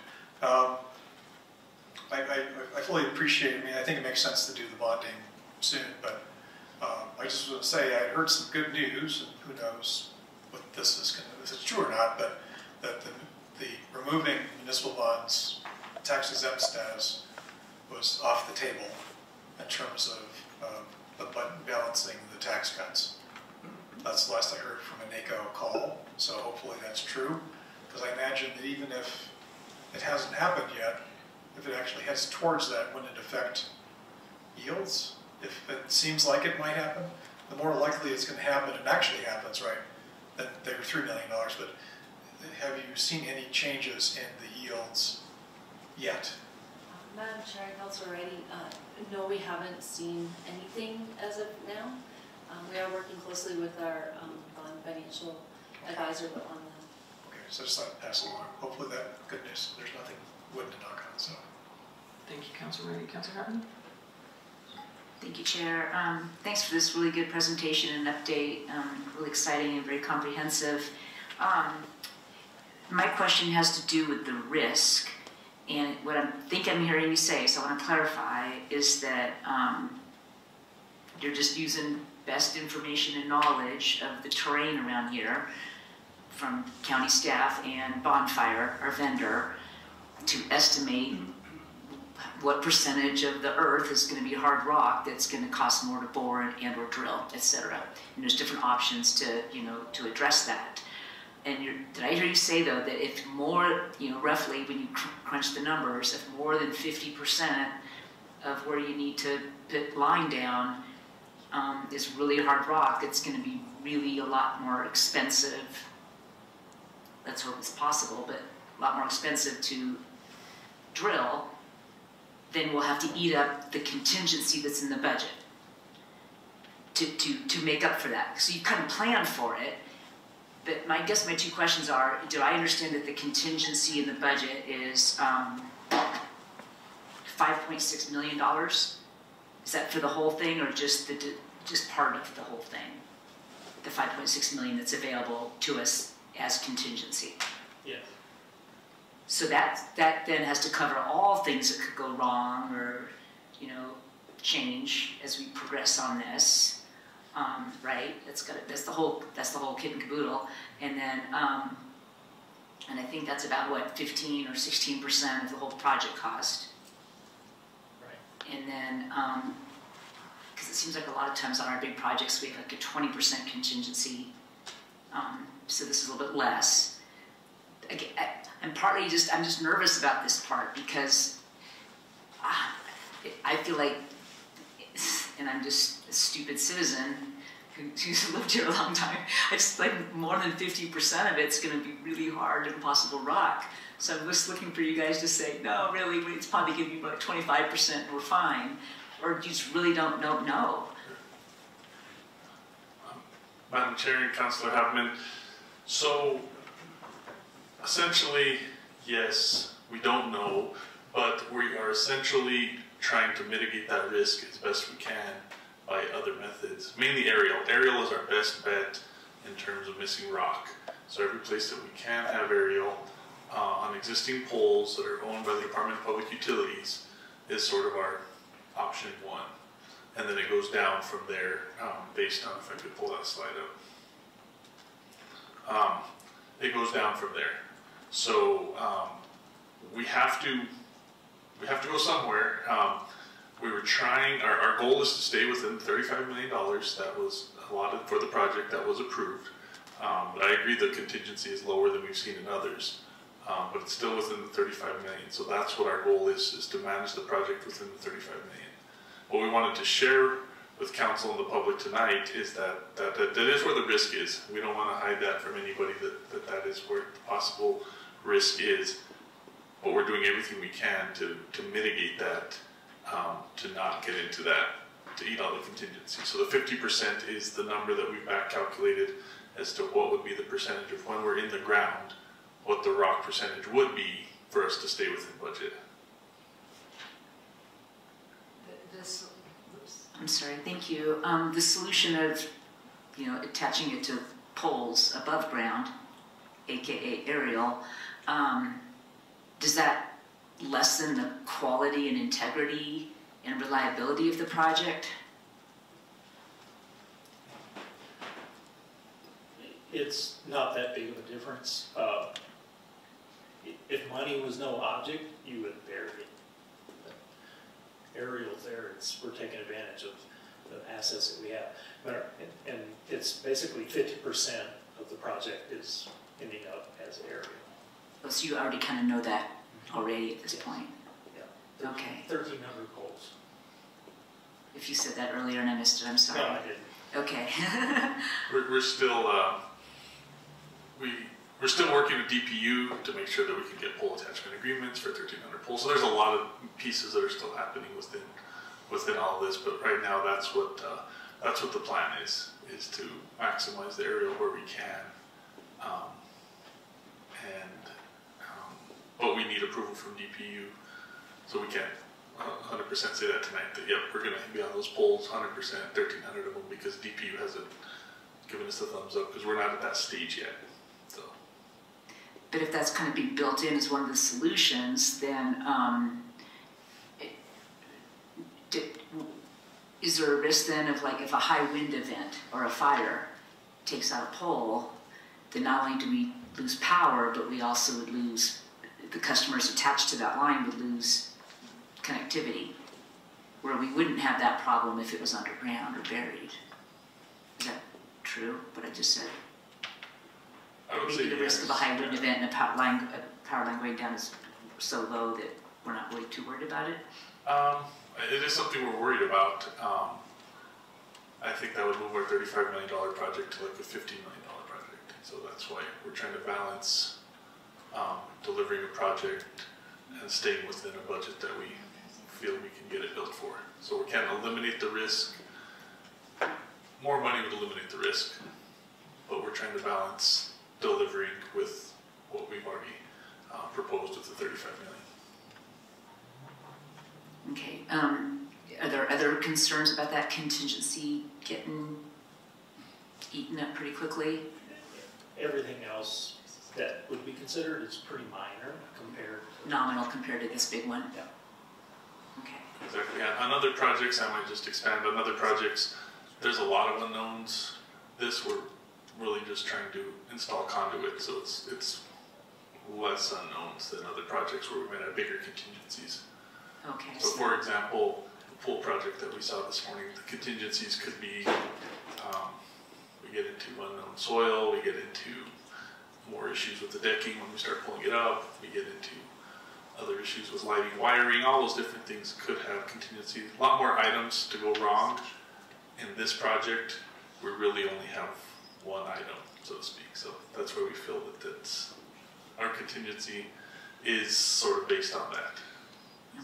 I fully appreciate. I mean, I think it makes sense to do the bonding soon, but I just want to say I heard some good news, and who knows what this is going to, if it's true or not, but that the removing municipal bonds tax exempt status was off the table in terms of the balancing the tax cuts. That's the last I heard from a NACO call, so hopefully that's true, because I imagine that even if it hasn't happened yet, if it actually heads towards that, wouldn't it affect yields? If it seems like it might happen, the more likely it's going to happen, and actually happens, right? That they were $3 million, but have you seen any changes in the yields yet? Madam Chair, Councilor Reddy, no, we haven't seen anything as of now. We are working closely with our bond financial advisor on that. Okay, so just like pass along. Hopefully that good news. There's nothing wood to knock on. So, thank you, Councilor Reddy. Councilor Hatton? Thank you, Chair. Thanks for this really good presentation and update. Really exciting and very comprehensive. My question has to do with the risk, and what I think I'm hearing you say, so I want to clarify, is that you're just using best information and knowledge of the terrain around here from county staff and Bonfire, our vendor, to estimate what percentage of the earth is going to be hard rock that's going to cost more to bore and or drill, etc. And there's different options to, to address that. And did I hear you say, though, that if more, roughly when you crunch the numbers, if more than 50% of where you need to put line down is really hard rock, it's going to be really a lot more expensive. Let's hope it's possible, but a lot more expensive to drill, then we'll have to eat up the contingency that's in the budget to make up for that. So you kind of plan for it, but I guess my two questions are, do I understand that the contingency in the budget is $5.6 million? Is that for the whole thing, or just part of the whole thing? The $5.6 million that's available to us as contingency? Yes. So that then has to cover all things that could go wrong or, change as we progress on this, right? That's the whole kit and caboodle. And then, and I think that's about what, 15 or 16% of the whole project cost. Right. And then, because it seems like a lot of times on our big projects we have like a 20% contingency. So this is a little bit less. Again, I'm just nervous about this part because I feel like, and I'm just a stupid citizen who's lived here a long time, I just like more than 50% of it's going to be really hard, impossible rock. So I'm just looking for you guys to say, no, really, it's probably going to be like 25% and we're fine. Or you just really don't know. Madam Chair and Councilor Haveman, so essentially, yes, we don't know, but we are essentially trying to mitigate that risk as best we can by other methods, mainly aerial. Aerial is our best bet in terms of missing rock. So every place that we can have aerial on existing poles that are owned by the Department of Public Utilities is sort of our option one. And then it goes down from there based on, if I could pull that slide up. It goes down from there. So we have to go somewhere. We were trying, our goal is to stay within $35 million that was allotted for the project that was approved. But I agree the contingency is lower than we've seen in others. But it's still within the 35 million. So that's what our goal is to manage the project within the 35 million. What we wanted to share with council and the public tonight is that is where the risk is. We don't want to hide that from anybody, that is where the possible risk is. But we're doing everything we can to mitigate that, to not get into that, to eat all the contingency. So the 50% is the number that we've back calculated as to what would be the percentage of when we're in the ground, what the rock percentage would be for us to stay within budget. I'm sorry, thank you. The solution of, attaching it to poles above ground, AKA aerial, does that lessen the quality and integrity and reliability of the project? It's not that big of a difference. If money was no object, you would bury it. Aerials there, we're taking advantage of the assets that we have. And it's basically 50% of the project is ending up as aerial. Oh, so you already kind of know that already at this point? Yeah. Okay. 1,300 poles. If you said that earlier and I missed it, I'm sorry. No, I didn't. Okay. We're still we're still working with DPU to make sure that we can get pole attachment agreements for 1,300 poles. So there's a lot of pieces that are still happening within all of this. But right now, that's what the plan is to maximize the aerial where we can. But we need approval from DPU, so we can't 100% say that tonight. That yep, we're going to be on those poles 100%, 1,300 of them, because DPU hasn't given us the thumbs up because we're not at that stage yet. So. But if that's going to be built in as one of the solutions, then is there a risk then of, like, if a high wind event or a fire takes out a pole, then not only do we lose power, but we also would lose, the customers attached to that line would lose connectivity, where we wouldn't have that problem if it was underground or buried. Is that true, what I just said? Maybe the risk of a high wind event and a power line going down is so low that we're not really too worried about it? It is something we're worried about. I think that would move our $35 million project to like a $15 million project. So that's why we're trying to balance delivering a project and staying within a budget that we feel we can get it built for. So we can eliminate the risk. More money would eliminate the risk, but we're trying to balance delivering with what we've already proposed with the 35 million. Okay. Are there other concerns about that contingency getting eaten up pretty quickly? Everything else that would be considered is pretty minor compared to... Nominal compared to this big one? Yeah. Okay. Exactly. On other projects, I might just expand. On other projects, there's a lot of unknowns. This, we're really just trying to install conduit, so it's less unknowns than other projects where we might have bigger contingencies. Okay. So for example, the pool project that we saw this morning, the contingencies could be, we get into unknown soil, we get into more issues with the decking when we start pulling it up, we get into other issues with lighting, wiring, all those different things could have contingency. A lot more items to go wrong. In this project, we really only have one item, so to speak. So that's where we feel that our contingency is sort of based on that.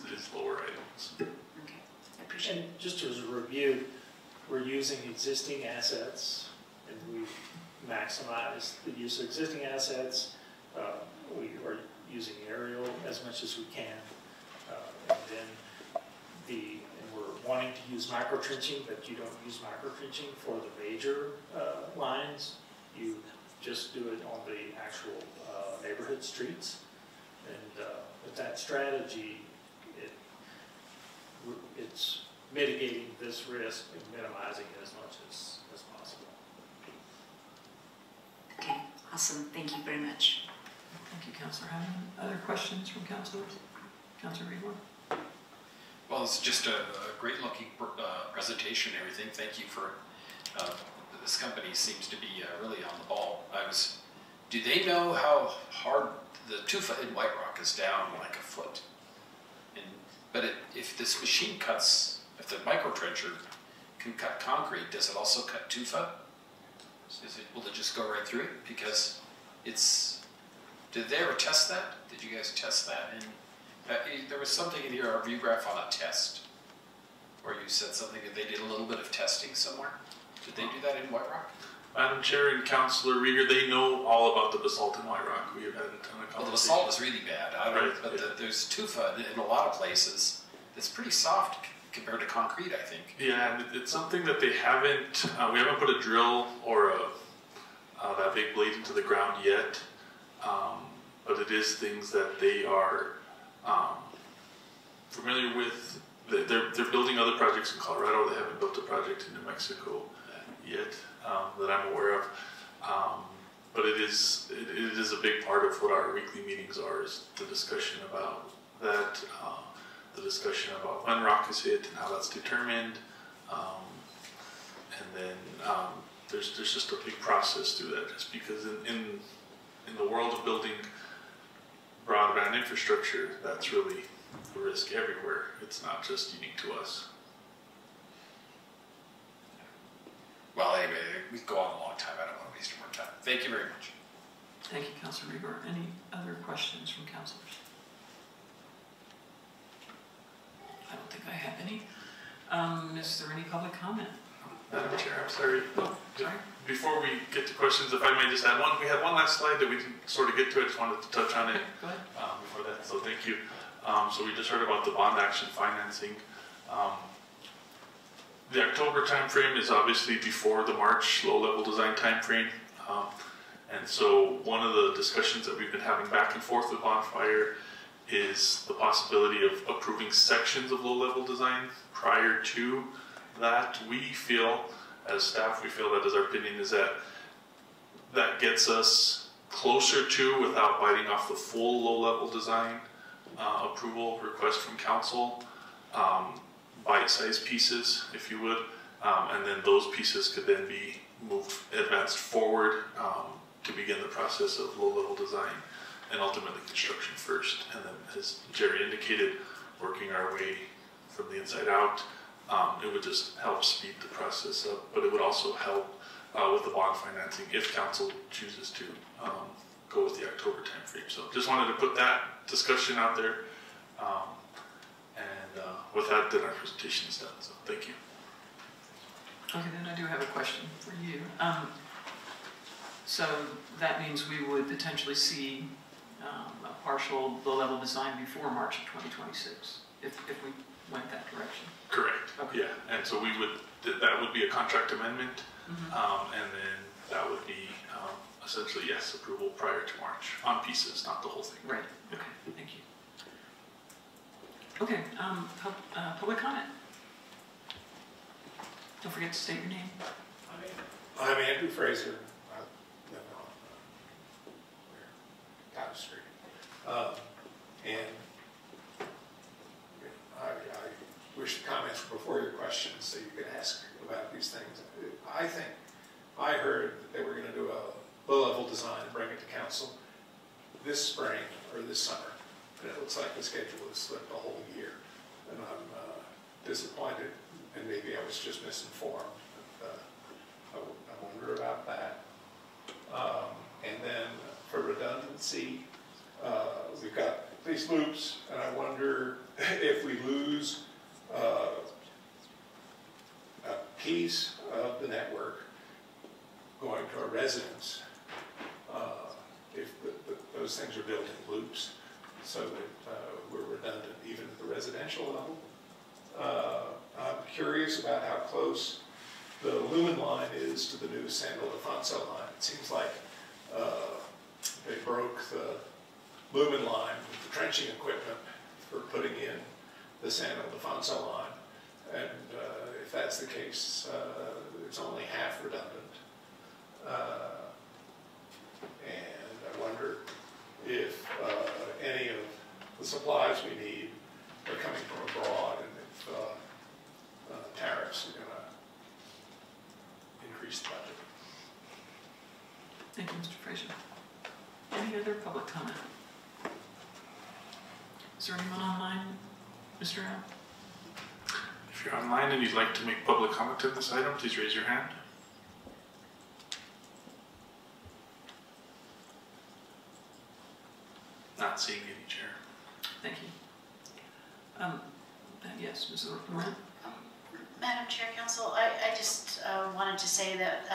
It is lower items. Okay, I appreciate it. And just as a review, we're using existing assets, and we've maximized the use of existing assets. We are using aerial as much as we can. And then and we're wanting to use micro trenching, but you don't use micro trenching for the major lines. You just do it on the actual neighborhood streets. And with that strategy, it's mitigating this risk and minimizing it as much as possible. Okay, awesome. Thank you very much. Thank you, Councilor Hammond. Other questions from councilors? Councilor Reedmore? Well, it's just a great looking presentation and everything. Thank you for, this company seems to be really on the ball. Do they know how hard the 2-foot in White Rock is down like a foot? But if this machine cuts, if the micro trencher can cut concrete, does it also cut 2-foot? Will it just go right through it? Because did they ever test that? Did you guys test that? And there was something in your review graph on a test, where you said something that they did a little bit of testing somewhere. Did they do that in White Rock? Madam Chair and Councilor Rieger, they know all about the basalt in White Rock. We have had a ton of conversations. Well, the basalt is really bad. But there's 2-foot in a lot of places. It's pretty soft compared to concrete, I think. Yeah, and it's something that they haven't, we haven't put a drill or that big blade into the ground yet. But it is things that they are familiar with. They're building other projects in Colorado. They haven't built a project in New Mexico yet that I'm aware of. But it is a big part of what our weekly meetings are, is the discussion about that, the discussion about when rock is hit and how that's determined. And then there's just a big process through that, just because in the world of building broadband infrastructure, that's really a risk everywhere. It's not just unique to us. Well, anyway, we could go on a long time. I don't want to waste more time. Thank you very much. Thank you, Councilor Reber. Any other questions from councilors? I don't think I have any. Is there any public comment? Madam Chair, I'm sorry. Oh, sorry. Before we get to questions, if I may just add one, we had one last slide that we didn't sort of get to. I just wanted to touch on it before that, so thank you. So we just heard about the bond action financing. The October timeframe is obviously before the March low-level design timeframe. And so one of the discussions that we've been having back and forth with Bonfire is the possibility of approving sections of low-level design prior to that. We feel, as staff, we feel that is our opinion, is that that gets us closer to, without biting off the full low-level design approval request from council, bite-sized pieces, if you would, and then those pieces could then be advanced forward to begin the process of low-level design and ultimately construction first. And then, as Jerry indicated, working our way from the inside out, it would just help speed the process up, but it would also help with the bond financing if council chooses to go with the October timeframe. So just wanted to put that discussion out there. With that, then our presentation is done, so thank you. Okay, then I do have a question for you. So that means we would potentially see a partial low-level design before March of 2026, if we went that direction. Correct. Okay. Yeah, and so that would be a contract amendment, and then that would be essentially, yes, approval prior to March on pieces, not the whole thing. Right. Okay. Thank you. Okay. Public comment. Don't forget to state your name. I'm Andrew Fraser. I live on Cottage Street. And I wish the comments were before your questions so you could ask about these things. I heard that they were going to do a low-level design and bring it to council this spring or this summer. And it looks like the schedule has slipped a whole year. And I'm disappointed, and maybe I was just misinformed. I wonder about that. And then for redundancy, we've got these loops, and I wonder if we lose a piece of the network going to a residence, if those things are built in loops, so that we're redundant even at the residential level. I'm curious about how close the lumen line is to the new San Ildefonso line. It seems like they broke the lumen line with the trenching equipment for putting in the San Ildefonso line. And if that's the case, it's only half redundant. And I wonder if any of the supplies we need are coming from abroad, and if tariffs are going to increase the budget. Thank you, Mr. Frazier. Any other public comment? Is there anyone online, Mr. Allen? If you're online and you'd like to make public comment on this item, please raise your hand. Not seeing any, Chair. Thank you. Yes, Ms. Moran? Madam Chair, Council, I just wanted to say that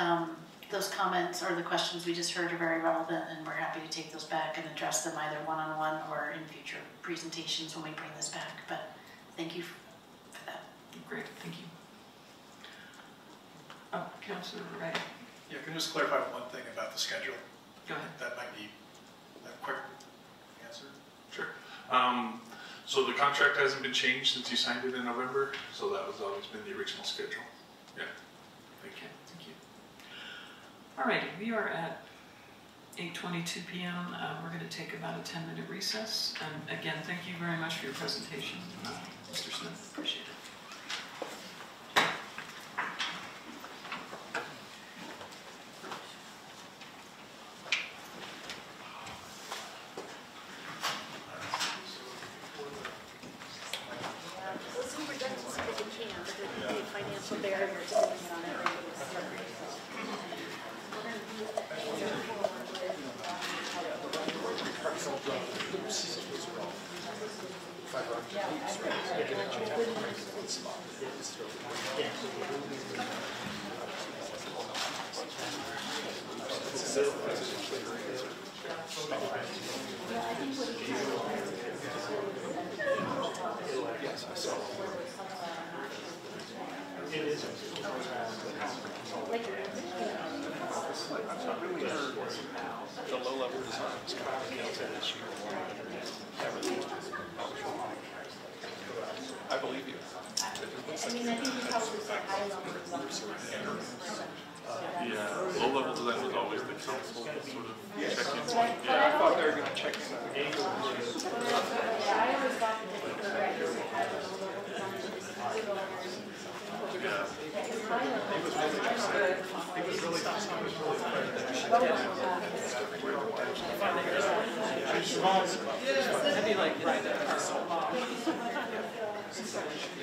those comments or the questions we just heard are very relevant, and we're happy to take those back and address them either one-on-one or in future presentations when we bring this back. But thank you for that. Great, thank you. Councilor Ray. Yeah, can you just clarify one thing about the schedule? Go ahead. That might be a quick answer. Sure. So the contract hasn't been changed since you signed it in November, so that was always been the original schedule. Yeah. Thank you. All righty, we are at 8:22 p.m. We're going to take about a 10-minute recess. And again, thank you very much for your presentation, Mr. Smith. Appreciate it. Financial barriers to living on it. Yes, I saw. It is. I've really heard the low-level design is complicated this year. I believe you. I mean, I think you probably said high-level design. Yeah, low-level design was always the council sort of check-in point. Yeah, I thought they were going to check in. Yeah, I always thought that they were right. High-level design. Yeah.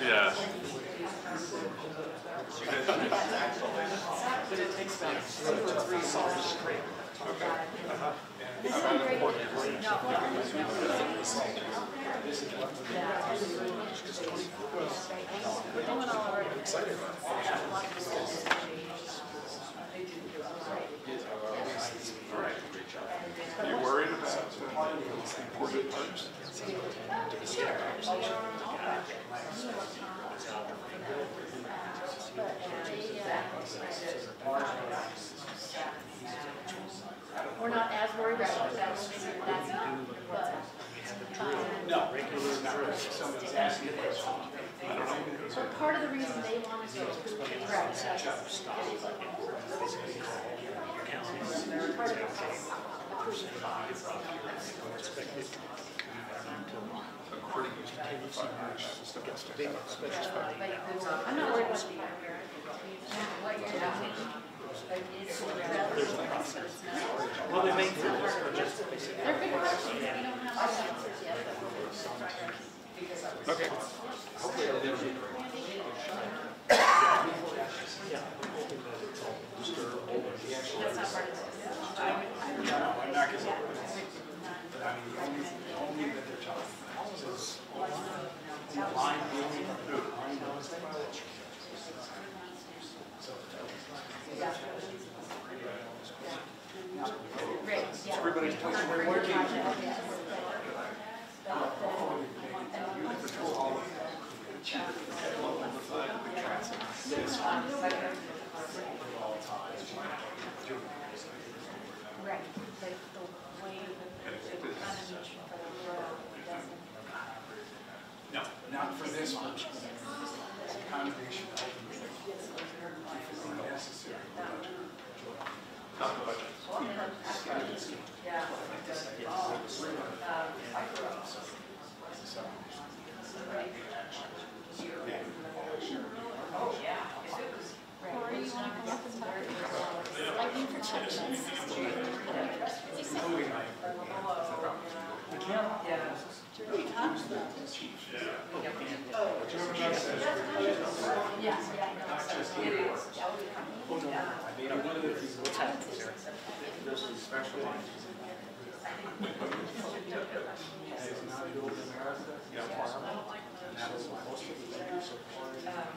Yeah. But it takes about 2 or 3 songs straight. Okay. I'm excited about it. All right. Are you worried about imported parts? We're not as worried about that, that's not, but. No. But part of the reason they want us to approve it is because I'm not worried about the what you're doing. Well, they make They're big questions, we don't have all the answers yet, but we're. Okay. That's not part of this. No, I'm not going to. But I mean, only that they're talking about is line building. Great, yeah. Everybody's talking about this one, accommodation items that are necessary. Not the budget. Corey, you want to come up and talk? Lightning protections.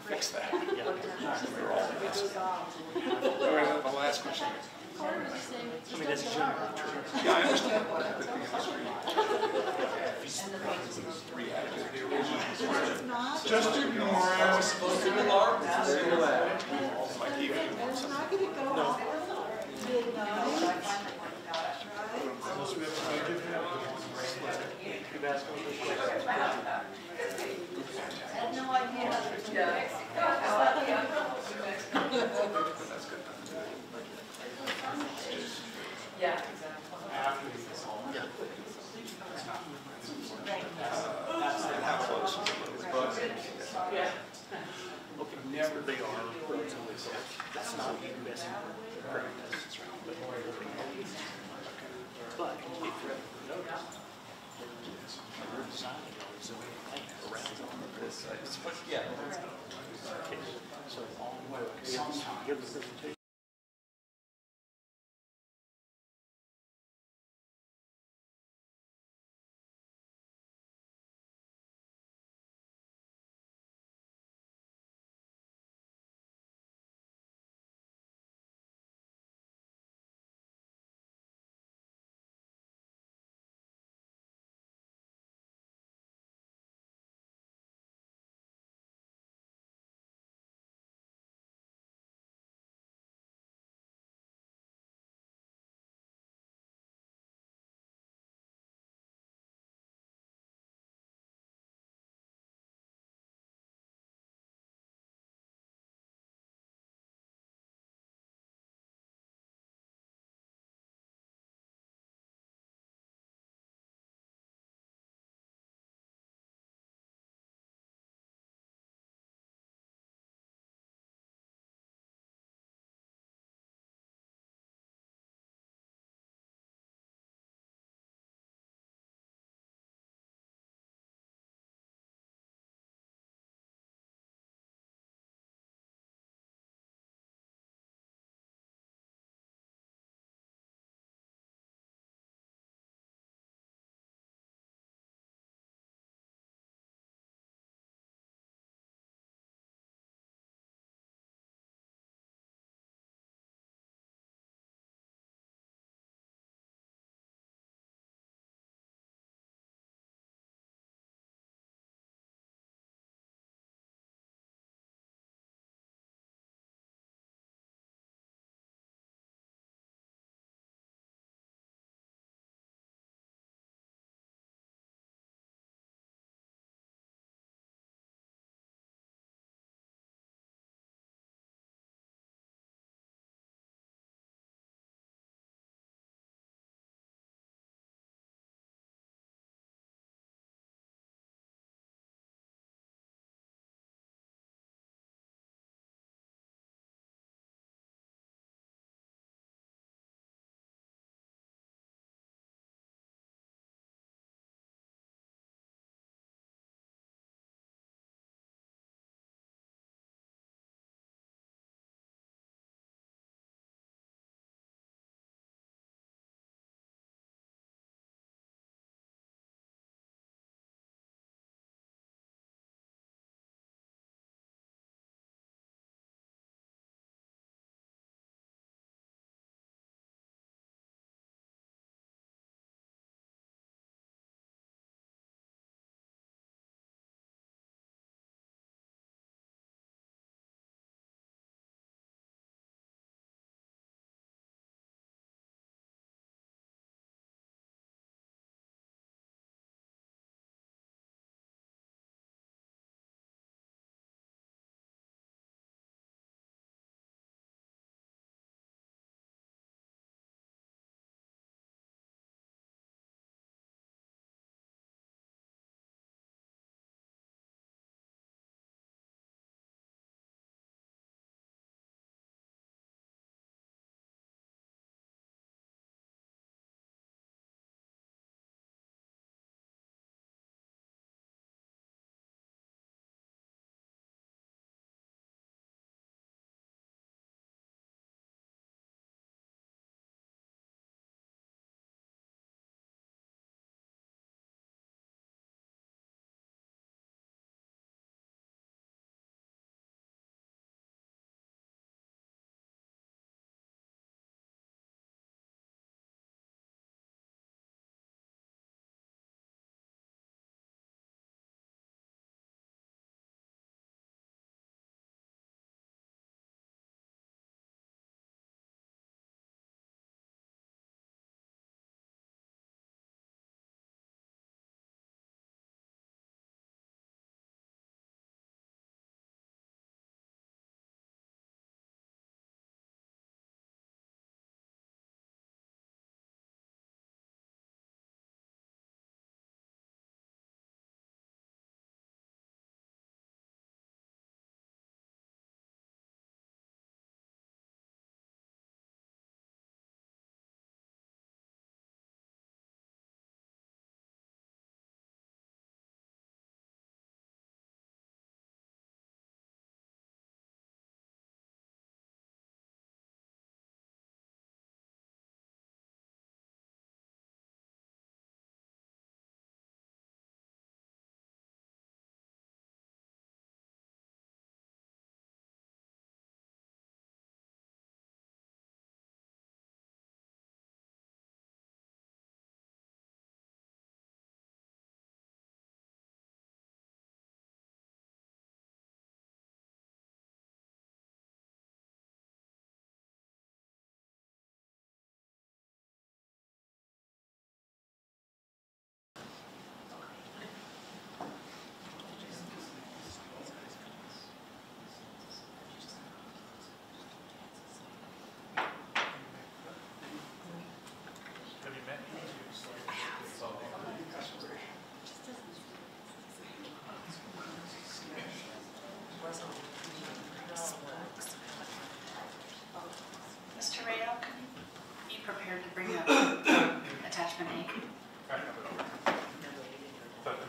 Fix that. We're all all right, the last question. I mean, that's general. Yeah, I understand. But the industry Just ignore it. I was supposed to be alarmed. My TV. We're not going to go off midnight. Unless we have a budget. I had no idea. Yeah. After these. How close? Yeah. Okay, never they are. That's not the best practice. But if you notice, we're designing so around this. Yeah. Okay. So sometimes give the presentation.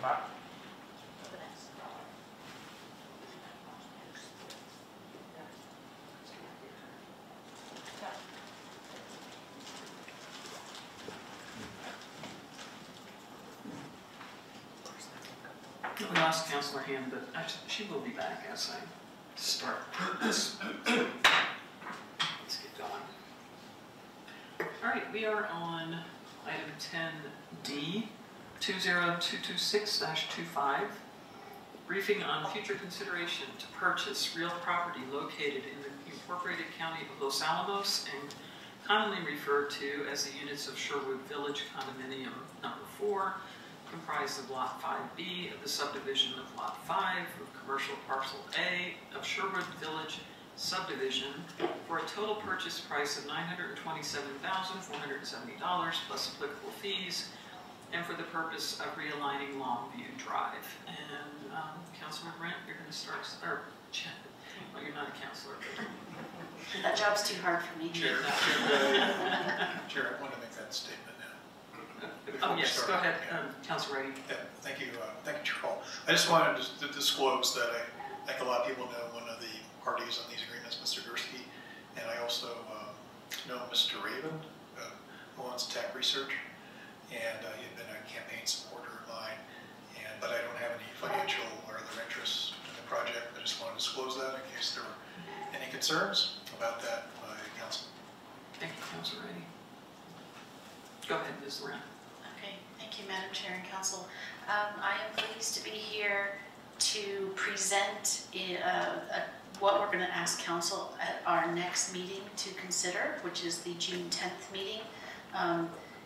Matt? We lost Councilor Hand, but actually, she will be back as I start this. Let's get going. All right, we are on item 10D, 20226-25, briefing on future consideration to purchase real property located in the incorporated county of Los Alamos and commonly referred to as the units of Sherwood Village Condominium Number 4, comprised of Lot 5B of the subdivision of Lot 5 of Commercial Parcel A of Sherwood Village Subdivision for a total purchase price of $927,470 plus applicable fees, and for the purpose of realigning Longview Drive. And Councilor Brent, you're going to start, or well, you're not a councilor. That job's too hard for me. Chair, I want to make that statement now. Oh, yes, go ahead, Councilor Reddy. Yeah, thank you, Chair. I just wanted to disclose that I think a lot of people know one of the parties on these agreements, Mr. Gursky, and I also know Mr. Raven, who owns Tech Research, and he had been a campaign supporter of mine, but I don't have any financial or other interests in the project. I just want to disclose that in case there were any concerns about that by council. Thank you, Councilor Reddy. Go ahead, Ms. Loren. Okay, thank you, Madam Chair and Council. I am pleased to be here to present what we're going to ask Council at our next meeting to consider, which is the June 10th meeting.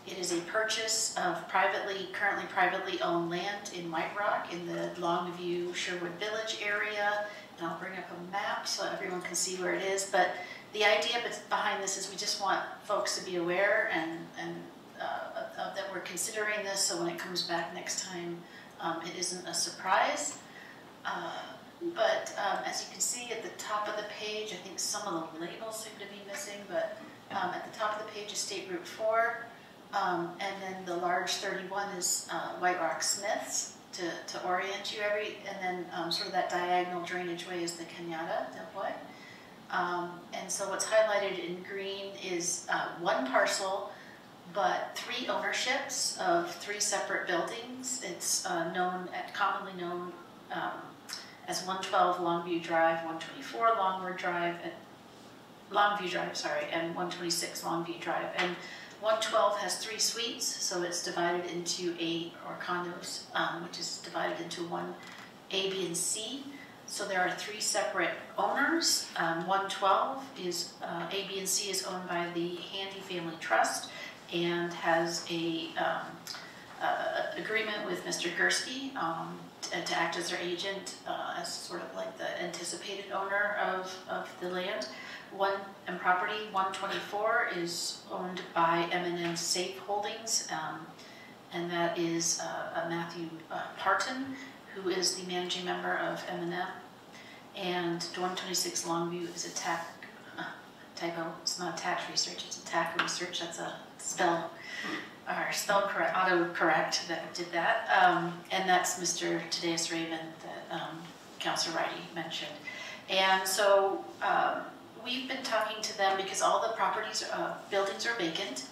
It is a purchase of currently privately owned land in White Rock in the Longview Sherwood Village area. And I'll bring up a map so everyone can see where it is. But the idea behind this is we just want folks to be aware and that we're considering this, so when it comes back next time, it isn't a surprise. But as you can see at the top of the page, I think some of the labels seem to be missing, but at the top of the page is State Route 4, and then the large 31 is White Rock Smiths to orient you and then sort of that diagonal drainage way is the Cañada del Boy. And so what's highlighted in green is one parcel, but 3 ownerships of 3 separate buildings. It's commonly known as 112 Longview Drive, 124 Longview Drive, and 126 Longview Drive. And 112 has 3 suites, so it's divided into condos, which is divided into 1 A, B, and C. So there are 3 separate owners. 112 is A, B, and C is owned by the Handy Family Trust and has a agreement with Mr. Gursky to act as their agent, as sort of like the anticipated owner of the land. Property 124 is owned by M&M Safe Holdings, and that is Matthew Parton, who is the managing member of M&M. And 126 Longview is a typo. It's not tax research, it's a tax research. That's a spell correct, autocorrect that did that. And that's Mr. Tadeus Raven that Councilor Ridey mentioned. And so we've been talking to them because all the buildings are vacant.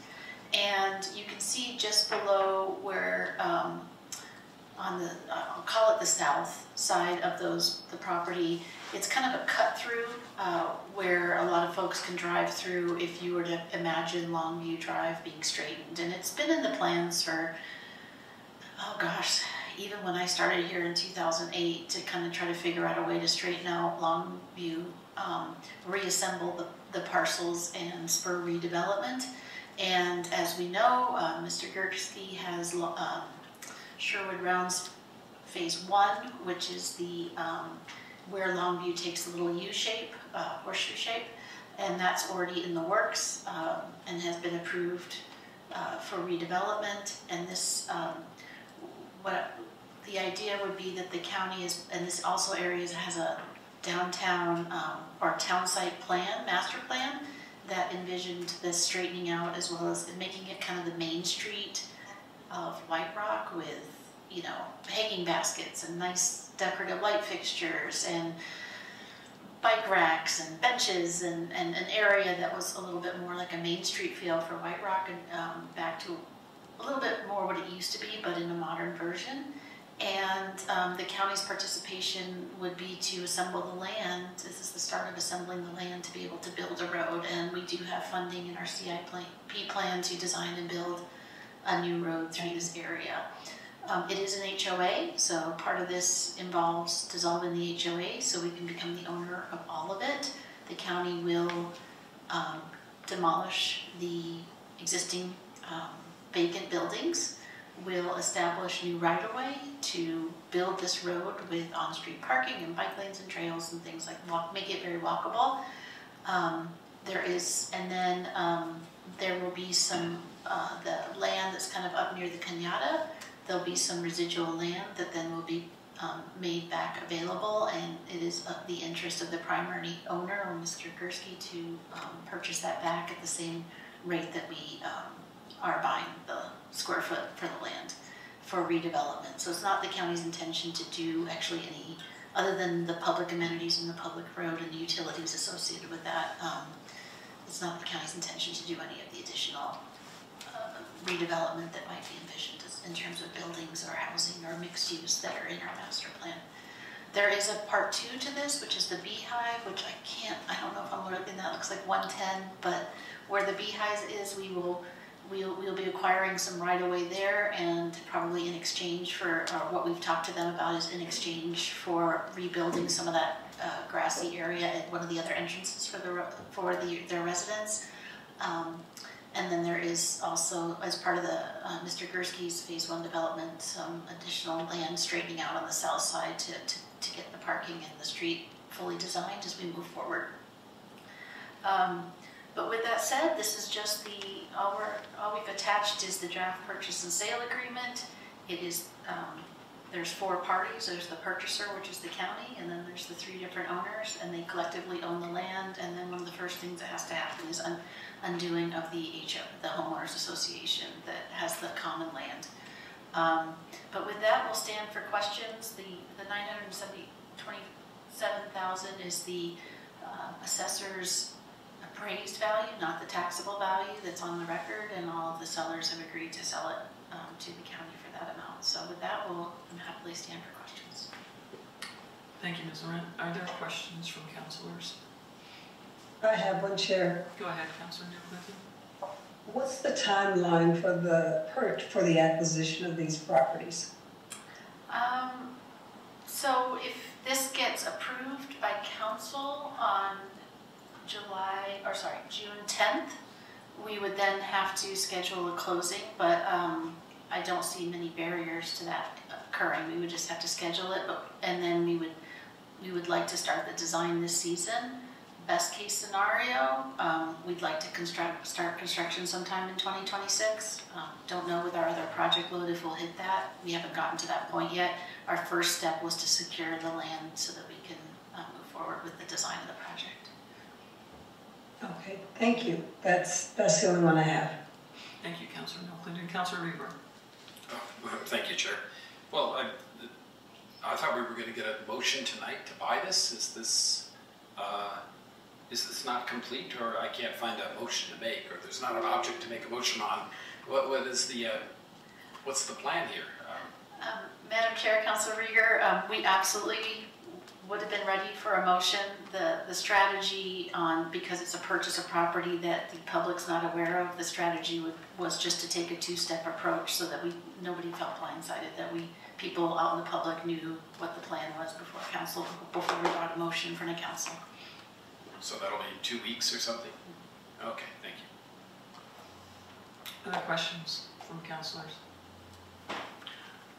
And you can see just below where, I'll call it the south side of the property, it's kind of a cut through where a lot of folks can drive through if you were to imagine Longview Drive being straightened. And it's been in the plans for, oh gosh, even when I started here in 2008 to kind of try to figure out a way to straighten out Longview, reassemble the parcels and spur redevelopment. And as we know, Mr. Gursky has Sherwood Rounds Phase 1, which is the where Longview takes a little U-shape, horseshoe shape, and that's already in the works and has been approved for redevelopment. And this, the idea would be that the county is, and this also area has a downtown or town site plan, master plan, that envisioned this straightening out as well as making it kind of the main street of White Rock with you know, hanging baskets and nice decorative light fixtures and bike racks and benches and an area that was a little bit more like a Main Street feel for White Rock, and back to a little bit more what it used to be, but in a modern version. And the county's participation would be to assemble the land. This is the start of assembling the land to be able to build a road, and we do have funding in our CIP plan to design and build a new road through this area. It is an HOA, so part of this involves dissolving the HOA so we can become the owner of all of it. The county will demolish the existing vacant buildings, will establish new right-of-way to build this road with on-street parking and bike lanes and trails and things like make it very walkable. There will be some, the land that's kind of up near the Cañada, there'll be some residual land that then will be made back available, and it is the interest of the primary owner, or Mr. Gursky, to purchase that back at the same rate that we are buying the square foot for the land for redevelopment. So it's not the county's intention to do actually any, other than the public amenities and the public road and the utilities associated with that. It's not the county's intention to do any of the additional redevelopment that might be envisioned in terms of buildings or housing or mixed use that are in our master plan. There is a part 2 to this, which is the beehive, which I don't know if I'm looking, that looks like 110, but where the beehive is, we'll be acquiring some right of way there, and probably in exchange for what we've talked to them about is in exchange for rebuilding some of that grassy area at one of the other entrances for their residents. And then there is also, as part of the Mr. Gursky's Phase 1 development, some additional land straightening out on the south side to get the parking and the street fully designed as we move forward. But with that said, this is just all we've attached is the draft purchase and sale agreement. It is, there's 4 parties. There's the purchaser, which is the county, and then there's the 3 different owners, and they collectively own the land. And then one of the first things that has to happen is undoing of the homeowners association that has the common land. But with that, we'll stand for questions. The $927,000 is the assessor's appraised value, not the taxable value that's on the record, and all of the sellers have agreed to sell it to the county for that amount. So with that, we'll happily stand for questions. Thank you, Ms. Laurent. Are there questions from councilors? I have one, Chair. Go ahead, Councilor Neal. What's the timeline for the acquisition of these properties? So if this gets approved by council on June 10th, we would then have to schedule a closing, but I don't see many barriers to that occurring. We would just have to schedule it, and then we would like to start the design this season. Best case scenario, we'd like to start construction sometime in 2026. Don't know with our other project load if we'll hit that. We haven't gotten to that point yet. Our first step was to secure the land so that we can move forward with the design of the project. Okay, thank you. That's the only one I have. Thank you, Councilor Milclin. And Councilor Reber. Thank you, Chair. Well, I thought we were going to get a motion tonight to buy this. Is this not complete, or I can't find a motion to make, or there's not an object to make a motion on? What's the plan here? Madam Chair, Councilor Rieger, we absolutely would have been ready for a motion. The strategy because it's a purchase of property that the public's not aware of, the strategy was just to take a 2-step approach so that nobody felt blindsided, that people out in the public knew what the plan was before we brought a motion in front of council. So that'll be 2 weeks or something? Okay, thank you. Other questions from councilors?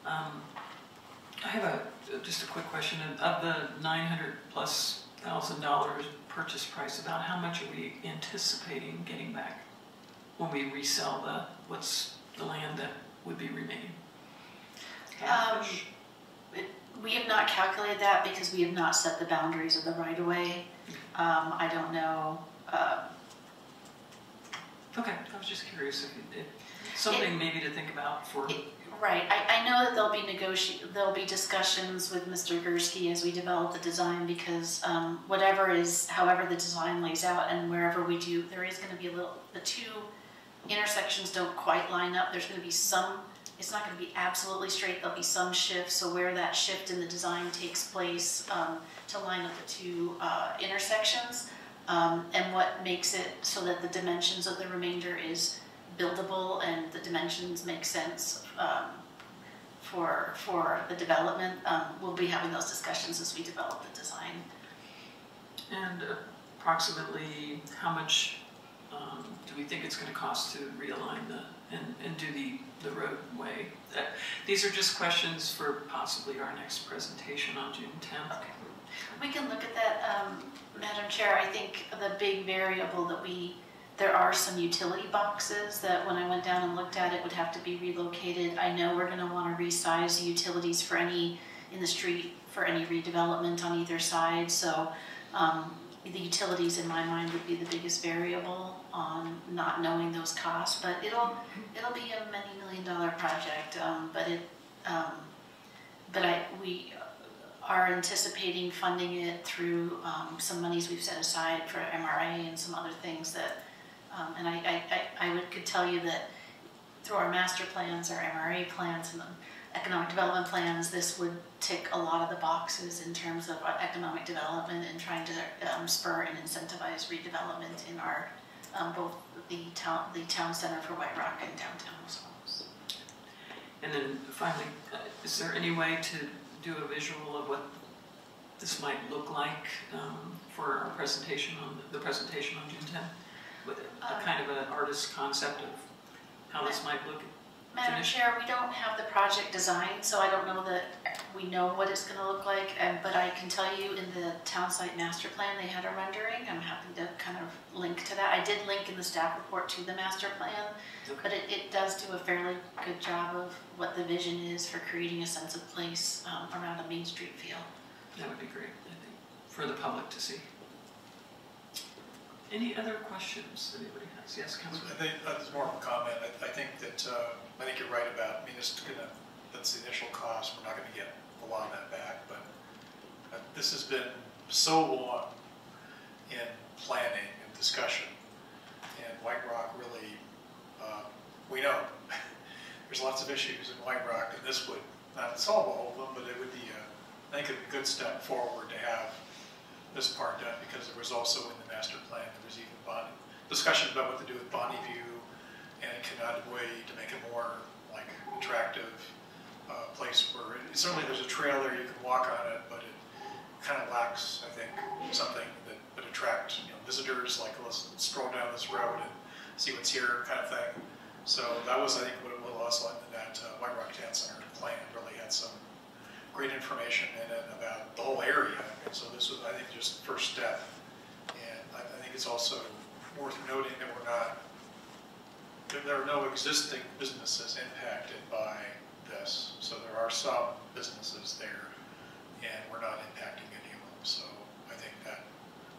I have just a quick question. Of the $900,000+ purchase price, about how much are we anticipating getting back when we resell the land that would be remaining? We have not calculated that because we have not set the boundaries of the right-of-way. I don't know. Okay, I was just curious if something maybe to think about for. Right, I know that there'll be discussions with Mr. Gursky as we develop the design, because however the design lays out and wherever we do, there is going to be the two intersections don't quite line up. There's going to be some, it's not going to be absolutely straight, there'll be some shifts, so where that shift in the design takes place to line up the two intersections, and what makes it so that the dimensions of the remainder is buildable and the dimensions make sense for the development. We'll be having those discussions as we develop the design. And approximately how much do we think it's going to cost to realign and do the roadway? These are just questions for possibly our next presentation on June 10th. Okay. We can look at that, Madam Chair. I think the big variable that there are some utility boxes that when I went down and looked at it would have to be relocated. I know we're going to want to resize the utilities for in the street for any redevelopment on either side. So the utilities in my mind would be the biggest variable on not knowing those costs. But it'll be a many $million project. We are anticipating funding it through some monies we've set aside for MRA and some other things that. And I could tell you that through our master plans, our MRA plans, and the economic development plans, this would tick a lot of the boxes in terms of economic development and trying to spur and incentivize redevelopment in our both the town center for White Rock and downtown Los Alamos. And then finally, is there any way to do a visual of what this might look like for our presentation on June 10th? With a kind of an artist's concept of how this might look. Madam Chair, we don't have the project design, so I don't know that we know what it's going to look like, but I can tell you in the town site master plan they had a rendering. I'm happy to kind of link to that. I did link in the staff report to the master plan, okay. But it does do a fairly good job of what the vision is for creating a sense of place around a Main Street feel. That would be great, I think, for the public to see. Any other questions that anybody has? Yes, Councilor. I think that's more of a comment. I think you're right about, that's the initial cost. We're not going to get a lot of that back, but this has been so long in planning and discussion, and White Rock really, we know there's lots of issues in White Rock, and this would not solve all of them, but it would be, I think, a good step forward to have this part done, because there was also in the master plan, there was even discussion about what to do with Bonnie View and Canada Way to make it more like attractive place where certainly there's a trail there, you can walk on it, but it kind of lacks, I think, something that would attract visitors, like let's stroll down this road and see what's here kind of thing. So that was, I think, what also in that White Rock Town Center plan really had some great information in it about the whole area. And so this was, I think, just the first step. And I think it's also worth noting that there are no existing businesses impacted by this. So there are some businesses there, and we're not impacting any of them. So I think that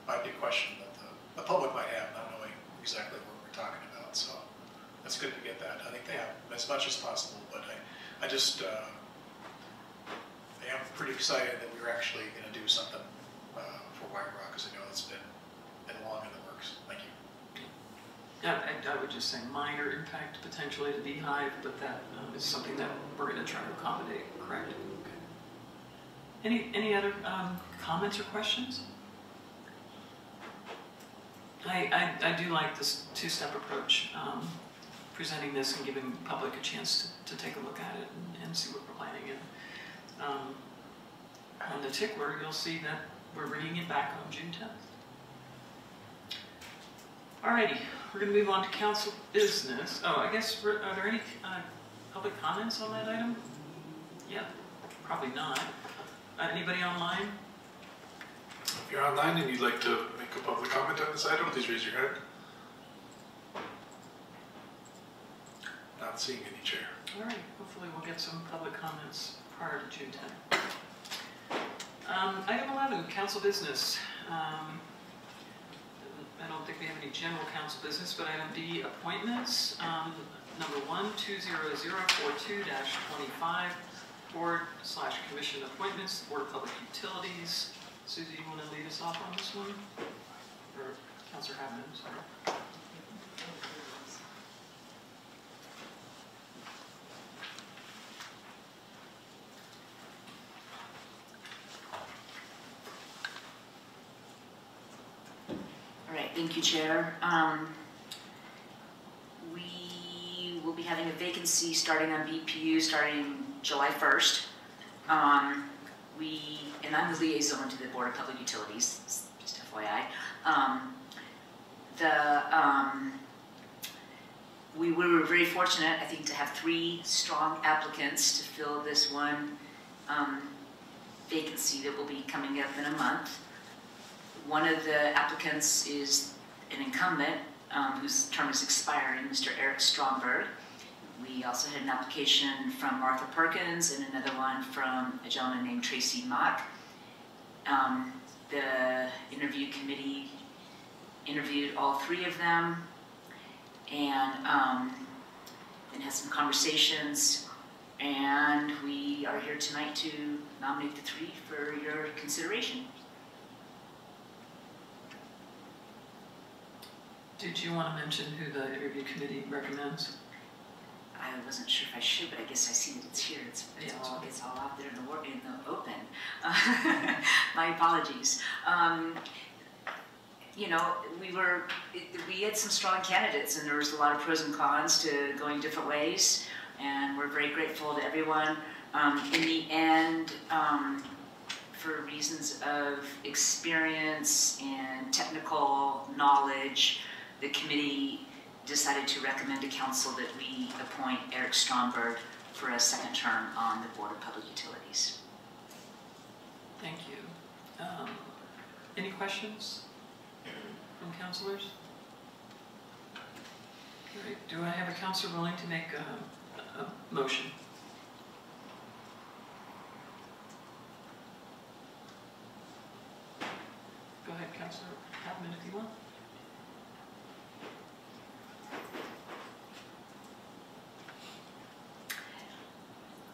might be a question that the public might have, not knowing exactly what we're talking about. So that's good to get that. I think they have as much as possible, but I just, I'm pretty excited that we were actually going to do something for White Rock, because I know it's been long in the works. Thank you. Yeah, I would just say minor impact potentially to Beehive, but that is something that we're going to try to accommodate. Correct. Okay. Any other comments or questions? I do like this two-step approach, presenting this and giving the public a chance to take a look at it and see what we're planning. And on the tickler, you'll see that we're bringing it back on June 10th. Alrighty, we're going to move on to council business. Oh, I guess, are there any public comments on that item? Yeah, probably not. Anybody online? If you're online and you'd like to make a public comment on this item, please raise your hand. Not seeing any, Chair. All right, hopefully we'll get some public comments prior to June 10th. Item 11, council business. I don't think we have any general council business, but item D, appointments. Number 1-20042-25, board/commission appointments, Board of Public Utilities. Susie, you want to lead us off on this one? Or Councilor Hammond, sorry. All right, thank you, Chair. We will be having a vacancy starting on BPU starting July 1st. And I'm the liaison to the Board of Public Utilities, just FYI. We were very fortunate, I think, to have 3 strong applicants to fill this one vacancy that will be coming up in a month. One of the applicants is an incumbent whose term is expiring, Mr. Eric Stromberg. We also had an application from Martha Perkins and another one from a gentleman named Tracy Mock. The interview committee interviewed all 3 of them and had some conversations, and we are here tonight to nominate the 3 for your consideration. Did you want to mention who the interview committee recommends? I wasn't sure if I should, but I guess I see that it's here. It's all out there in the open. My apologies. You know, we had some strong candidates, and there was a lot of pros and cons to going different ways, and we're very grateful to everyone. In the end, for reasons of experience and technical knowledge, the committee decided to recommend to council that we appoint Eric Stromberg for a 2nd term on the Board of Public Utilities. Thank you. Any questions from councilors? Okay, do I have a councilor willing to make a motion? Go ahead, Councilor Hammond, if you want.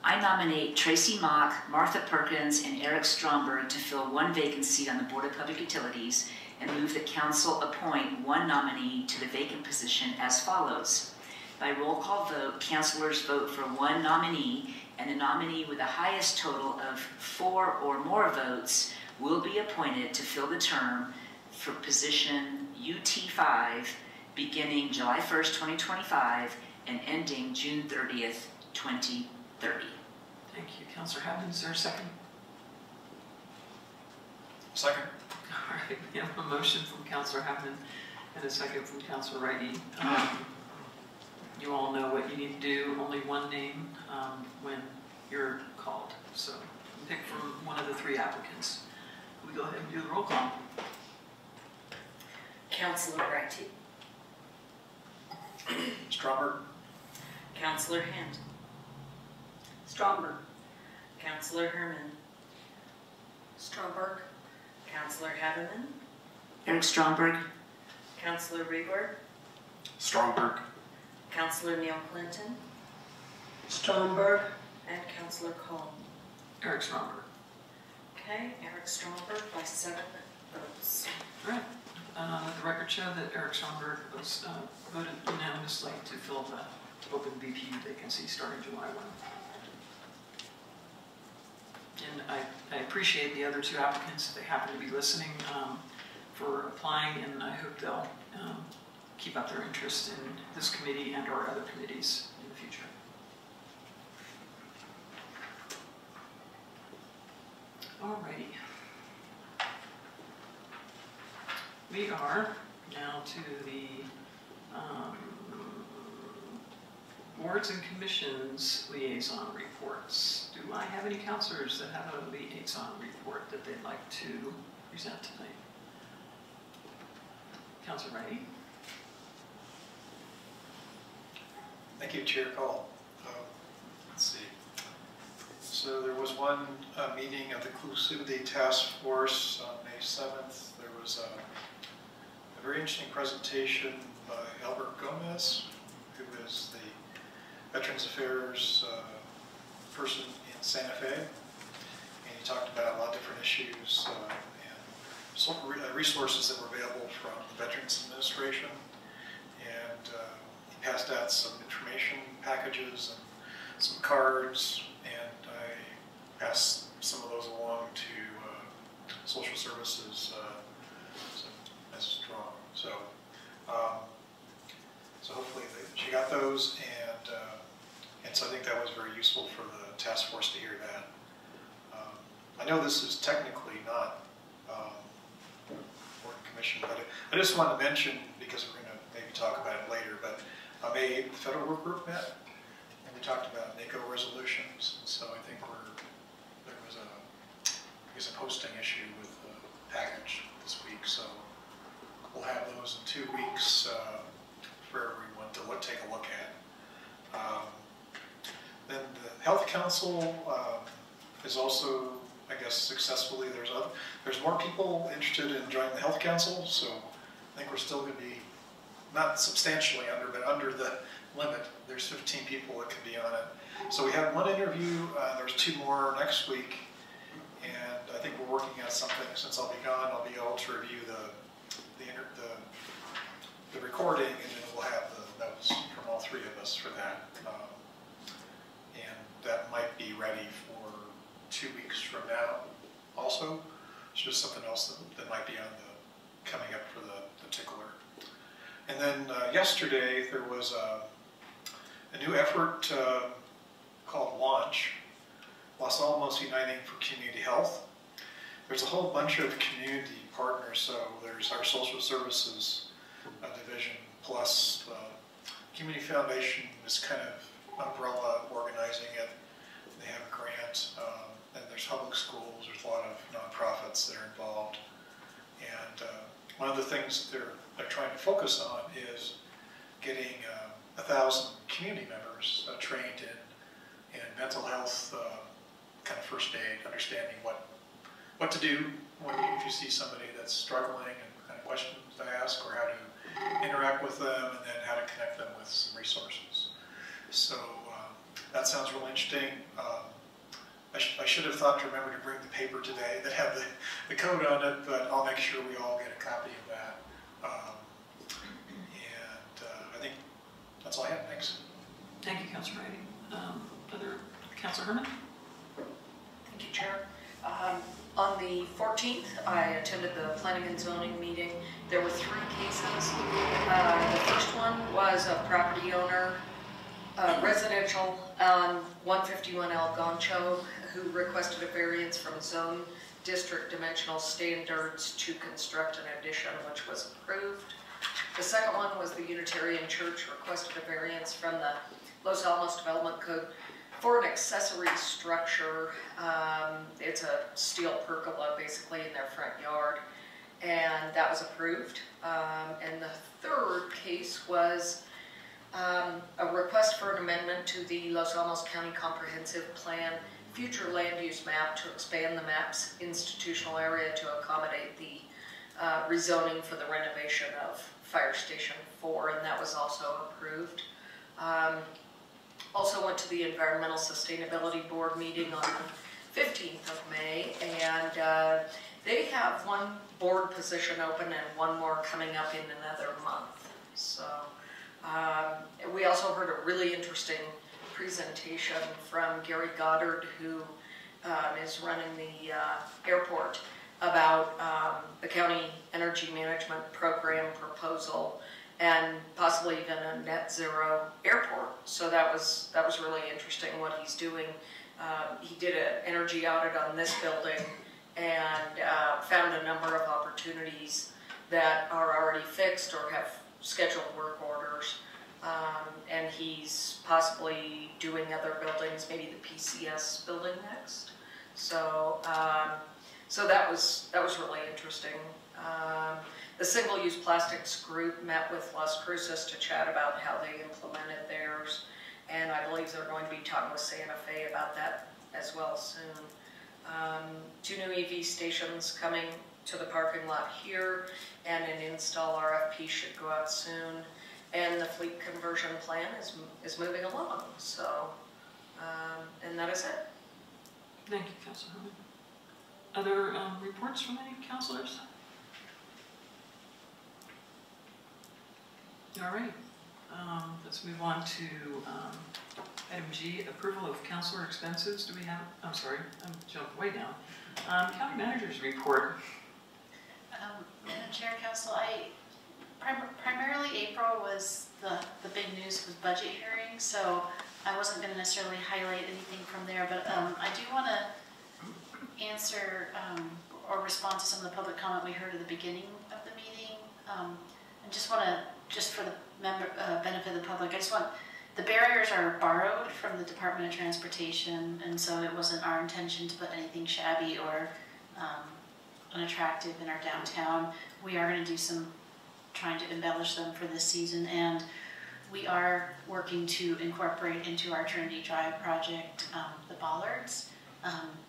I nominate Tracy Mock, Martha Perkins, and Eric Stromberg to fill 1 vacancy on the Board of Public Utilities and move that council appoint 1 nominee to the vacant position as follows. By roll call vote, councilors vote for 1 nominee, and the nominee with the highest total of 4 or more votes will be appointed to fill the term for position UT5 beginning July 1st, 2025 and ending June 30th, 2030. Thank you. Councilor Hammond, is there a second? Second. All right, we have a motion from Councilor Hammond and a second from Councilor Wrighty. You all know what you need to do, only 1 name when you're called. So pick from one of the 3 applicants. We go ahead and do the roll call. Councilor Wrighty. Stromberg. Councilor Hand. Stromberg. Councilor Herman. Stromberg. Councilor Haberman. Eric Stromberg. Councilor Rigord. Stromberg. Councilor Neil Clinton. Stromberg. And Councilor Cole. Eric Stromberg. Okay, Eric Stromberg by 7 votes. All right. Let the record show that Eric Stromberg was voted unanimously to fill the open BPU vacancy starting July 1. And I appreciate the other 2 applicants, if they happen to be listening, for applying, and I hope they'll keep up their interest in this committee and or other committees in the future. Alrighty. We are now to the boards and commissions liaison reports. Do I have any councilors that have a liaison report that they'd like to present tonight? Councilor Wrighty. Thank you, Chair Cole. Let's see. So there was one meeting of the Inclusivity Task Force on May 7th. There was a very interesting presentation by Albert Gomez, who is the Veterans Affairs person in Santa Fe. And he talked about a lot of different issues and some resources that were available from the Veterans Administration. And he passed out some information packages and some cards, and I passed some of those along to social services as strong. So, so hopefully she got those, and so I think that was very useful for the task force to hear that. I know this is technically not board commission, but I just wanted to mention, because we're going to maybe talk about it later, but May 8th, the federal work group met, and we talked about NACO resolutions. So I think there was a posting issue with the package this week, so we'll have those in 2 weeks for everyone to take a look at. Then the Health Council is also, I guess, successfully. There's more people interested in joining the Health Council, so I think we're still going to be not substantially under, but under the limit. There's 15 people that can be on it. So we had one interview. There's 2 more next week, and I think we're working on something. Since I'll be gone, I'll be able to review the recording, and then we'll have the notes from all 3 of us for that. And that might be ready for 2 weeks from now. Also, it's just something else that might be on the coming up for the tickler. And then yesterday there was a new effort called Launch, Los Alamos Uniting for Community Health. There's a whole bunch of community partners, so there's our social services division, plus the Community Foundation is kind of umbrella organizing it. They have a grant, and there's public schools, there's a lot of nonprofits that are involved. And one of the things they're trying to focus on is getting 1,000 community members trained in mental health, kind of first aid, understanding what to do if you see somebody that's struggling, and kind of questions to ask, or how to interact with them, and then how to connect them with some resources. So that sounds really interesting. I should have thought to remember to bring the paper today that had the code on it, but I'll make sure we all get a copy of that. I think that's all I have. Thanks. Thank you, Councilor Brady. Councilor Herman? Thank you, Chair. On the 14th, I attended the Planning and Zoning meeting. There were 3 cases. The first one was a property owner, residential on 151 El Gancho, who requested a variance from zone district dimensional standards to construct an addition, which was approved. The second one was the Unitarian Church requested a variance from the Los Alamos Development Code for an accessory structure. It's a steel pergola basically in their front yard, and that was approved. And the third case was a request for an amendment to the Los Alamos County Comprehensive Plan future land use map to expand the map's institutional area to accommodate the rezoning for the renovation of Fire Station 4, and that was also approved. Also went to the Environmental Sustainability Board meeting on the 15th of May, and they have one board position open and one more coming up in another month. So we also heard a really interesting presentation from Gary Goddard, who is running the airport, about the county energy management program proposal and possibly even a net zero airport. So that was really interesting what he's doing. He did an energy audit on this building and found a number of opportunities that are already fixed or have scheduled work orders. And he's possibly doing other buildings, maybe the PCS building next. So so that was really interesting. The single-use plastics group met with Las Cruces to chat about how they implemented theirs, and I believe they're going to be talking with Santa Fe about that as well soon. 2 new EV stations coming to the parking lot here, and an install RFP should go out soon. And the fleet conversion plan is moving along, so, and that is it. Thank you, Councilor Herman. Other reports from any councilors? All right, let's move on to item G, approval of councilor expenses. Do we have, I'm sorry, I'm jumped way down. County manager's report. Madam Chair, Council, primarily April was the big news was budget hearing, so I wasn't going to necessarily highlight anything from there, but I do want to answer or respond to some of the public comment we heard at the beginning of the meeting. And just want to, just for the benefit of the public, I just want, the barriers are borrowed from the Department of Transportation, and so it wasn't our intention to put anything shabby or unattractive in our downtown. We are going to do some trying to embellish them for this season, and we are working to incorporate into our Trinity Drive project the bollards.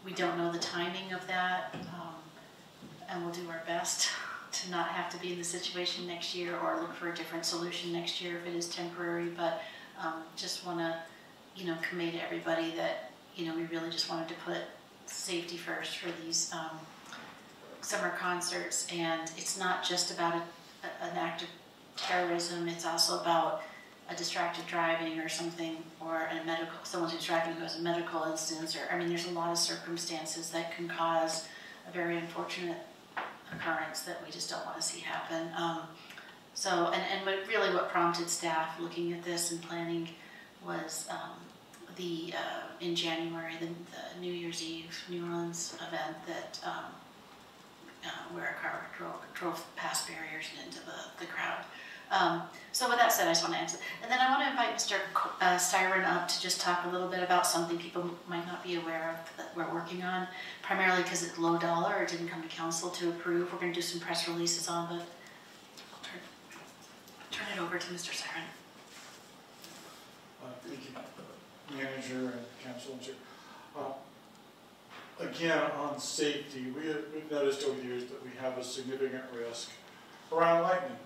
We don't know the timing of that, and we'll do our best to not have to be in the situation next year or look for a different solution next year if it is temporary, but just want to, convey to everybody that, we really just wanted to put safety first for these summer concerts, and it's not just about an act of terrorism, it's also about a distracted driving or something, or someone who's driving who has a medical instance, or, there's a lot of circumstances that can cause a very unfortunate occurrence that we just don't want to see happen. Really what prompted staff looking at this and planning was in January, the New Year's Eve New Orleans event that where a car drove past barriers and into the crowd. So with that said, I just want to answer. And then I want to invite Mr. Styron up to just talk a little bit about something people might not be aware of that we're working on, primarily because it's low dollar, it didn't come to council to approve. We're going to do some press releases on, but I'll turn it over to Mr. Styron. Thank you, Manager and Council and Chair. Again, on safety, we've noticed over the years that we have a significant risk around lightning,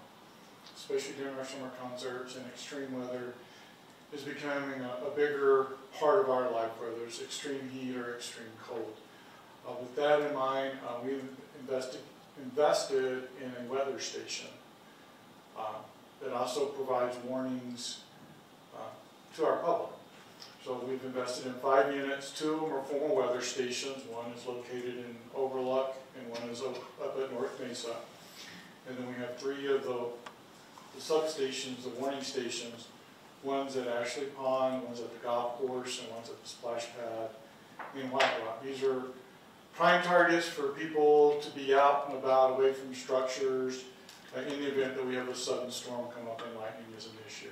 especially during our summer concerts, and extreme weather is becoming a bigger part of our life, whether it's extreme heat or extreme cold. With that in mind, we've invested in a weather station that also provides warnings to our public. So we've invested in 5 units. 2 of them are formal weather stations. One is located in Overlook and one is up at North Mesa. And then we have 3 of the substations, the warning stations. One's at Ashley Pond, one's at the golf course, and one's at the splash pad in White Rock. These are prime targets for people to be out and about away from structures in the event that we have a sudden storm come up and lightning is an issue.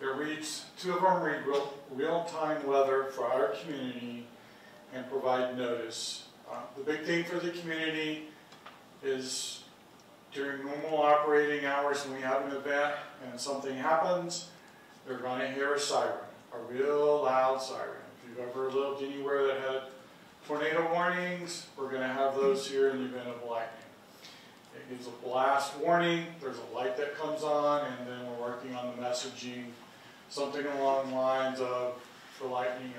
It reads, 2 of them read real-time weather for our community and provide notice. The big thing for the community is during normal operating hours when we have an event and something happens, they're going to hear a siren, a real loud siren. If you've ever lived anywhere that had tornado warnings, we're going to have those here in the event of lightning. It gives a blast warning, there's a light that comes on, and then we're working on the messaging, something along the lines of, for lightning,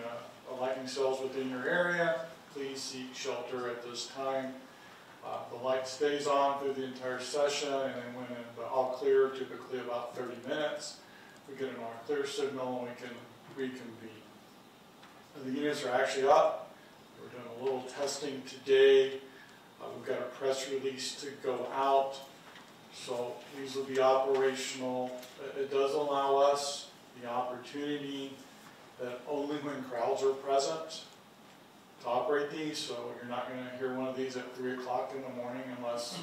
lightning cells within your area, please seek shelter at this time. The light stays on through the entire session, and then when in the all clear, typically about 30 minutes, we get an all clear signal and we can reconvene. And the units are actually up. We're doing a little testing today. We've got a press release to go out, so these will be operational. It does allow us the opportunity that only when crowds are present to operate these, so you're not going to hear one of these at 3 o'clock in the morning unless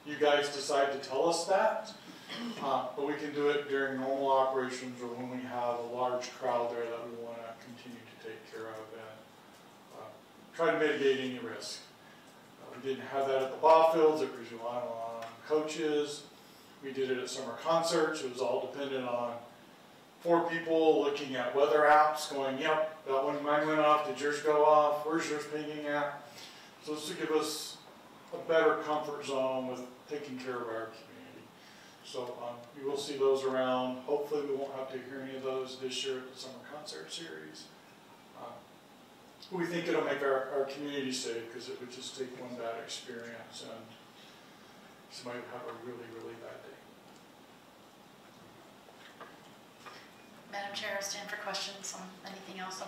you guys decide to tell us that. But we can do it during normal operations or when we have a large crowd there that we want to continue to take care of and try to mitigate any risk. We didn't have that at the ball fields. It was relying on coaches. We did it at summer concerts. It was all dependent on 4 people looking at weather apps going, yep, that one mine went off, did yours go off, where's yours pinging at? So it's to give us a better comfort zone with taking care of our community. So you will see those around. Hopefully we won't have to hear any of those this year at the summer concert series. We think it'll make our community safe, because it would just take one bad experience and somebody would have a really, really bad day. Madam Chair, I stand for questions on anything else on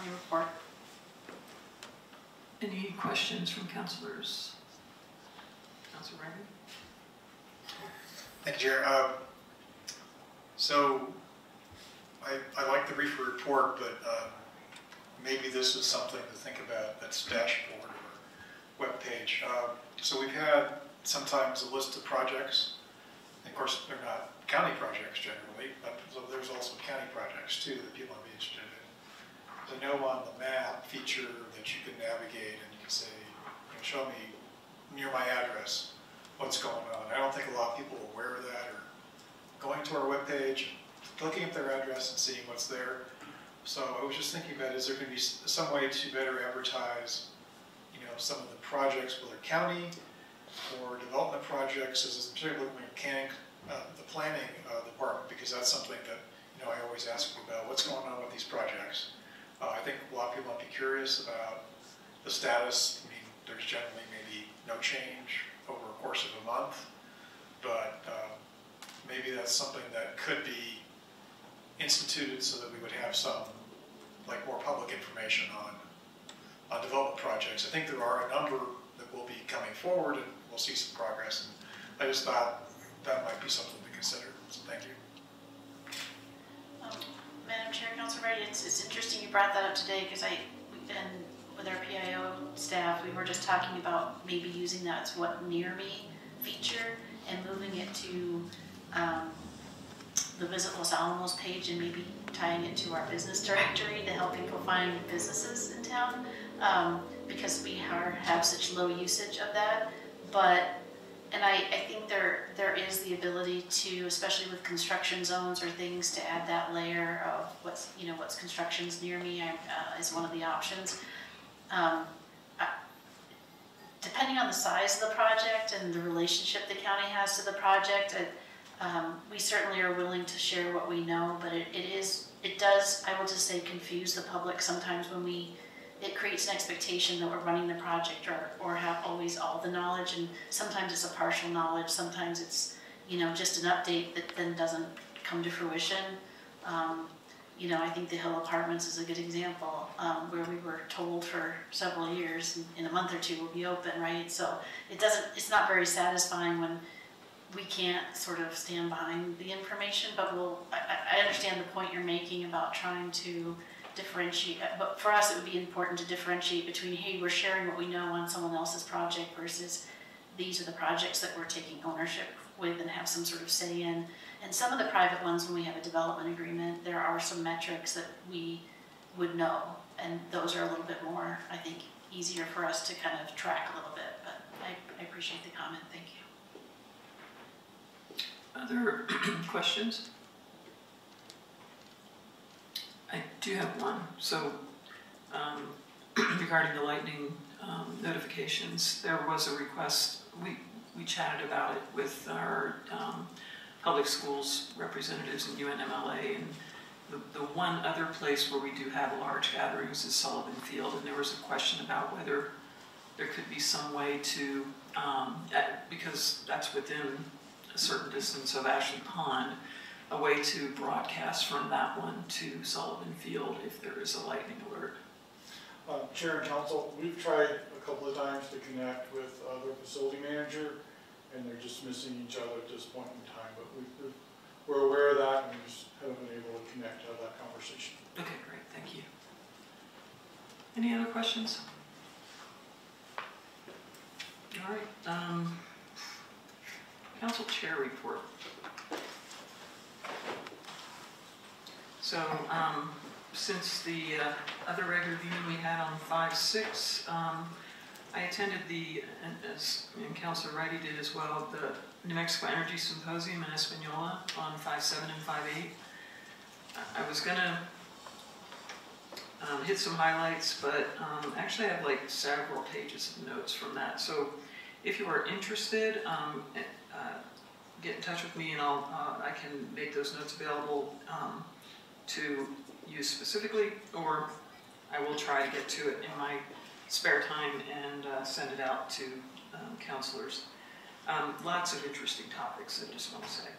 the report. Any questions from councilors? Councilor Reagan? Thank you, Chair. So I like the reefer report, but maybe this is something to think about, that's dashboard or webpage. So we've had sometimes a list of projects. Of course, they're not county projects generally, but so there's also county projects too that people might be interested in. I know on the map feature that you can navigate and you can say, show me near my address what's going on. I don't think a lot of people are aware of that, or going to our webpage, looking at their address and seeing what's there. So I was just thinking about, is there going to be some way to better advertise, some of the projects, whether county or development projects, as particularly the planning department, because that's something that I always ask them about. What's going on with these projects? I think a lot of people might be curious about the status. I mean, there's generally maybe no change over a course of a month, but maybe that's something that could be instituted so that we would have some more public information on development projects. I think there are a number that will be coming forward, and we'll see some progress. And I just thought that might be something to consider. So thank you. Madam Chair, Councilor Brady, it's interesting you brought that up today, because with our PIO staff, we were just talking about maybe using that as what near me feature and moving it to the Visit Los Alamos page and maybe tying it to our business directory to help people find businesses in town, because we have such low usage of that. And I think there is the ability to, especially with construction zones or things, to add that layer of what's constructions near me is one of the options. Depending on the size of the project and the relationship the county has to the project, we certainly are willing to share what we know, but it does, I will just say, confuse the public sometimes when it creates an expectation that we're running the project or have always all the knowledge, and sometimes it's a partial knowledge, sometimes it's just an update that then doesn't come to fruition. I think the Hill Apartments is a good example, where we were told for several years, in a month or two we'll be open, right? So it's not very satisfying when we can't sort of stand behind the information, but I understand the point you're making about trying to differentiate, but for us it would be important to differentiate between, hey, we're sharing what we know on someone else's project versus these are the projects that we're taking ownership with and have some sort of say in. And some of the private ones, when we have a development agreement, there are some metrics that we would know, and those are a little bit more, I think, easier for us to kind of track a little bit, but I appreciate the comment, thank you. Other questions? I do have one. So regarding the lightning notifications, there was a request. We chatted about it with our public schools representatives in UNMLA, and the one other place where we do have large gatherings is Sullivan Field, and there was a question about whether there could be some way to, because that's within a certain distance of Ashley Pond, a way to broadcast from that one to Sullivan Field if there is a lightning alert. Chair and Council, we've tried a couple of times to connect with their facility manager, and they're just missing each other at this point in time. But we're aware of that, and we just haven't been able to connect to have that conversation. Okay, great, thank you. Any other questions? All right, Council Chair report. So since the other regular meeting we had on 5/6, I attended and Councilor Wrighty did as well, the New Mexico Energy Symposium in Espanola on 5/7 and 5/8. I was gonna hit some highlights, but actually I have like several pages of notes from that. So if you are interested, get in touch with me and I can make those notes available to use specifically, or I will try to get to it in my spare time and send it out to counselors. Lots of interesting topics, I just want to say.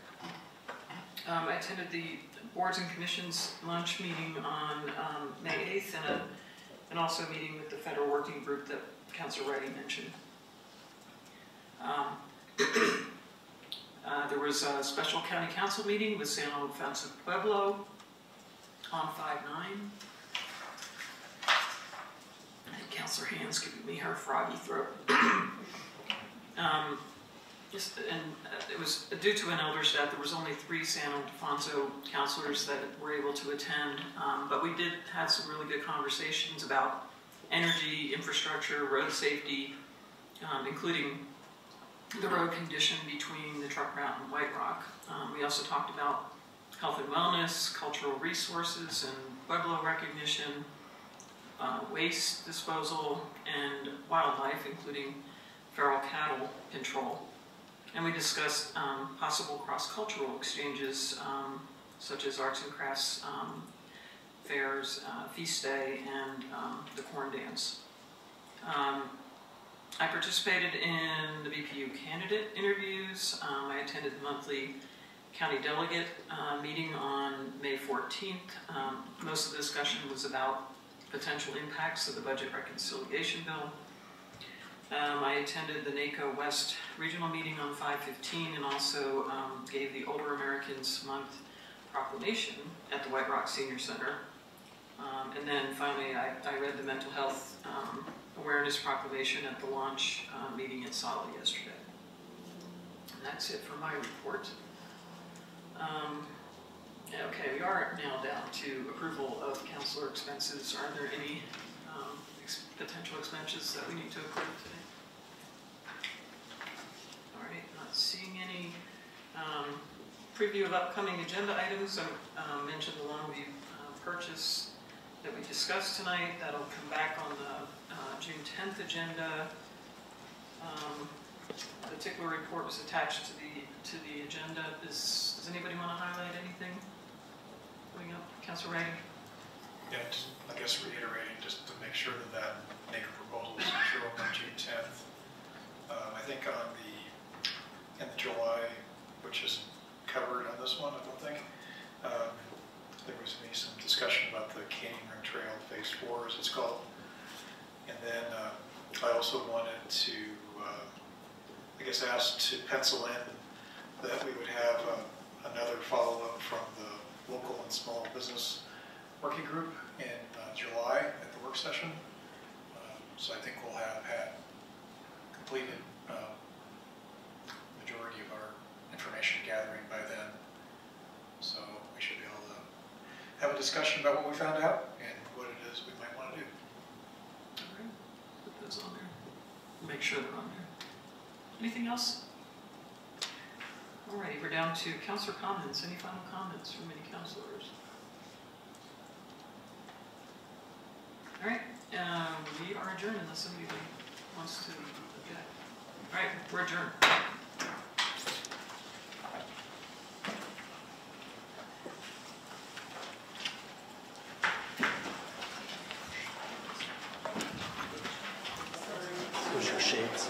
I attended the Boards and Commissions lunch meeting on May 8th and also a meeting with the federal working group that Councilor Reddy mentioned. There was a special county council meeting with San Alfonso Pueblo on 5/9. And Councilor Hand's giving me her froggy throat. It was due to an elder's death. There was only 3 San Alfonso councilors that were able to attend, but we did have some really good conversations about energy, infrastructure, road safety, including the road condition between the truck route and White Rock. We also talked about health and wellness, cultural resources and Pueblo recognition, waste disposal, and wildlife, including feral cattle control. And we discussed possible cross-cultural exchanges, such as arts and crafts fairs, feast day, and the corn dance. I participated in the BPU candidate interviews. I attended the monthly county delegate meeting on May 14th. Most of the discussion was about potential impacts of the budget reconciliation bill. I attended the NACO West regional meeting on 5/15 and also gave the Older Americans Month proclamation at the White Rock Senior Center. And then finally, I read the mental health awareness proclamation at the launch meeting in Sala yesterday. And that's it for my report. Okay, we are now down to approval of councilor expenses. Are there any potential expenses that we need to approve today? All right, not seeing any. Preview of upcoming agenda items. I mentioned the Longview purchase that we discussed tonight. That'll come back on the June 10th agenda. The tickler report was attached to the agenda. Does anybody want to highlight anything coming up? Councilor Reagan? Yeah, just, I guess reiterating, just to make sure that NACO proposal is true on June 10th. I think in the July, which is covered on this one, I don't think, there was maybe some discussion about the Canyon Rim Trail Phase 4, as it's called. And then I also wanted to, I guess, ask to pencil in that we would have another follow-up from the local and small business working group in July at the work session. So I think we'll have had completed majority of our information gathering by then. So we should be able to have a discussion about what we found out and what it is we might want to do. All right, put those on there. Make sure they're on there. Anything else? All righty, we're down to councilor comments. Any final comments from any councilors? All right, we are adjourned unless somebody wants to object. All right, we're adjourned. Those are your shades.